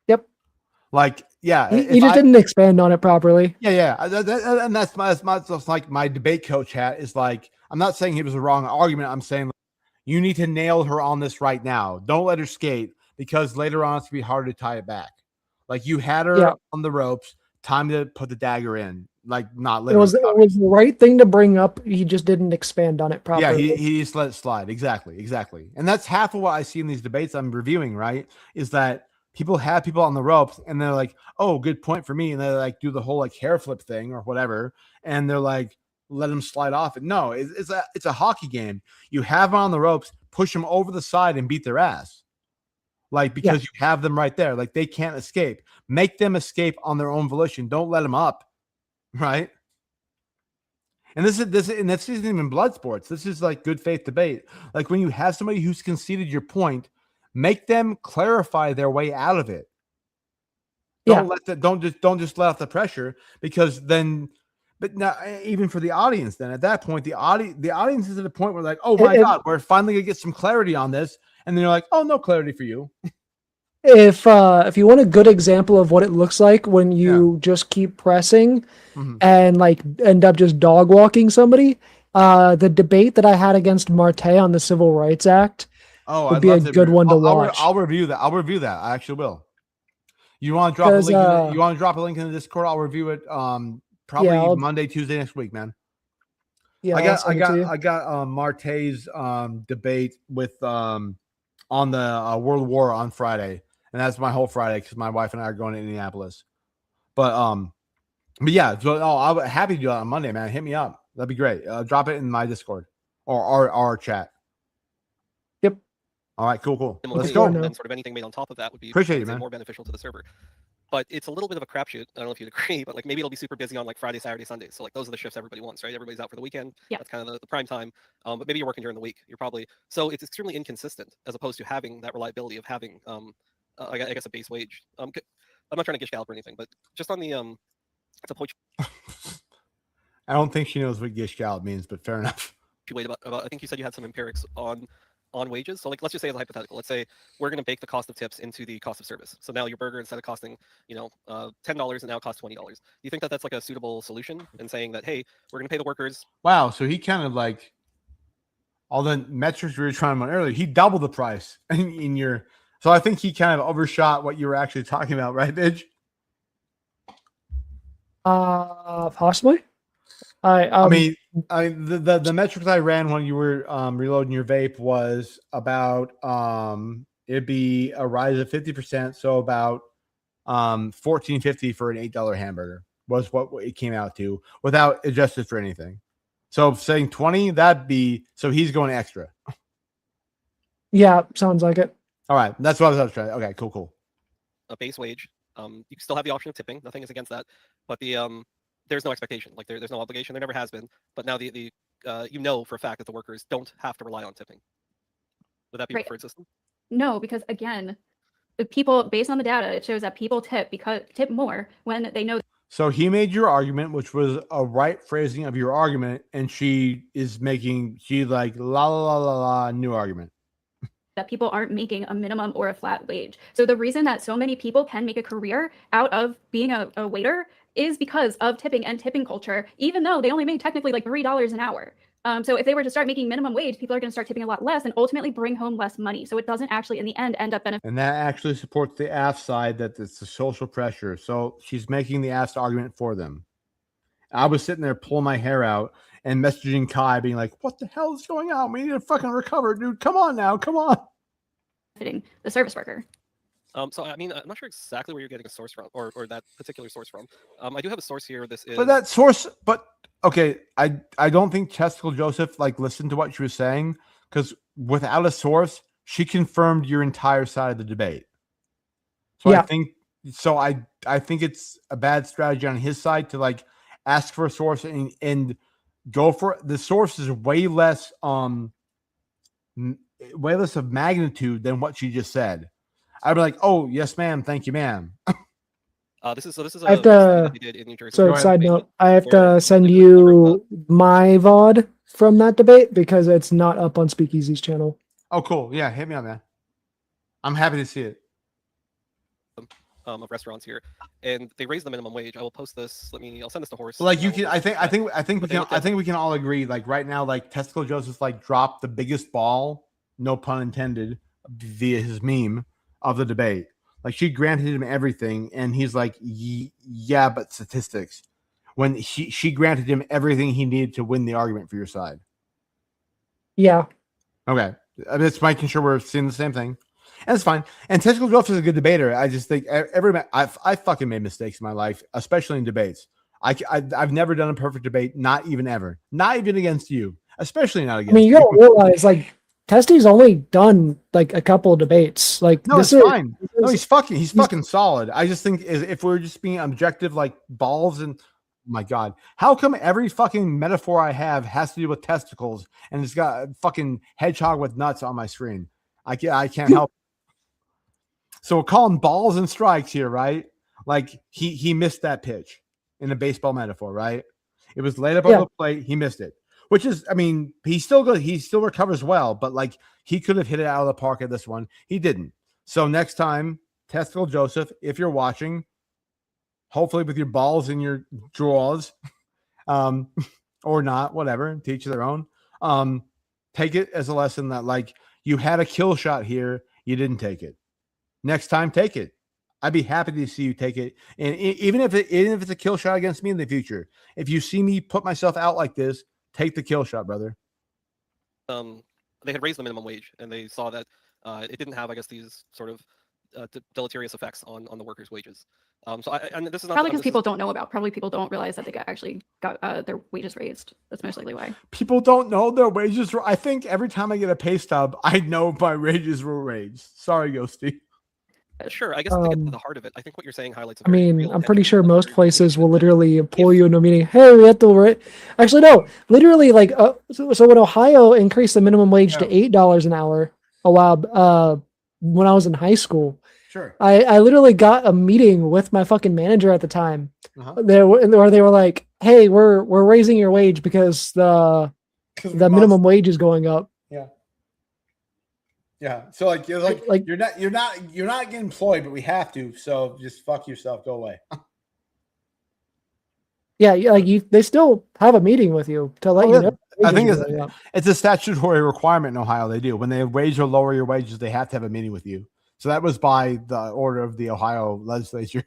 Yep. Like, yeah, he just didn't expand on it properly. Yeah. And that's like my debate coach hat is like, I'm not saying it was a wrong argument. I'm saying you need to nail her on this right now. Don't let her skate because later on it's gonna be hard to tie it back. Like you had her on the ropes. Time to put the dagger in, like not literally. It was the right thing to bring up. He just didn't expand on it properly. Yeah, he just let it slide. Exactly. And that's half of what I see in these debates I'm reviewing, right? Is that people have people on the ropes and they're like, oh, good point for me. And they like do the whole like hair flip thing or whatever. And they're like, let them slide off it. No, it's a hockey game. You have them on the ropes, push them over the side and beat their ass. Like, because you have them right there. Like, they can't escape. Make them escape on their own volition. Don't let them up. Right? And this isn't even blood sports. This is like good faith debate. Like, when you have somebody who's conceded your point, make them clarify their way out of it. Don't just let off the pressure, because then, but now even for the audience, then at that point, the audience is at a point where like, oh my God, we're finally gonna get some clarity on this. And then you're like, oh, no clarity for you. If you want a good example of what it looks like when you just keep pressing and like end up just dog walking somebody, the debate that I had against Marte on the Civil Rights Act would be a good one to watch. I'll review that. I actually will. You want to drop a link? You want to drop a link in the Discord? I'll review it. Probably Monday, Tuesday next week, man. Yeah, I got Marte's debate with on the World War on Friday, and that's my whole Friday because my wife and I are going to Indianapolis. But yeah, so I'm happy to do that on Monday, man. Hit me up. That'd be great. Drop it in my Discord or our chat. Yep. All right, cool. Let's go. And then sort of anything made on top of that would be more beneficial to the server. But it's a little bit of a crapshoot. I don't know if you'd agree, but like maybe it'll be super busy on like Friday, Saturday, Sunday. So like those are the shifts everybody wants, right? Everybody's out for the weekend. Yeah. That's kind of the prime time. But maybe you're working during the week. You're probably so it's extremely inconsistent as opposed to having that reliability of having I guess a base wage. I'm not trying to gish gallop or anything, but just on the it's a poach. I don't think she knows what gish gallop means, but fair enough. You wait about I think you said you had some empirics on wages. So like let's just say as a hypothetical, let's say we're going to bake the cost of tips into the cost of service. So now your burger, instead of costing $10, it now costs $20. Do you think that that's like a suitable solution in saying that, hey, we're going to pay the workers? Wow, so he kind of like all the metrics we were trying to run earlier, he doubled the price in your. So I think he kind of overshot what you were actually talking about, right, Midge? Possibly. I mean, the metrics I ran when you were reloading your vape was about it'd be a rise of 50%, so about $14.50 for an $8 hamburger was what it came out to without adjusted for anything. So saying 20, that'd be so he's going extra. Yeah, sounds like it. All right, that's what I was trying. Okay, cool. A base wage. You still have the option of tipping. Nothing is against that, but there's no expectation. Like there's no obligation. There never has been. But now the for a fact that the workers don't have to rely on tipping. Would that be a preferred system? No, because again, the people, based on the data, it shows that people tip more when they know. So he made your argument, which was a right phrasing of your argument, and she like la new argument. That people aren't making a minimum or a flat wage. So the reason that so many people can make a career out of being a waiter is because of tipping and tipping culture, even though they only make technically like $3 an hour. So if they were to start making minimum wage, people are going to start tipping a lot less and ultimately bring home less money. So it doesn't actually, in the end up benefiting. And that actually supports the AF side, that it's the social pressure. So she's making the AF argument for them. I was sitting there pulling my hair out and messaging Kai being like, what the hell is going on? We need to fucking recover, dude. Come on now. Come on. The service worker. So I mean, I'm not sure exactly where you're getting a source from, or that particular source from. I do have a source here. This is. But that source, okay, I don't think Testicle Joseph like listened to what she was saying, because without a source, she confirmed your entire side of the debate. So yeah. I think it's a bad strategy on his side to like ask for a source and go for it. The source is way less of magnitude than what she just said. I'd be like, oh yes, ma'am, thank you, ma'am. This is I have to, you did in New Jersey. So side note, I have to send you my VOD from that debate because it's not up on Speakeasy's channel. Oh, cool. Yeah, hit me on that. I'm happy to see it. Of restaurants here, and they raised the minimum wage. I will post this. I'll send this to Horse. Like you can, I think we can all agree. Like right now, like Testicle Joseph like dropped the biggest ball, no pun intended, via his meme of the debate. Like she granted him everything, and he's like, yeah, but statistics. When she granted him everything he needed to win the argument for your side. Yeah. Okay, I'm just making sure we're seeing the same thing. And it's fine. And Testicle Joseph is a good debater. I just think I fucking made mistakes in my life, especially in debates. I've never done a perfect debate, not even ever, not even against you, especially not I against mean, you gotta realize, like, Testy's only done like a couple of debates. Like, No, this it's is fine. No, he's fucking solid. I just think if we're just being objective, like balls and my God, how come every fucking metaphor I have has to do with testicles and it's got a fucking hedgehog with nuts on my screen? I can't help. So we're calling balls and strikes here, right? Like he missed that pitch in a baseball metaphor, right? It was laid up on the plate. He missed it, which is, I mean, he's still good. He still recovers well, but like he could have hit it out of the park at this one. He didn't. So next time, Testicle Joseph, if you're watching, hopefully with your balls in your drawers, or not, whatever, teach their own. Take it as a lesson that like you had a kill shot here, you didn't take it. Next time, take it. I'd be happy to see you take it, and even if it's a kill shot against me in the future, if you see me put myself out like this, take the kill shot, brother. They had raised the minimum wage, and they saw that it didn't have, I guess, these sort of deleterious effects on the workers' wages. So and this is not probably because people don't know about. Probably people don't realize that they actually got their wages raised. That's most likely why. People don't know their wages. I think every time I get a pay stub, I know my wages were raised. Sorry, Ghosty. Sure, I guess to get to the heart of it, I think what you're saying highlights. I mean, I'm pretty sure most places will literally pull you into a meeting. Hey, we have to actually no, literally like so when Ohio increased the minimum wage to $8 an hour a while when I was in high school. Sure. I literally got a meeting with my fucking manager at the time. Where they were like, "Hey, we're raising your wage because the minimum wage is going up." Yeah. Yeah. So like you're not getting employed, but we have to. So just fuck yourself. Go away. Yeah, like they still have a meeting with you to let you know. I think it's a statutory requirement in Ohio. They do when they raise or lower your wages, they have to have a meeting with you. So that was by the order of the Ohio legislature.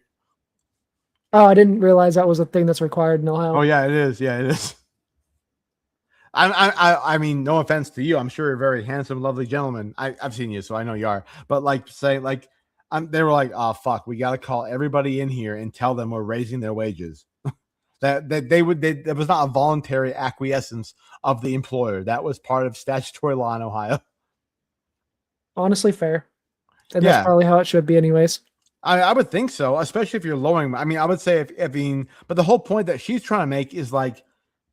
Oh, I didn't realize that was a thing that's required in Ohio. Oh yeah, it is. Yeah, it is. I mean, no offense to you. I'm sure you're a very handsome, lovely gentleman. I've seen you, so I know you are. But like, say, like, they were like, "Oh fuck, we got to call everybody in here and tell them we're raising their wages." that was not a voluntary acquiescence of the employer. That was part of statutory law in Ohio. Honestly, fair. And that's probably how it should be, anyways. I would think so, especially if you're lowering. I mean, I would say but the whole point that she's trying to make is like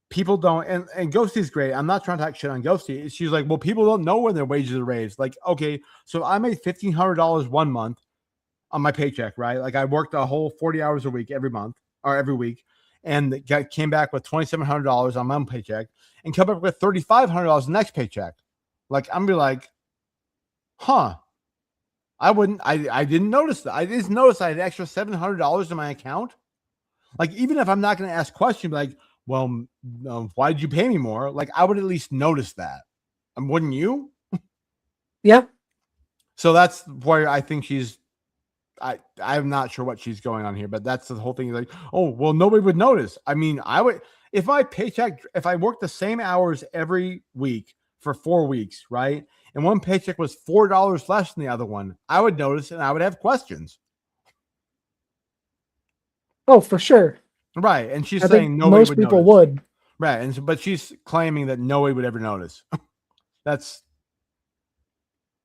people don't, and Ghosty's great. I'm not trying to talk shit on Ghosty. She's like, well, people don't know when their wages are raised. Like, okay, so I made $1,500 one month on my paycheck, right? Like I worked a whole 40 hours a week every month or every week, and came back with $2,700 on my own paycheck, and come up with $3,500 the next paycheck. Like I'm gonna be like, huh. I didn't notice that. I didn't notice I had extra $700 in my account. Like, even if I'm not going to ask questions, like, well, why did you pay me more? Like, I would at least notice that. And wouldn't you? Yeah. So that's where I think I'm not sure what she's going on here, but that's the whole thing. Like, oh, well, nobody would notice. I mean, I would, if my paycheck, if I worked the same hours every week for 4 weeks, right? And one paycheck was $4 less than the other one, I would notice and I would have questions. Oh, for sure. Right. And she's I saying think most people would. Right. And but she's claiming that nobody would ever notice. I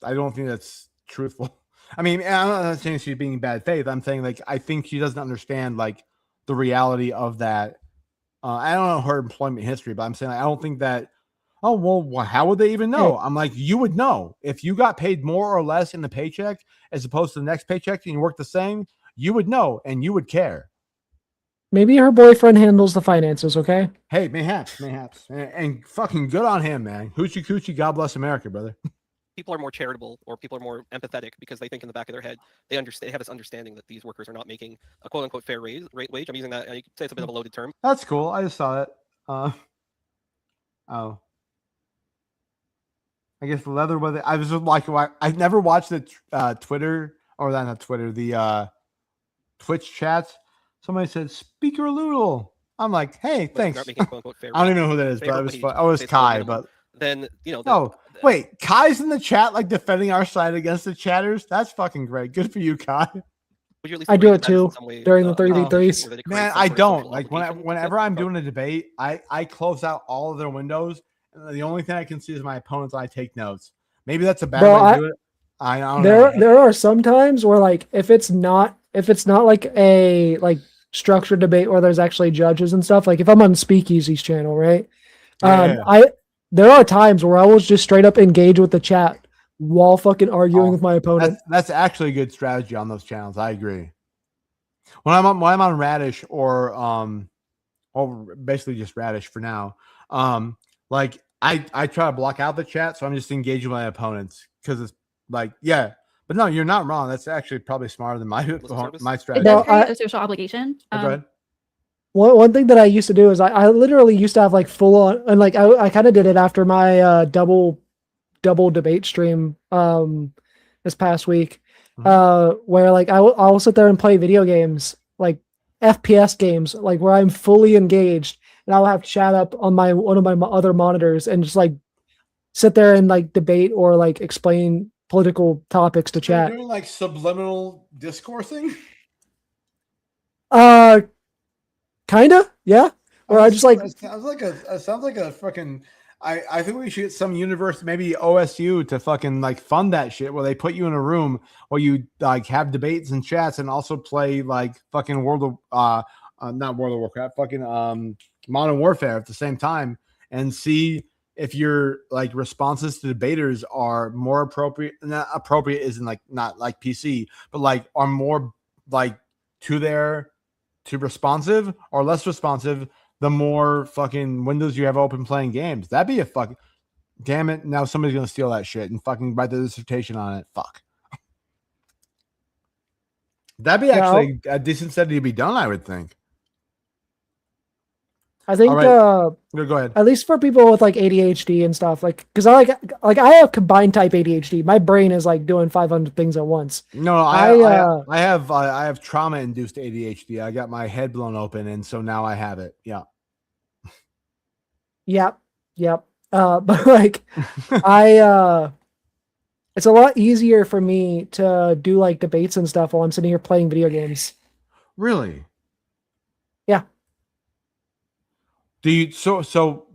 don't think that's truthful. I mean, I'm not saying she's being in bad faith. I'm saying like I think she doesn't understand like the reality of that. I don't know her employment history, but I'm saying like, I don't think that. Oh, well, how would they even know? I'm like, you would know if you got paid more or less in the paycheck as opposed to the next paycheck and you work the same, you would know and you would care. Maybe her boyfriend handles the finances. Okay. Hey, mayhaps. And fucking good on him, man. Hoochie coochie. God bless America, brother. People are more charitable or people are more empathetic because they think in the back of their head, they have this understanding that these workers are not making a quote unquote fair wage. I'm using that. You could say it's a bit of a loaded term. That's cool. I just saw that. Oh. I guess the leather weather. I was like, I've never watched the Twitter or not Twitter, the Twitch chats. Somebody said Speaker Loodle. I'm like, hey, thanks. I don't even know who that is, but it was fun. Oh, it was Kai, but then wait, Kai's in the chat, like defending our side against the chatters. That's fucking great. Good for you, Kai. Would you at least I do phrase it that in too some way, during the motivation, 3v3s. or that it creates Man, some I sort of don't social like obligation to tip? whenever I'm doing a debate, I close out all of their windows, and the only thing I can see is my opponents. I take notes. Maybe that's a bad Bro, way to do it. I don't there know. there are some times where like if it's not like a like structured debate where there's actually judges and stuff, like if I'm on Speakeasy's channel, right? Yeah. There are times where I will just straight up engage with the chat while fucking arguing with my opponent. That's actually a good strategy on those channels. I agree. When I'm on Radish or basically just Radish for now, like I try to block out the chat, so I'm just engaging my opponents because it's like, yeah. But no, you're not wrong. That's actually probably smarter than my It strategy. does No, create a social obligation. Go ahead. One thing that I used to do is I literally used to have like full on, and like I kind of did it after my double debate stream this past week, where like I'll sit there and play video games, like FPS games, like where I'm fully engaged, and I'll have chat up on one of my other monitors and just like sit there and like debate or like explain political topics to chat. You're doing like subliminal discoursing. Kinda, yeah. Or I just like it sounds like a fucking. I think we should get some university, maybe OSU, to fucking like fund that shit where they put you in a room where you like have debates and chats and also play like fucking not World of Warcraft, fucking Modern Warfare at the same time, and see if your like responses to debaters are more appropriate. Not appropriate isn't like not like PC, but like are more like to responsive or less responsive the more fucking windows you have open playing games. That'd be a fucking damn it. Now somebody's gonna steal that shit and fucking write their dissertation on it. Fuck. That'd be actually a decent study to be done, I would think. I think go ahead. At least for people with like ADHD and stuff, like because I have combined type ADHD. My brain is like doing 500 things at once. No, I have trauma induced ADHD. I got my head blown open, and so now I have it. Yeah. Yep. But like it's a lot easier for me to do like debates and stuff while I'm sitting here playing video games. Really? Yeah. Do you so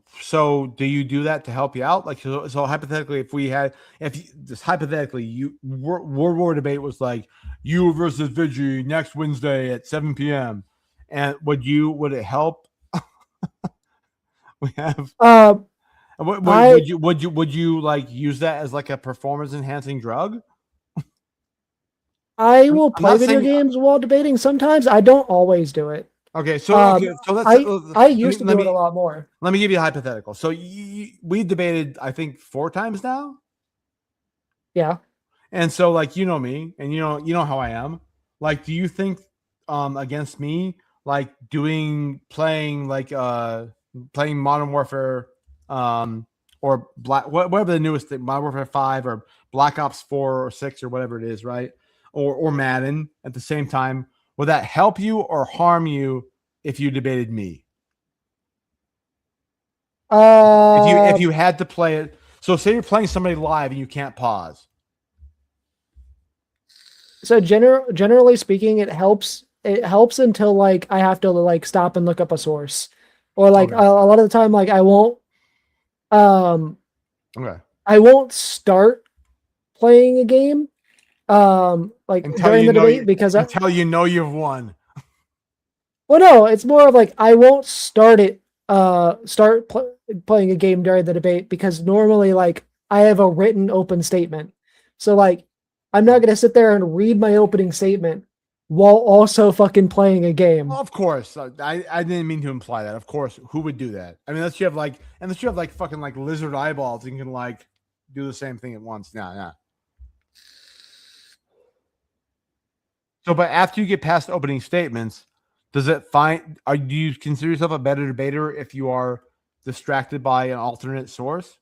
do you do that to help you out? Like so hypothetically, World War debate was like you versus Vigi next Wednesday at 7 p.m. and would it help? We have would you like use that as like a performance enhancing drug? I will play video games while debating sometimes. I don't always do it. Okay, so let's. I used to do it a lot more. Let me give you a hypothetical. So we debated, I think, 4 times now. Yeah. And so, like, you know me, and you know how I am. Like, do you think, against me, like playing Modern Warfare, or whatever the newest thing, Modern Warfare 5 or Black Ops 4 or 6 or whatever it is, right? Or Madden at the same time. Would that help you or harm you if you debated me? If you had to play it, so say you're playing somebody live and you can't pause. So generally speaking, it helps. It helps until like I have to like stop and look up a source, or like a lot of the time, like I won't. I won't start playing a game. Like during the debate because until you know you've won. Well, no, it's more of like I won't start it. Playing a game during the debate because normally like I have a written open statement, so like I'm not gonna sit there and read my opening statement while also fucking playing a game. Well, of course, I didn't mean to imply that. Of course, who would do that? I mean, unless you have like fucking like lizard eyeballs and you can like do the same thing at once. Nah. So, but after you get past opening statements, do you consider yourself a better debater if you are distracted by an alternate source?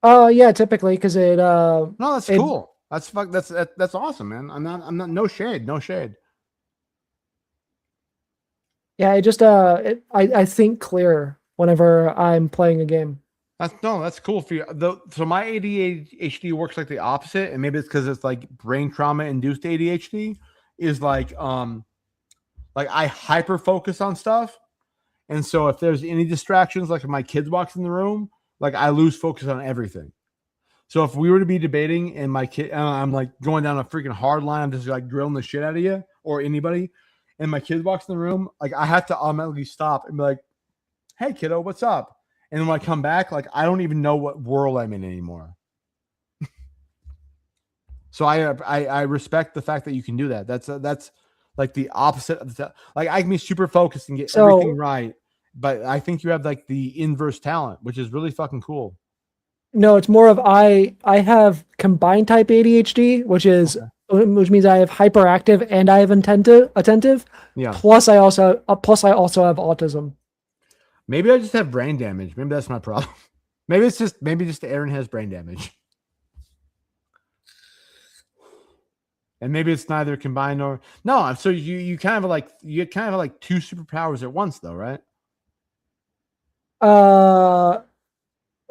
Yeah, typically because it. No, that's cool. That's awesome, man. I'm not. No shade. Yeah, it just I think clearer whenever I'm playing a game. That's cool for you. So my ADHD works like the opposite, and maybe it's because it's like brain trauma induced ADHD. is like I hyper focus on stuff. And so if there's any distractions, like if my kids walks in the room, like I lose focus on everything. So if we were to be debating and my kid, I'm like going down a freaking hard line, I'm just like grilling the shit out of you or anybody, and my kid walks in the room, like I have to automatically stop and be like, "Hey, kiddo, what's up?" And then when I come back, like I don't even know what world I'm in anymore. So I respect the fact that you can do that. That's like the opposite of the, like I can be super focused and get everything right, but I think you have like the inverse talent, which is really fucking cool. No, it's more of I have combined type ADHD, which means I have hyperactive and I have attentive. Yeah. Plus I also have autism. Maybe I just have brain damage. Maybe that's my problem. Maybe just Aaron has brain damage. And maybe it's neither combined or no. So you kind of like two superpowers at once, though, right?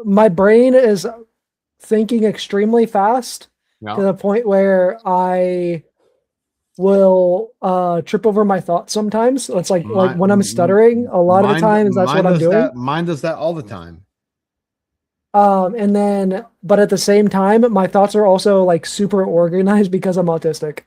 My brain is thinking extremely fast to the point where I will trip over my thoughts sometimes. It's like when I'm stuttering, a lot of the times that's what I'm doing. Mine does that all the time. And then, but at the same time, my thoughts are also like super organized because I'm autistic.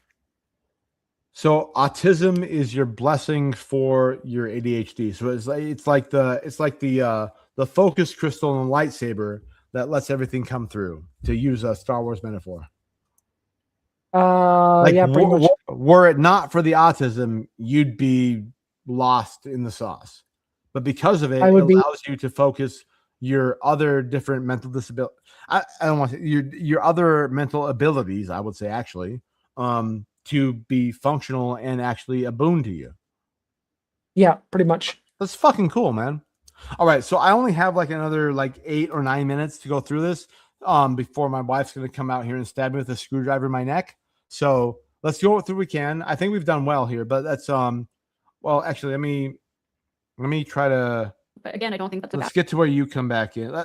So autism is your blessing for your ADHD. So it's like the focus crystal and lightsaber that lets everything come through, to use a Star Wars metaphor. Yeah, pretty much. Were it not for the autism, you'd be lost in the sauce. But because of it, it allows you to focus your other different mental disability. I don't want to say your other mental abilities, I would say, actually, to be functional and actually a boon to you. Yeah, pretty much. That's fucking cool, man. All right, so I only have like another 8 or 9 minutes to go through this before my wife's going to come out here and stab me with a screwdriver in my neck. So let's go through what we can. I think we've done well here, but that's well, actually, let me try to. But again, I don't think that's Let's get to where you come back in.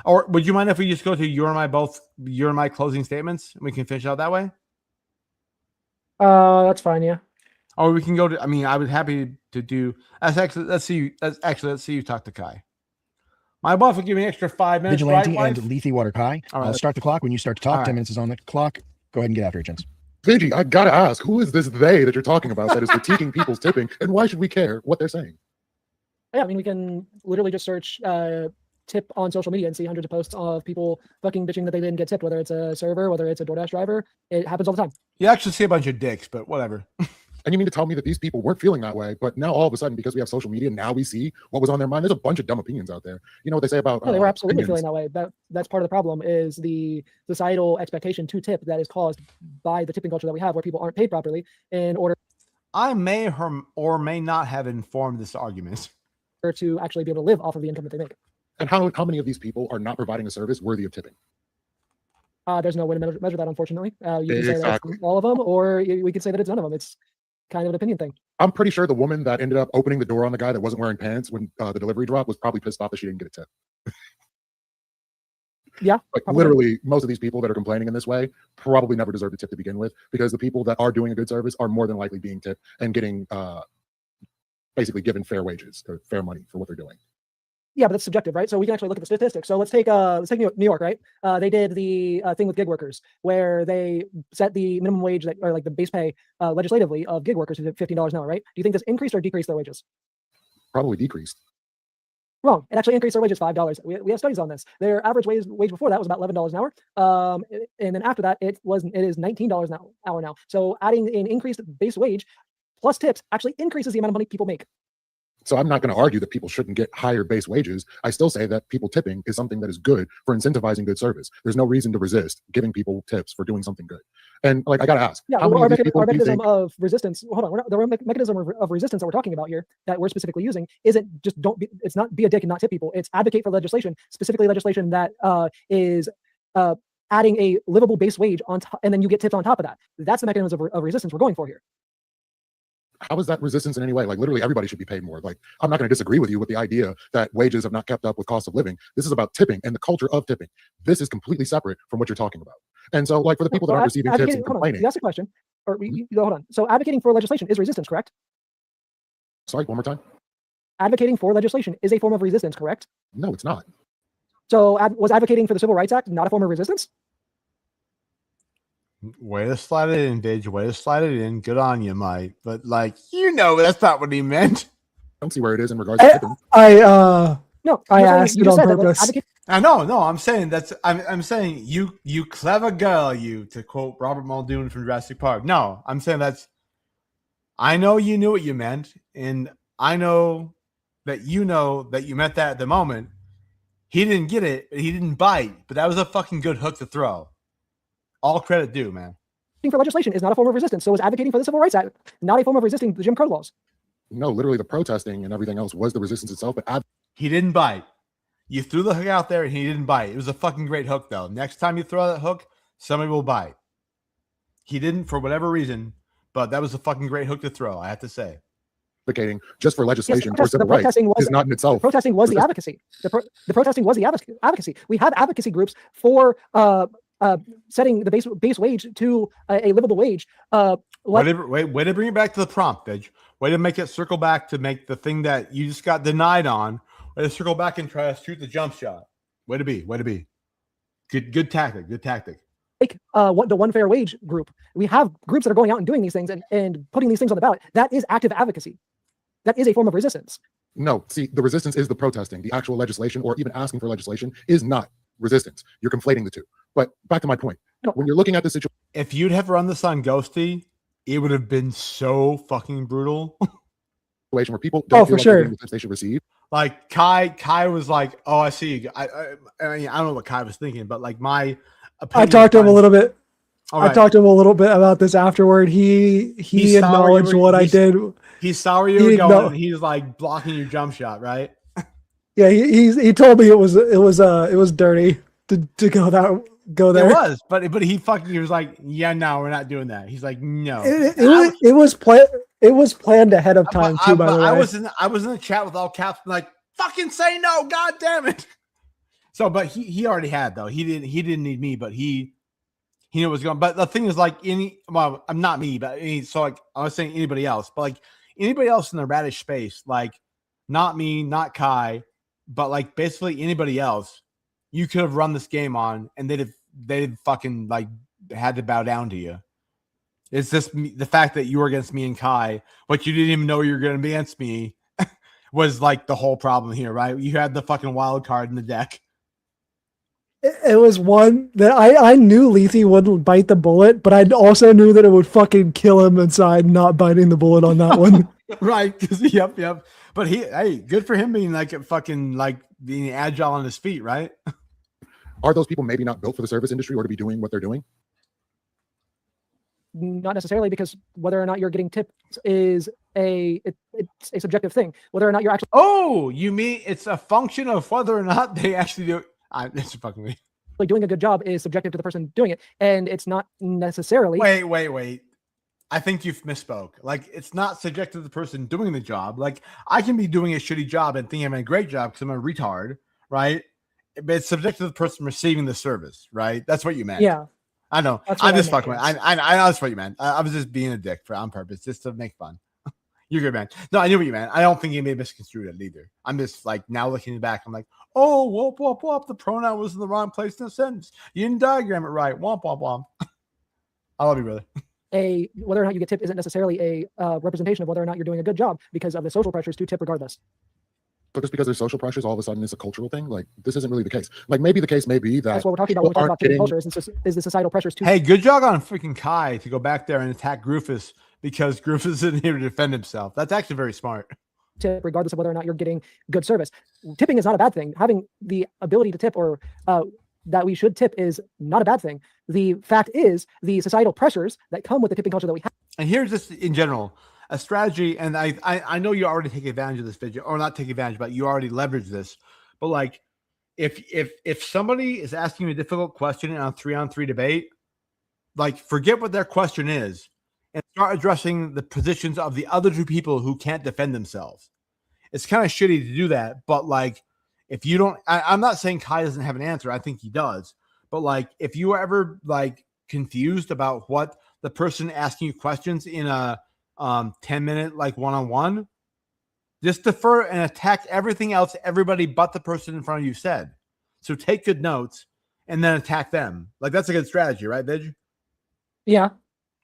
Or would you mind if we just go to your and my closing statements and we can finish out that way? That's fine, yeah. Or we can go to, I was happy to do. Let's see you talk to Kai. My wife will give me an extra 5 minutes. Vigilante right, and Lethe Water Kai. All right. Start the clock when you start to talk. 10 minutes is on the clock. Go ahead and get after it, gents. Vigi, I gotta ask, who is this they that you're talking about that is critiquing people's tipping, and why should we care what they're saying? Yeah, we can literally just search tip on social media and see hundreds of posts of people fucking bitching that they didn't get tipped, whether it's a server, whether it's a DoorDash driver. It happens all the time. You actually see a bunch of dicks, but whatever. And you mean to tell me that these people weren't feeling that way, but now all of a sudden, because we have social media, now we see what was on their mind? There's a bunch of dumb opinions out there. You know what they say about no, they were absolutely feeling that way. That's part of the problem, is the societal expectation to tip that is caused by the tipping culture that we have, where people aren't paid properly in order. I may or may not have informed this argument to actually be able to live off of the income that they make. And how many of these people are not providing a service worthy of tipping? There's no way to measure that, unfortunately. You can say that it's all of them, or we could say that it's none of them. It's kind of an opinion thing. I'm pretty sure the woman that ended up opening the door on the guy that wasn't wearing pants when the delivery dropped was probably pissed off that she didn't get a tip. Yeah. Like literally, most of these people that are complaining in this way probably never deserve a tip to begin with, because the people that are doing a good service are more than likely being tipped and getting basically given fair wages or fair money for what they're doing. Yeah, but that's subjective, right? So we can actually look at the statistics. So let's take New York, right? They did the thing with gig workers, where they set the minimum wage or like the base pay legislatively of gig workers to $15 an hour, right? Do you think this increased or decreased their wages? Probably decreased. Wrong. It actually increased their wages $5. We have studies on this. Their average wage before that was about $11 an hour, and then after that it is $19 an hour now. So adding an increased base wage plus tips actually increases the amount of money people make. So I'm not going to argue that people shouldn't get higher base wages. I still say that people tipping is something that is good for incentivizing good service. There's no reason to resist giving people tips for doing something good. And like, I got to ask, yeah, our mechanism of resistance, hold on, the mechanism of resistance that we're talking about here, that we're specifically using, isn't just it's not be a dick and not tip people. It's advocate for legislation, specifically legislation that is adding a livable base wage on top, and then you get tips on top of that. That's the mechanism of resistance we're going for here. How is that resistance in any way? Like, literally everybody should be paid more. Like, I'm not going to disagree with you with the idea that wages have not kept up with cost of living. This is about tipping and the culture of tipping. This is completely separate from what you're talking about. And so, like, for the people that aren't receiving tips and complaining. You asked a question. or hold on. So advocating for legislation is resistance, correct? Sorry, one more time. Advocating for legislation is a form of resistance, correct? No, it's not. So was advocating for the Civil Rights Act not a form of resistance? Way to slide it in, Dage. Way to slide it in. Good on you, Mike. But like, that's not what he meant. I don't see where it is in regards to tipping. No, I asked it on purpose. No. I'm saying I'm saying you clever girl, you, to quote Robert Muldoon from Jurassic Park. No, I'm saying I know you knew what you meant, and I know that you meant that at the moment. He didn't get it, he didn't bite, but that was a fucking good hook to throw. All credit due, man. For legislation is not a form of resistance. So was advocating for the Civil Rights Act not a form of resisting the Jim Crow laws? No, literally the protesting and everything else was the resistance itself, but he didn't bite. You threw the hook out there and he didn't bite. It was a fucking great hook, though. Next time you throw that hook, somebody will bite. He didn't for whatever reason, but that was a fucking great hook to throw, I have to say. Advocating just for legislation for civil rights is not in itself. Protesting was the advocacy. The protesting was the advocacy. We have advocacy groups for setting the base wage to a livable wage. Way to bring it back to the prompt, Edge. Way to make it circle back to make the thing that you just got denied on. Way to circle back and try to shoot the jump shot. Way to be. Good tactic. Like the One Fair Wage group. We have groups that are going out and doing these things and putting these things on the ballot. That is active advocacy. That is a form of resistance. No, see, the resistance is the protesting. The actual legislation or even asking for legislation is not resistance. You're conflating the two. But back to my point. When you're looking at the situation, if you'd have run this on Ghosty, it would have been so fucking brutal. Where people don't feel for sure the they should receive. Like Kai was like, "Oh, I see." I mean, I don't know what Kai was thinking, but like my opinion, I talked to him a little bit. Right. I talked to him a little bit about this afterward. He acknowledged what I did. He saw where you were going, and he's like blocking your jump shot, right? Yeah, he told me it was dirty to go there. It was, but he was like, "Yeah, no, we're not doing that." He's like, "No." It was planned ahead of time too. By the way, I was in the chat with all caps, like, "Fucking say no, god damn it!" So, but he already had though. He didn't need me, but he knew what was going. But the thing is, like, I'm not me, but so like I was saying anybody else, but like anybody else in the radish space, like not me, not Kai, but like basically anybody else, you could have run this game on, and they'd fucking like had to bow down to you. It's just the fact that you were against me and Kai, but you didn't even know you were going to be against me, was like the whole problem here, right? You had the fucking wild card in the deck. It was one that I knew Lethe wouldn't bite the bullet, but I also knew that it would fucking kill him inside not biting the bullet on that one. Right? Yep. But good for him being like fucking like being agile on his feet, right? Are those people maybe not built for the service industry or to be doing what they're doing? Not necessarily, because whether or not you're getting tipped is it's a subjective thing. Whether or not you're actually you mean it's a function of whether or not they actually do. It's fucking me. Like doing a good job is subjective to the person doing it, and it's not necessarily. Wait. I think you've misspoke. Like, it's not subjective to the person doing the job. Like, I can be doing a shitty job and think I'm a great job because I'm a retard, right? But it's subjective to the person receiving the service, right? That's what you meant. Yeah. I know. I'm just fucking. I that's what you meant. I was just being a dick on purpose, just to make fun. You're good, man. No, I knew what you meant. I don't think you may have misconstrued it either. I'm just like now looking back. I'm like, oh, whoop. The pronoun was in the wrong place in the sentence. You didn't diagram it right. Womp. I love you, brother. Whether or not you get tipped isn't necessarily a representation of whether or not you're doing a good job, because of the social pressures to tip regardless. But just because there's social pressures, all of a sudden it's a cultural thing. Like, this isn't really the case. Like, maybe the case may be that that's what we're talking about when we talk about tipping culture. Is the societal pressures to. Hey, good job on freaking Kai to go back there and attack Groofus, because Groofus isn't here to defend himself. That's actually very smart. Tip, regardless of whether or not you're getting good service. Tipping is not a bad thing. Having the ability to tip, or that we should tip, is not a bad thing. The fact is the societal pressures that come with the tipping culture that we have. And here's just in general a strategy, and I know you already take advantage of this video, or not take advantage, but you already leverage this. But like, if somebody is asking you a difficult question in a 3-on-3 debate, like, forget what their question is and start addressing the positions of the other two people who can't defend themselves. It's kind of shitty to do that, but like, if you don't, I'm not saying Kai doesn't have an answer. I think he does. But like, if you are ever like confused about what the person asking you questions in a 10-minute like one-on-one, just defer and attack everything else everybody but the person in front of you said. So take good notes and then attack them. Like that's a good strategy, right, Vidge? Yeah.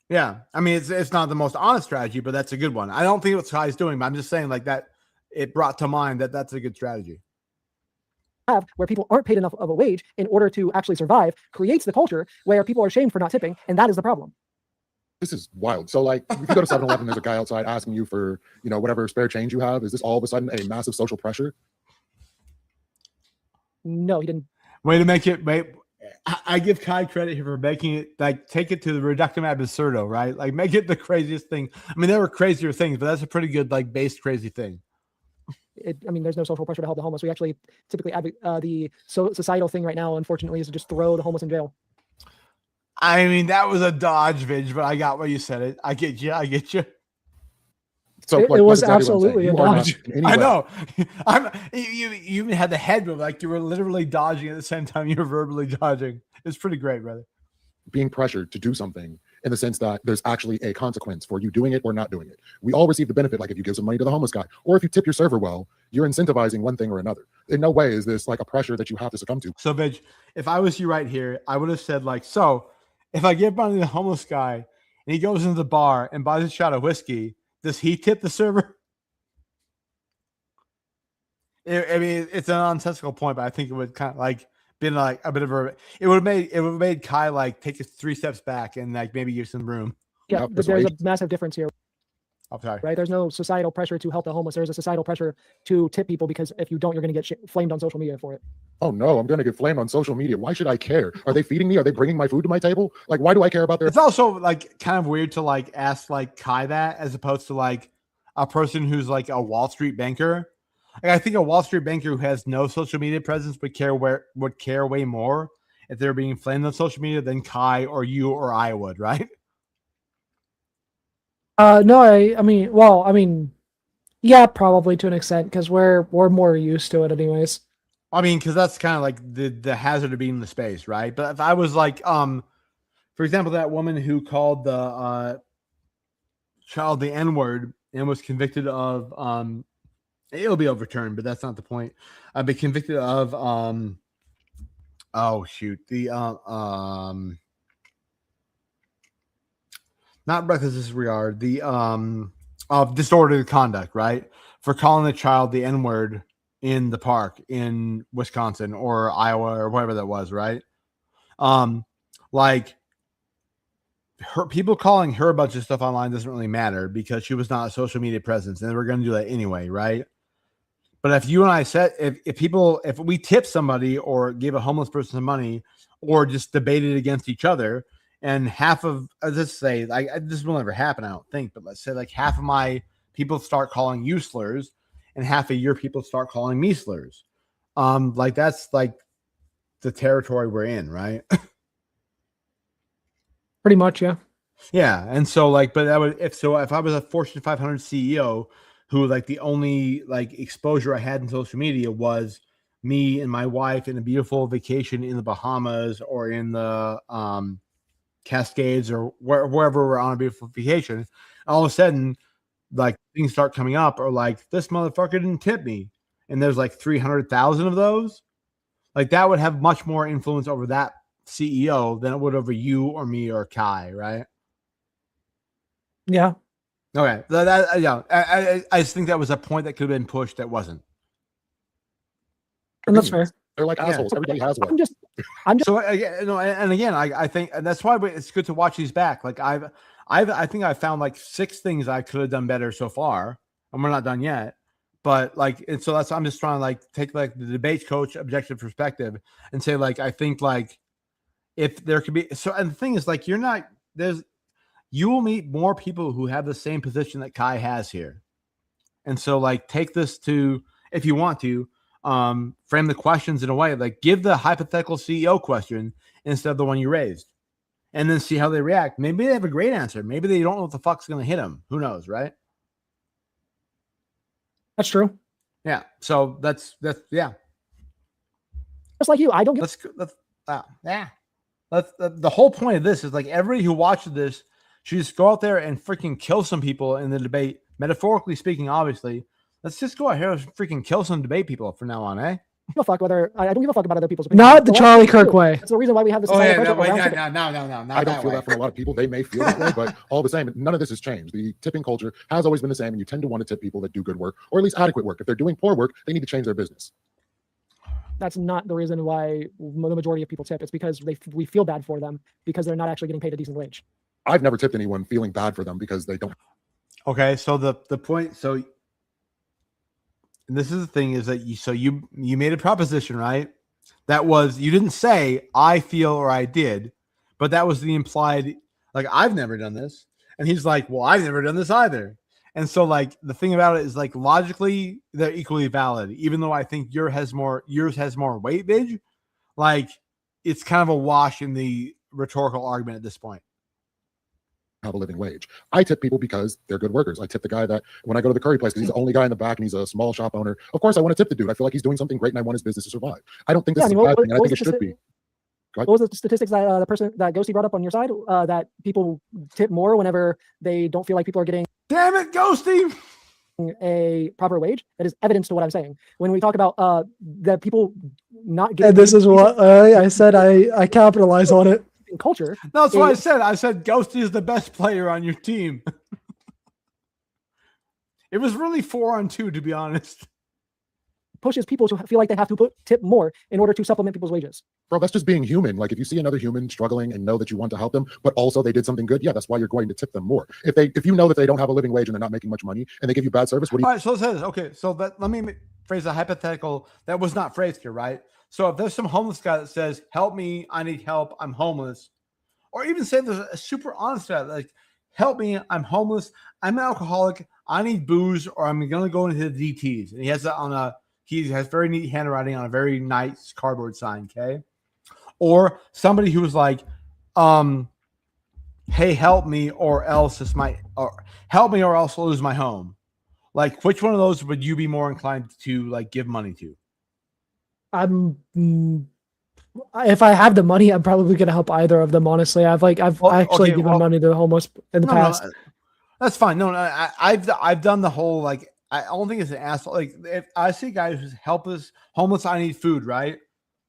Yeah. I mean, it's not the most honest strategy, but that's a good one. I don't think what Sky's doing, but I'm just saying like that it brought to mind that that's a good strategy. Where people aren't paid enough of a wage in order to actually survive creates the culture where people are shamed for not tipping, and that is the problem. This is wild. So like if you go to 7-Eleven, there's a guy outside asking you for, you know, whatever spare change you have. Is this all of a sudden a massive social pressure? No, he didn't. Way to make it. I give Kai credit here for making it like take it to the reductum ad absurdum, right? Like make it the craziest thing. I mean, there were crazier things, but that's a pretty good like base crazy thing. I mean, there's no social pressure to help the homeless. We actually typically the societal thing right now, unfortunately, is to just throw the homeless in jail. I mean, that was a dodge, Vidge, but I got where you said it. I get you. I get you. So It like, was that's exactly what I'm saying. absolutely a You are not dodge. in any I way know. You even had the head move like you were literally dodging at the same time you were verbally dodging. It's pretty great, brother. being pressured to do something in the sense that there's actually a consequence for you doing it or not doing it. We all receive the benefit, like if you give some money to the homeless guy, or if you tip your server well, you're incentivizing one thing or another. In no way is this like a pressure that you have to succumb to. So, Vidge, if I was you right here, I would have said like, so if I give money to the homeless guy and he goes into the bar and buys a shot of whiskey, does he tip the server? I mean, it's a nonsensical point, but I think it would kind of like been like a bit of a. It would have made Kai like take 3 steps back and like maybe give some room. Yeah, Yep, but there's a persuasion. massive difference here, I'm sorry. right? There's no societal pressure to help the homeless. There's a societal pressure to tip people because if you don't, you're going to get flamed on social media for it. Oh no, I'm going to get flamed on social media. Why should I care? Are they feeding me? Are they bringing my food to my table? Like, why do I care about their? It's also like kind of weird to like ask like Kai that as opposed to like a person who's like a Wall Street banker. Like, I think a Wall Street banker who has no social media presence would care way more if they're being flamed on social media than Kai or you or I would, right? No, I mean, yeah, probably to an extent because we're more used to it, anyways. I mean, because that's kind of like the hazard of being in the space, right? But if I was like, for example, that woman who called the child the N-word and was convicted of it'll be overturned, but that's not the point. I've been convicted of oh shoot, the not reckless disregard, the of disorderly conduct, right? For calling the child the N-word in the park in Wisconsin or Iowa or whatever that was, right? Like her people calling her a bunch of stuff online doesn't really matter because she was not a social media presence and they were going to do that anyway, right? But if you and I said, if we tip somebody or give a homeless person some money or just debated against each other, and half of, let's say, like this will never happen, I don't think, but let's say like half of my people start calling you slurs and half of your people start calling me slurs. Like that's like the territory we're in, right? Pretty much, yeah. Yeah. And so like, but that would, if I was a Fortune 500 CEO who like the only like exposure I had in social media was me and my wife in a beautiful vacation in the Bahamas or in the Cascades or wherever we're on a beautiful vacation, all of a sudden like things start coming up or like this motherfucker didn't tip me and there's like 300,000 of those, like that would have much more influence over that CEO than it would over you or me or Kai, right? Yeah. Okay, yeah, I just think that was a point that could have been pushed that wasn't. And that's fair. They're like assholes. Everybody has one. I'm just So again, I think, and that's why it's good to watch these back. Like I think I found like 6 things I could have done better so far, and we're not done yet. But like, and so I'm just trying to like take like the debate coach objective perspective and say like I think like if there could be and the thing is like you will meet more people who have the same position that Kai has here, and so like take this to, if you want to, frame the questions in a way like give the hypothetical CEO question instead of the one you raised, and then see how they react. Maybe they have a great answer. Maybe they don't know what the fuck's going to hit them. Who knows, right? that's true. Yeah. So that's yeah. Just like you, I don't get. The whole point of this is like everybody who watches this Should we just go out there and freaking kill some people in the debate? Metaphorically speaking, obviously. Let's just go out here and freaking kill some debate people from now on, eh? I don't give a fuck whether I don't give a fuck about other people's opinions. Not the But Charlie that's true. Kirk way. That's the reason why we have this. Oh yeah, societal no, pressure wait, around no, tipping. not I don't that feel way. that from a lot of people. They may feel that way, but all the same, none of this has changed. The tipping culture has always been the same, and you tend to want to tip people that do good work, or at least adequate work. If they're doing poor work, they need to change their business. That's not the reason why the majority of people tip. It's because we feel bad for them because they're not actually getting paid a decent wage. I've never tipped anyone feeling bad for them because they don't. Okay, so the point, so this is the thing is that you made a proposition, right? That was, you didn't say I feel or I did, but that was the implied, like, I've never done this. And he's like, well, I've never done this either. And so, like, the thing about it is, like, logically they're equally valid, even though I think yours has more weight, Bidge. Like, it's kind of a wash in the rhetorical argument at this point. Have a living wage. I tip people because they're good workers. I tip the guy that when I go to the curry place because he's the only guy in the back and he's a small shop owner. Of course, I want to tip the dude. I feel like he's doing something great and I want his business to survive. I don't think this is a bad thing. And I think it should be. What was the statistics that the person that Ghosty brought up on your side? That people tip more whenever they don't feel like people are getting Damn it, Ghosty! a proper wage. That is evidence to what I'm saying. When we talk about the people not getting, And this is what I said. I capitalize on it. culture. No, that's what I said. I said Ghosty is the best player on your team. It was really 4-on-2, to be honest. Pushes people to feel like they have to tip more in order to supplement people's wages. Bro, that's just being human. Like, if you see another human struggling and know that you want to help them, but also they did something good, yeah, that's why you're going to tip them more. If you know that they don't have a living wage and they're not making much money and they give you bad service, what do you? All right, so it says, okay, so let me phrase a hypothetical that was not phrased here, right? So if there's some homeless guy that says, help me, I need help, I'm homeless, or even say there's a super honest guy, like, help me, I'm homeless, I'm an alcoholic, I need booze, or I'm going to go into the DTs. And he has that he has very neat handwriting on a very nice cardboard sign, okay? Or somebody who was like, hey, help me, or else help me, or else I'll lose my home. Like, which one of those would you be more inclined to, like, give money to? If I have the money, I'm probably gonna help either of them. Honestly, I've actually given money to the homeless in the past. No, that's fine. No, I've done the whole, like, I don't think it's an asshole. Like, if I see guys who's homeless, I need food, right?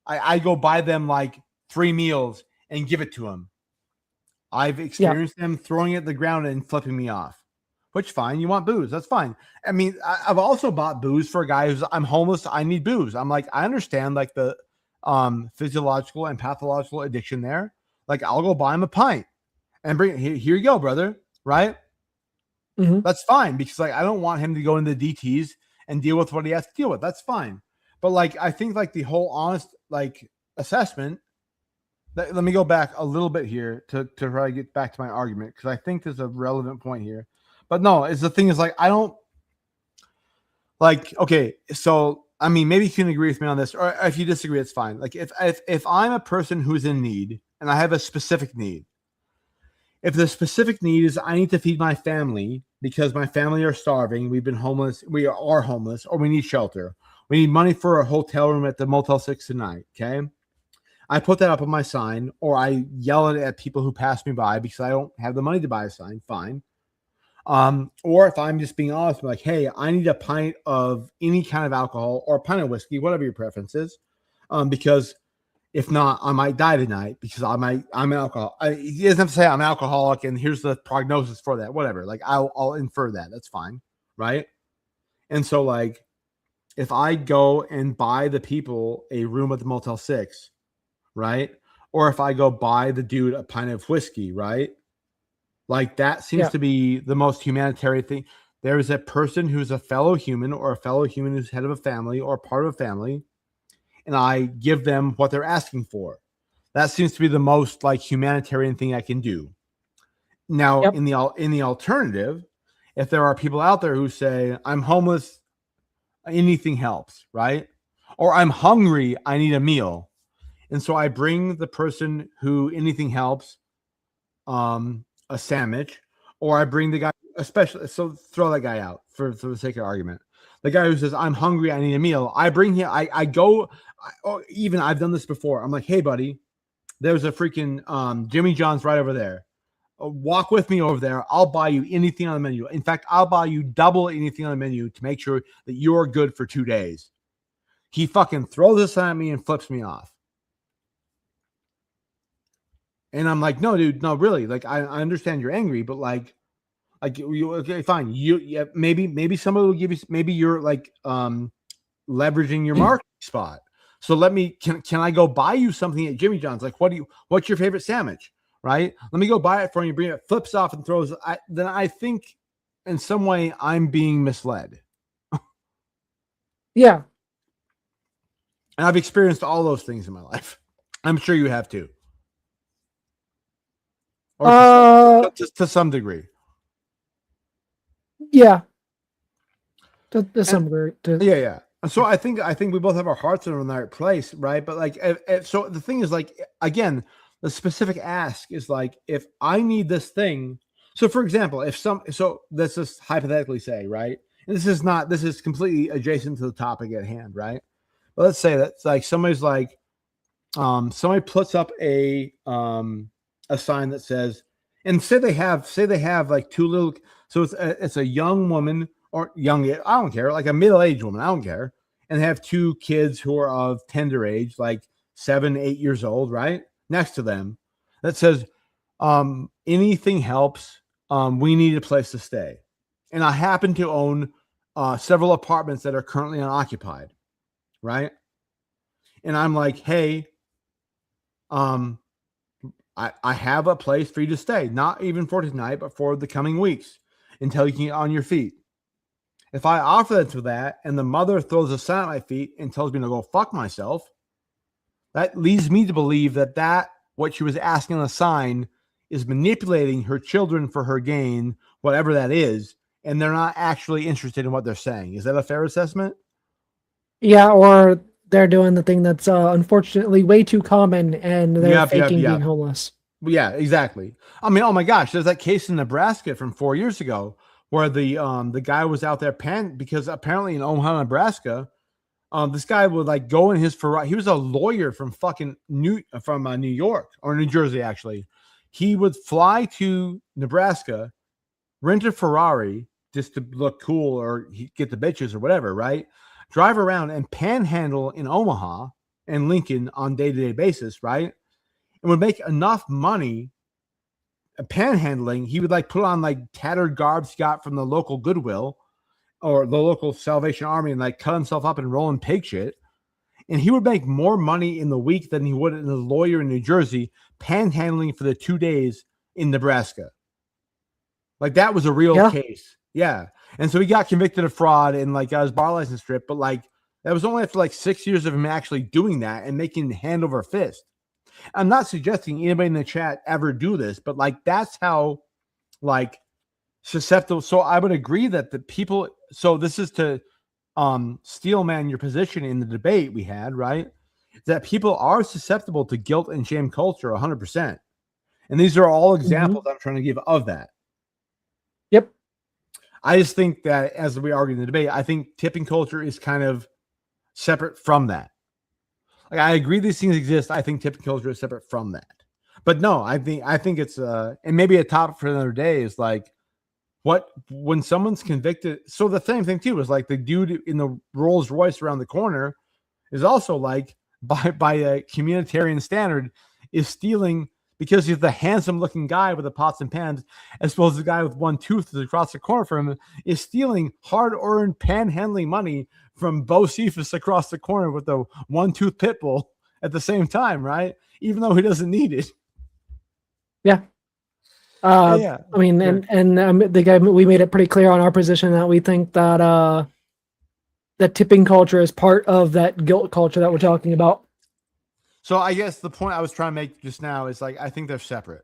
I go buy them like 3 meals and give it to them. I've experienced them throwing it at the ground and flipping me off. Which, fine, you want booze, that's fine. I mean, I've also bought booze for a guy who's, I'm homeless, I need booze. I'm like, I understand, like, the physiological and pathological addiction there. Like, I'll go buy him a pint and bring here you go, brother, right? Mm-hmm. That's fine, because, like, I don't want him to go into the DTs and deal with what he has to deal with. That's fine. But, like, I think, like, the whole honest, like, assessment, let me go back a little bit here to try to get back to my argument, because I think there's a relevant point here. But no, it's the thing is, like, I don't, like, okay, so, I mean, maybe you can agree with me on this, or if you disagree, it's fine. Like, if I'm a person who's in need and I have a specific need, if the specific need is I need to feed my family because my family are starving, we are homeless, or we need shelter, we need money for a hotel room at the Motel 6 tonight, okay? I put that up on my sign, or I yell it at people who pass me by because I don't have the money to buy a sign, fine. Or if I'm just being honest, I'm like, hey, I need a pint of any kind of alcohol or a pint of whiskey, whatever your preference is, because if not, I might die tonight because I'm an alcoholic. He doesn't have to say I'm an alcoholic and here's the prognosis for that, whatever. Like, I'll infer that. That's fine, right? And so, like, if I go and buy the people a room at the Motel 6, right? Or if I go buy the dude a pint of whiskey, right? Like, that seems to be the most humanitarian thing. There is a person who's a fellow human, or a fellow human who's head of a family or part of a family, and I give them what they're asking for. That seems to be the most, like, humanitarian thing I can do. Now, in the alternative, if there are people out there who say, I'm homeless, anything helps, right? Or I'm hungry, I need a meal. And so I bring the person who anything helps, a sandwich, or I bring the guy, especially, so throw that guy out for the sake of argument. The guy who says, I'm hungry, I need a meal. I bring him, or even I've done this before. I'm like, hey, buddy, there's a freaking Jimmy John's right over there. walk with me over there. I'll buy you anything on the menu. In fact, I'll buy you double anything on the menu to make sure that you're good for 2 days. He fucking throws this at me and flips me off. And I'm like, no, dude, no, really. Like, I understand you're angry, but like okay, fine. Yeah, maybe somebody will give you. Maybe you're like leveraging your marketing spot. So can I go buy you something at Jimmy John's? Like, what's your favorite sandwich? Right? Let me go buy it for you. Bring it, flips off and throws. Then I think in some way I'm being misled. Yeah. And I've experienced all those things in my life. I'm sure you have too. Or to some degree. Yeah. To some degree. Yeah. So I think we both have our hearts in the right place, right? But like, so the thing is, like, again, the specific ask is like, if I need this thing. So for example, so let's just hypothetically say, right? And this is completely adjacent to the topic at hand, right? But let's say that's like somebody's like, somebody puts up a sign that says, and say they have like two little, so it's a young woman or young, I don't care, like a middle-aged woman, I don't care, and they have two kids who are of tender age, like 7, 8 years old, right? Next to them that says, anything helps. We need a place to stay. And I happen to own several apartments that are currently unoccupied, right? And I'm like, hey, I have a place for you to stay, not even for tonight, but for the coming weeks until you can get on your feet. If I offer to that and the mother throws a sign at my feet and tells me to go fuck myself, that leads me to believe that what she was asking on the sign is manipulating her children for her gain, whatever that is, and they're not actually interested in what they're saying. Is that a fair assessment? Yeah, or they're doing the thing that's unfortunately way too common, and they're faking being homeless. Yeah, exactly. I mean, oh my gosh, there's that case in Nebraska from 4 years ago where the guy was out there because apparently in Omaha, Nebraska, this guy would like go in his Ferrari. He was a lawyer from fucking New York or New Jersey, actually. He would fly to Nebraska, rent a Ferrari just to look cool or get the bitches or whatever, right? Drive around and panhandle in Omaha and Lincoln on day-to-day basis, right? And would make enough money panhandling. He would like put on like tattered garbs he got from the local Goodwill or the local Salvation Army and like cut himself up and roll in pig shit. And he would make more money in the week than he would in a lawyer in New Jersey panhandling for the 2 days in Nebraska. Like that was a real case. Yeah. And so he got convicted of fraud and like got his bar license stripped. But like that was only after like 6 years of him actually doing that and making hand over fist. I'm not suggesting anybody in the chat ever do this, but like that's how like susceptible. So I would agree that the people, so this is to steel man your position in the debate we had, right? That people are susceptible to guilt and shame culture 100%. And these are all examples I'm trying to give of that. Yep. I just think that as we argue in the debate, I think tipping culture is kind of separate from that. Like I agree these things exist. I think tipping culture is separate from that. But no, I think it's and maybe a topic for another day is like when someone's convicted. So the same thing too is like the dude in the Rolls Royce around the corner is also like by a communitarian standard is stealing because he's the handsome looking guy with the pots and pans, as well as the guy with one tooth is across the corner from him is stealing hard-earned panhandling money from Bo Cephas across the corner with the one tooth pit bull at the same time, right? Even though he doesn't need it. Yeah. I mean, the guy, we made it pretty clear on our position that we think that that tipping culture is part of that guilt culture that we're talking about. So I guess the point I was trying to make just now is like I think they're separate.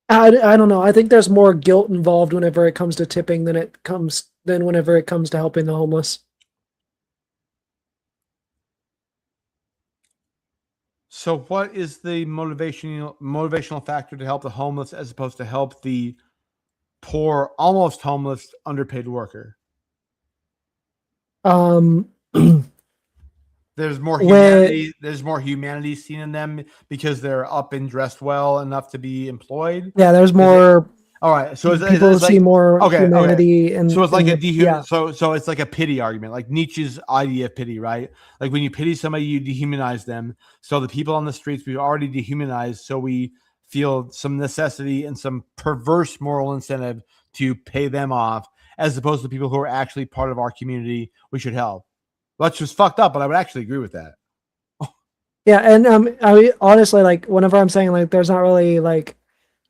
I don't know. I think there's more guilt involved whenever it comes to tipping than whenever it comes to helping the homeless. So what is the motivational factor to help the homeless as opposed to help the poor, almost homeless, underpaid worker? There's more Where- humanity. There's more humanity seen in them because they're up and dressed well enough to be employed. Yeah, there's more. All right, so People see more humanity, and so it's like a yeah. so it's like a pity argument, like Nietzsche's idea of pity, right? Like when you pity somebody, you dehumanize them. So the people on the streets we already dehumanized, so we feel some necessity and some perverse moral incentive to pay them off, as opposed to people who are actually part of our community we should help. That's just fucked up, but I would actually agree with that. Yeah, and I mean, honestly, like whenever I'm saying like there's not really like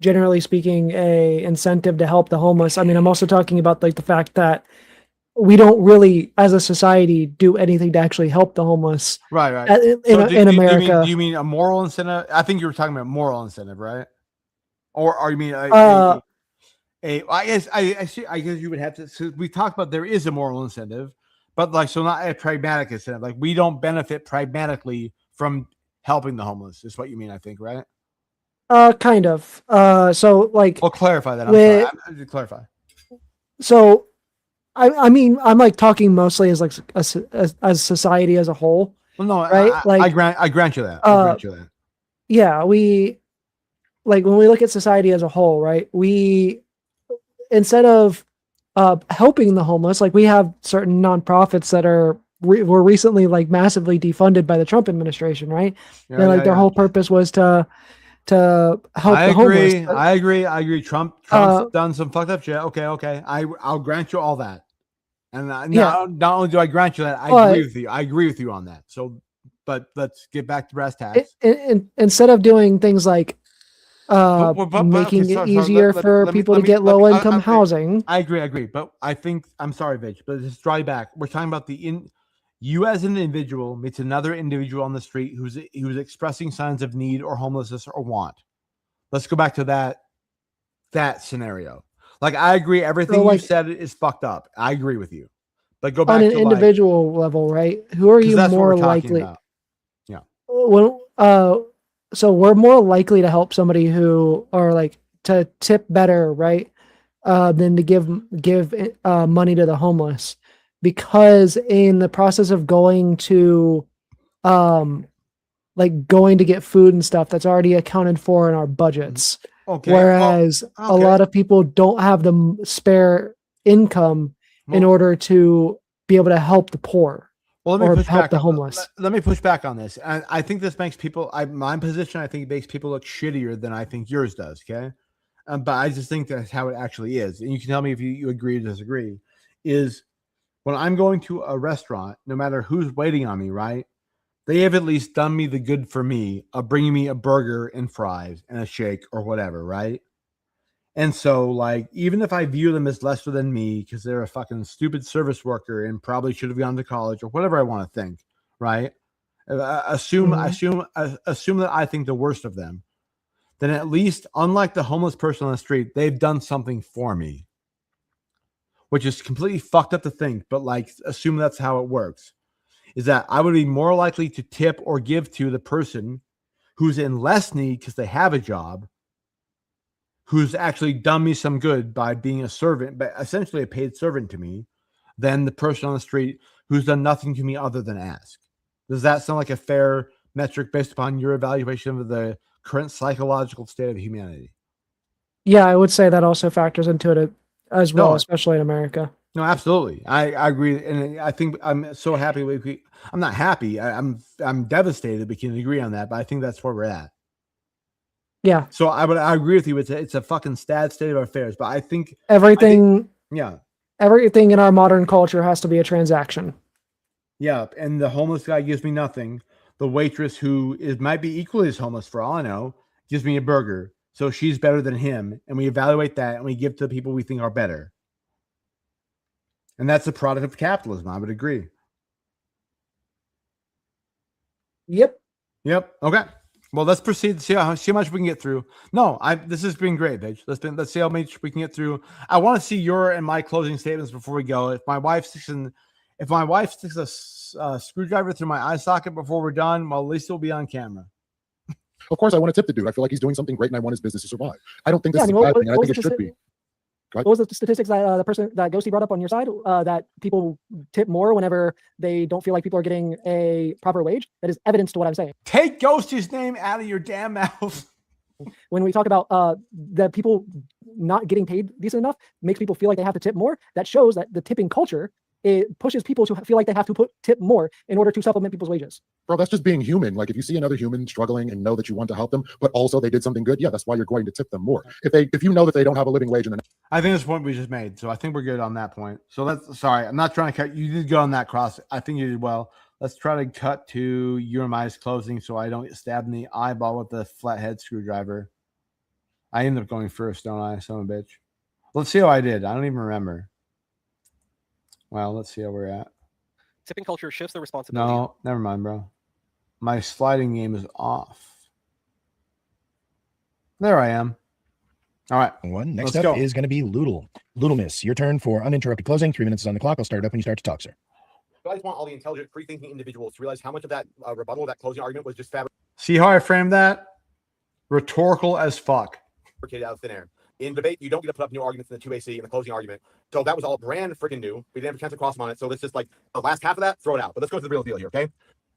generally speaking a incentive to help the homeless, I mean I'm also talking about like the fact that we don't really as a society do anything to actually help the homeless. Right. In America. Do you mean a moral incentive? I think you were talking about moral incentive, right? Or you mean I guess you would have to. So we talked about there is a moral incentive, but like so not a pragmatic incentive. Like we don't benefit pragmatically from helping the homeless. Is what you mean? I think, right? Kind of. So like. I'll clarify that. I'm sorry. I'm clarify. So, I mean, I'm like talking mostly as like as society as a whole. Well, no, right? I grant you that. I grant you that. Yeah, we like when we look at society as a whole, right? We instead of helping the homeless, like we have certain nonprofits that were recently like massively defunded by the Trump administration, right? Yeah, and like their whole purpose was to help the homeless. I agree. Trump's done some fucked up shit. Okay. I'll grant you all that. And not only do I grant you that, I agree with you. I agree with you on that. So, but let's get back to brass tacks. Instead of doing things like making it easier for people to get low income housing. I agree. But I think I'm sorry, Vitch, but just draw you back. We're talking about you as an individual meets another individual on the street who's expressing signs of need or homelessness or want. Let's go back to that scenario. Like I agree, everything you said is fucked up. I agree with you. But go back on an to individual level, right? Who are you more likely? About. Yeah. Well, so we're more likely to help somebody who or like to tip better, right? Than to give money to the homeless. Because in the process of going to get food and stuff, that's already accounted for in our budgets. Okay. Whereas a lot of people don't have the spare income in order to be able to help the poor or help the homeless. Let me push back on this. And I think this makes people, my position, I think it makes people look shittier than I think yours does. Okay. But I just think that's how it actually is. And you can tell me if you agree or disagree, is when I'm going to a restaurant, no matter who's waiting on me, right? They have at least done me the good for me of bringing me a burger and fries and a shake or whatever, right? And so, like, even if I view them as lesser than me because they're a fucking stupid service worker and probably should have gone to college or whatever I want to think, right? Assume that I think the worst of them. Then at least, unlike the homeless person on the street, they've done something for me. Which is completely fucked up to think, but like assume that's how it works, is that I would be more likely to tip or give to the person who's in less need because they have a job, who's actually done me some good by being a servant, but essentially a paid servant to me, than the person on the street who's done nothing to me other than ask. Does that sound like a fair metric based upon your evaluation of the current psychological state of humanity? Yeah, I would say that also factors into it as well, especially in America. No, absolutely. I agree. And I think I'm so happy. I'm not happy. I'm devastated. We can agree on that, but I think that's where we're at. Yeah. So I agree with you. It's a fucking sad state of affairs, but I think everything in our modern culture has to be a transaction. Yeah. And the homeless guy gives me nothing. The waitress who might be equally as homeless for all I know, gives me a burger. So she's better than him. And we evaluate that and we give to the people we think are better. And that's a product of capitalism. I would agree. Yep. Okay. Well, let's proceed to see how much we can get through. No, this has been great, Paige. Let's see how much we can get through. I want to see your and my closing statements before we go. If my wife sticks a screwdriver through my eye socket before we're done, well, at least it'll be on camera. Of course, I want to tip the dude. I feel like he's doing something great, and I want his business to survive. I don't think this is a bad thing. I think it should be. What was the statistics that the person that Ghosty brought up on your side? That people tip more whenever they don't feel like people are getting a proper wage. That is evidence to what I'm saying. Take Ghosty's name out of your damn mouth. When we talk about the people not getting paid decent enough makes people feel like they have to tip more. That shows that the tipping culture, it pushes people to feel like they have to tip more in order to supplement people's wages. Bro, that's just being human. Like if you see another human struggling and know that you want to help them, but also they did something good, yeah, that's why you're going to tip them more. If you know that they don't have a living wage, and I think that's the point we just made. So I think we're good on that point. So sorry, I'm not trying to cut. You did go on that cross. I think you did well. Let's try to cut to UMI's closing so I don't get stabbed in the eyeball with the flathead screwdriver. I end up going first, don't I? Son of a bitch. Let's see how I did. I don't even remember. Well, let's see how we're at. Tipping culture shifts the responsibility. No, never mind, bro. My sliding game is off. There I am. All right. Next up is going to be Loodle. Loodle Miss, your turn for uninterrupted closing. 3 minutes is on the clock. I'll start it up when you start to talk, sir. So I just want all the intelligent, free-thinking individuals to realize how much of that rebuttal, that closing argument was just See how I framed that? Rhetorical as fuck. Fabricated out of thin air. In debate, you don't get to put up new arguments in the 2AC in the closing argument. So that was all brand freaking new. We didn't have a chance to cross them on it. So let's just like the last half of that, throw it out. But let's go to the real deal here, okay?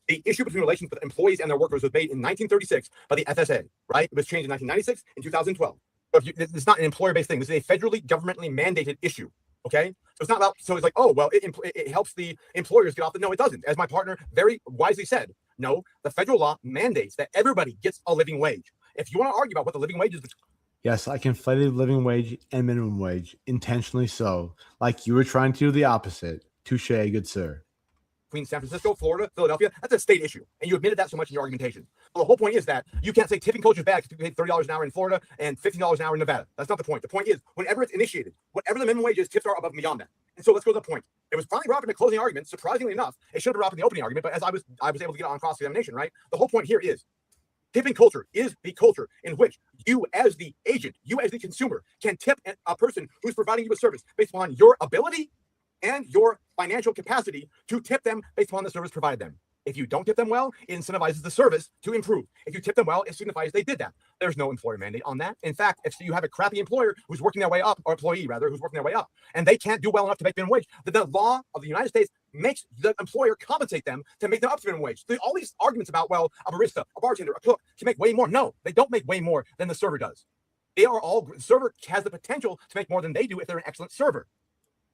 The issue between relations with employees and their workers was made in 1936 by the FSA, right? It was changed in 1996 and 2012. So it's not an employer-based thing. This is a federally, governmentally mandated issue, okay? So it's not about, so it's like, oh, well, it helps the employers get off the, no, it doesn't. As my partner very wisely said, no, the federal law mandates that everybody gets a living wage. If you want to argue about what the living wage is, yes, I conflated living wage and minimum wage, intentionally so. Like you were trying to do the opposite. Touche, good sir. Between San Francisco, Florida, Philadelphia, that's a state issue. And you admitted that so much in your argumentation. Well, the whole point is that you can't say tipping culture is bad because people pay $30 an hour in Florida and $15 an hour in Nevada. That's not the point. The point is, whenever it's initiated, whatever the minimum wage is, tips are above and beyond that. And so let's go to the point. It was finally brought up in the closing argument. Surprisingly enough, it should have been brought up in the opening argument, but as I was able to get on cross-examination, right? The whole point here is tipping culture is the culture in which you as the agent, you as the consumer, can tip a person who's providing you a service based upon your ability and your financial capacity to tip them based upon the service provided them. If you don't tip them well, it incentivizes the service to improve. If you tip them well, it signifies they did that. There's no employer mandate on that. In fact, if you have a crappy employer who's working their way up, or employee rather, who's working their way up, and they can't do well enough to make minimum wage, the law of the United States makes the employer compensate them to make them up to minimum wage. So all these arguments about, well, a barista, a bartender, a cook can make way more. No, they don't make way more than the server does. They are all, the server has the potential to make more than they do if they're an excellent server.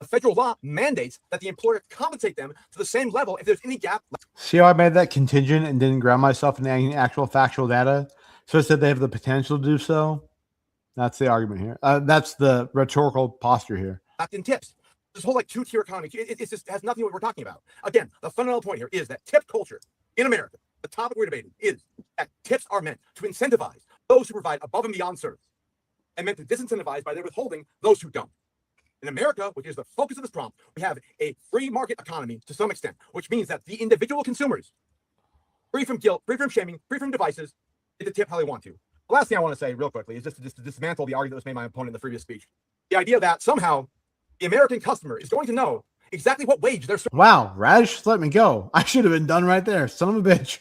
The federal law mandates that the employer compensate them to the same level if there's any gap. See how I made that contingent and didn't ground myself in any actual factual data? So I said they have the potential to do so. That's the argument here. That's the rhetorical posture here. In tips. This whole like two-tier economy, it just has nothing to do with what we're talking about. Again, the fundamental point here is that tip culture in America, the topic we're debating, is that tips are meant to incentivize those who provide above and beyond service and meant to disincentivize by their withholding those who don't. In America, which is the focus of this prompt, we have a free market economy to some extent, which means that the individual consumers, free from guilt, free from shaming, free from devices, get to tip how they want to. The last thing I want to say real quickly is just to dismantle the argument that was made by my opponent in the previous speech. The idea that somehow the American customer is going to know exactly what wage they're wow, Radish, let me go. I should have been done right there. Son of a bitch.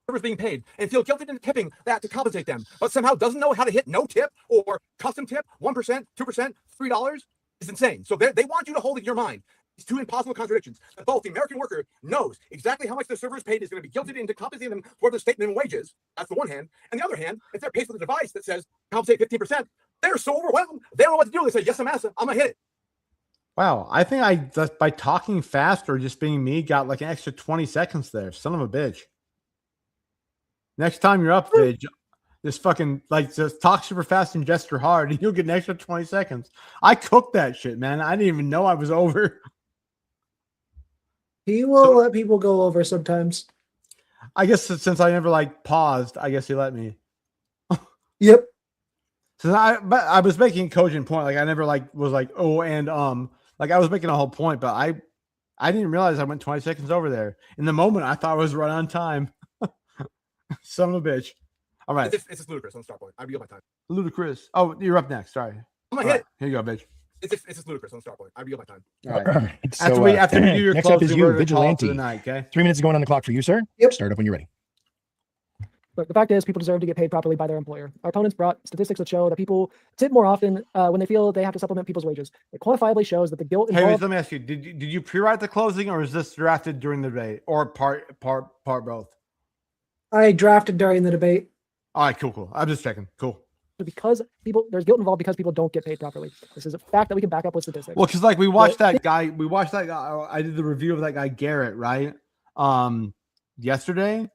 Servers being paid and feel guilty in tipping that to compensate them, but somehow doesn't know how to hit no tip or custom tip, 1%, 2%, $3. Is insane. So they want you to hold in your mind these two impossible contradictions that both the American worker knows exactly how much the server is paid, is going to be guilted into compensating them for the state minimum wages. That's the one hand. And the other hand, if they're paid with a device that says compensate 15%, they're so overwhelmed, they don't know what to do. They say, yes, I'm going to hit it. Wow. I think I just by talking fast or just being me got like an extra 20 seconds there. Son of a bitch. Next time you're up, Vidge, just fucking like just talk super fast and gesture hard, and you'll get an extra 20 seconds. I cooked that shit, man. I didn't even know I was over. He will let people go over sometimes. I guess since I never like paused, I guess he let me. Yep. So I was making a cogent point. Like I never like was like, oh, and like I was making a whole point, but I didn't realize I went 20 seconds over there. In the moment, I thought I was right on time. Son of a bitch. All right. It's just ludicrous on the start point. I yield my time. Ludicrous. Oh, you're up next. Sorry. I'm gonna hit it. Here you go, bitch. It's just ludicrous on the start point. I yield my time. All right. So, after you do your next up is you, call for Vigilante. the night, okay? 3 minutes going on the clock for you, sir. Yep. Start up when you're ready. Look, the fact is, people deserve to get paid properly by their employer. Our opponents brought statistics that show that people tip more often when they feel they have to supplement people's wages. It quantifiably shows that the guilt Hey, involved. let me ask you: Did you pre-write the closing, or is this drafted during the debate, or part both? I drafted during the debate. All right, cool. I'm just checking. Cool. Because there's guilt involved because people don't get paid properly. This is a fact that we can back up with statistics. Well, because like we watched that guy. I did the review of that guy Garrett, right? Yesterday,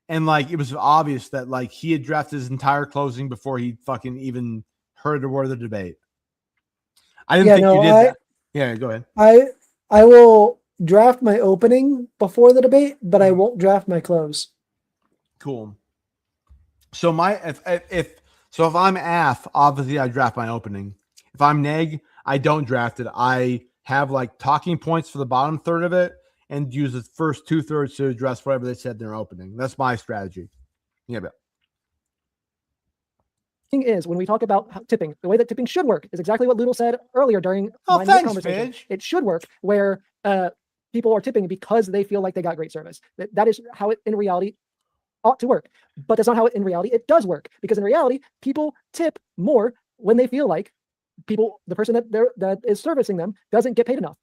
and like it was obvious that like he had drafted his entire closing before he fucking even heard a word of the debate. I didn't think you did that. Yeah, go ahead. I will draft my opening before the debate, but I won't draft my close. Cool. So if I'm AF, obviously I draft my opening. If I'm neg, I don't draft it. I have like talking points for the bottom third of it and use the first 2/3 to address whatever they said in their opening. That's my strategy. Yeah, but thing is, when we talk about tipping, the way that tipping should work is exactly what Loodle said earlier during my thanks, conversation. Fidge. It should work where people are tipping because they feel like they got great service. That is how it in reality ought to work. But that's not how it in reality it does work, because in reality, people tip more when they feel like the person that is servicing them doesn't get paid enough.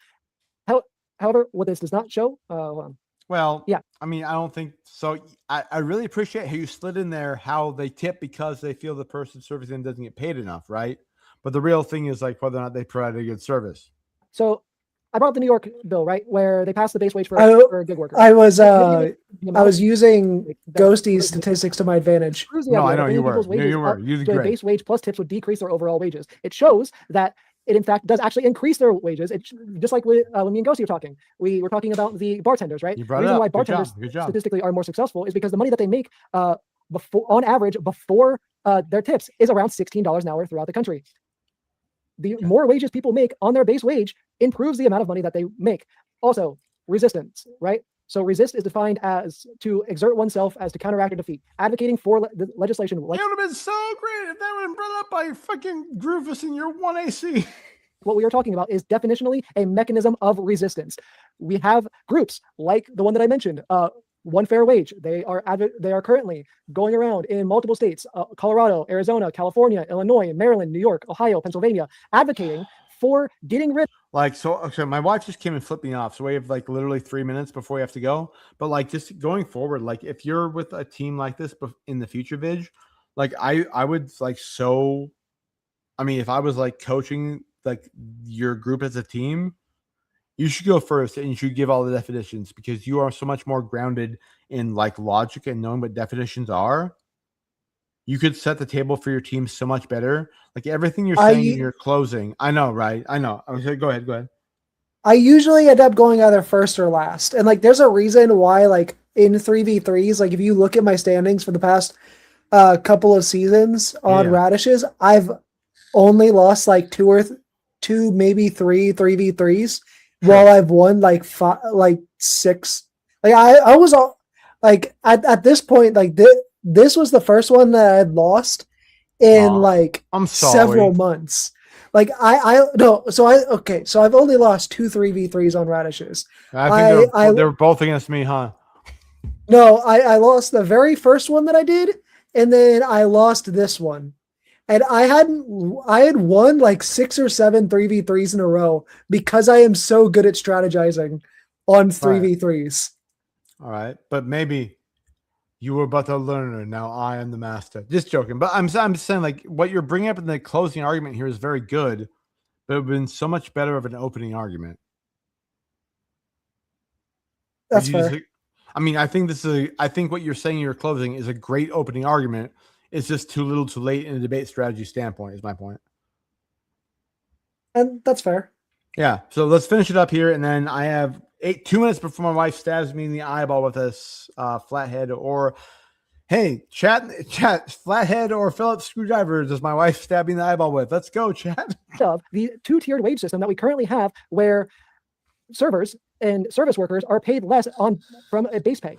However, what this does not show, hold on. Well, yeah. I mean, I don't think so. I really appreciate how you slid in there how they tip because they feel the person servicing them doesn't get paid enough, right? But the real thing is like whether or not they provide a good service. So I brought up the New York bill, right, where they passed the base wage for gig workers. I was using Ghosty's statistics to my advantage. No, I know you were. You were. You did great. Base wage plus tips would decrease their overall wages. It shows that it in fact does actually increase their wages. It's just like when me and Ghosty were talking. We were talking about the bartenders, right? You brought the reason it up. why bartenders Good job. statistically are more successful is because the money that they make on average before their tips is around $16 an hour throughout the country. The more wages people make on their base wage improves the amount of money that they make. Also, resistance, right? So resist is defined as to exert oneself as to counteract or defeat. Advocating for the legislation. It would have been so great if that would have been brought up by fucking Groovus in your 1AC. What we are talking about is definitionally a mechanism of resistance. We have groups like the one that I mentioned, One Fair Wage. They are currently going around in multiple states, Colorado, Arizona, California, Illinois, Maryland, New York, Ohio, Pennsylvania, advocating for getting rid. Like, so my wife just came and flipped me off. So we have like literally 3 minutes before we have to go. But like just going forward, like if you're with a team like this in the future, Vidge, like I would like if I was like coaching like your group as a team, you should go first and you should give all the definitions because you are so much more grounded in like logic and knowing what definitions are. You could set the table for your team so much better. Like everything you're saying in your closing. I know, right? I know. Okay, go ahead. I usually end up going either first or last. And like there's a reason why like in 3v3s, like if you look at my standings for the past couple of seasons on radishes, I've only lost like two, maybe 3v3s. While I've won like 6, like I was all like at this point, like this was the first one that I had lost in several months. Like so I've only lost 2 3v3s on radishes. I think they're both against me, huh? No, I lost the very first one that I did, and then I lost this one. And I had won like 6 or 7 3v3s in a row because I am so good at strategizing on 3v3s. All right. But maybe you were but a learner. Now I am the master. Just joking. But I'm saying like what you're bringing up in the closing argument here is very good, but it would have been so much better of an opening argument. That's fair. I think what you're saying in your closing is a great opening argument. It's just too little too late in a debate strategy standpoint is my point. And that's fair. Yeah. So let's finish it up here. And then I have 2 minutes before my wife stabs me in the eyeball with a flathead or, hey, chat, flathead or Phillips screwdriver does my wife stab me in the eyeball with. Let's go, chat. Of the 2-tiered wage system that we currently have where servers and service workers are paid less from a base pay.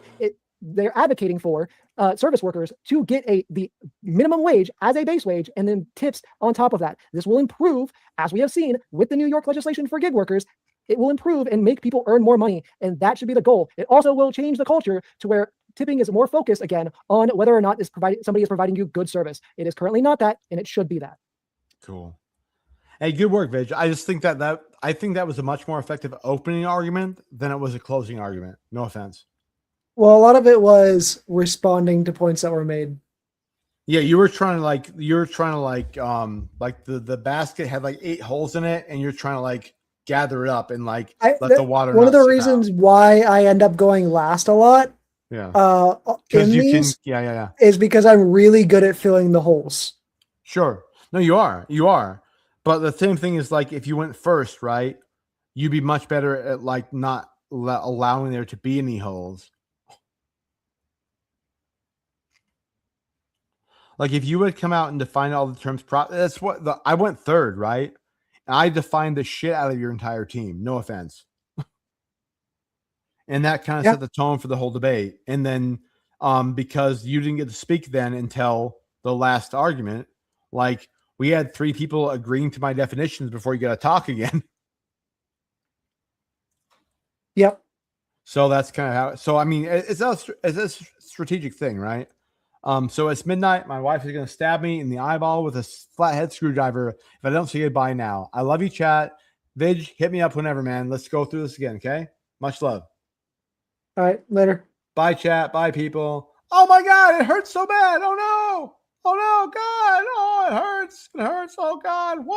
They're advocating for service workers to get the minimum wage as a base wage and then tips on top of that. This will improve, as we have seen with the New York legislation for gig workers, it will improve and make people earn more money. And that should be the goal. It also will change the culture to where tipping is more focused again on whether or not somebody is providing you good service. It is currently not that, and it should be that. Cool. Hey, good work, Vidge. I just think that was a much more effective opening argument than it was a closing argument. No offense. Well, a lot of it was responding to points that were made. Yeah, you were trying to like the basket had like 8 holes in it, and you're trying to like gather it up and like let the water. One of the not sit reasons out. why I end up going last a lot, Yeah, in you these, yeah. is because I'm really good at filling the holes. Sure. No, you are. But the same thing is like if you went first, right? You'd be much better at like not allowing there to be any holes. Like if you would come out and define all the terms, that's what I went third, right? And I defined the shit out of your entire team. No offense. And that kind of set the tone for the whole debate. And then because you didn't get to speak then until the last argument, like we had 3 people agreeing to my definitions before you got to talk again. Yep. So that's kind of how. So I mean, it's a strategic thing, right? So it's midnight. My wife is going to stab me in the eyeball with a flathead screwdriver if I don't say goodbye now. I love you, chat. Vidge, hit me up whenever, man. Let's go through this again, okay? Much love. All right, later. Bye, chat. Bye, people. Oh my God, it hurts so bad. Oh no. Oh no, God. Oh, it hurts. It hurts. Oh God. What?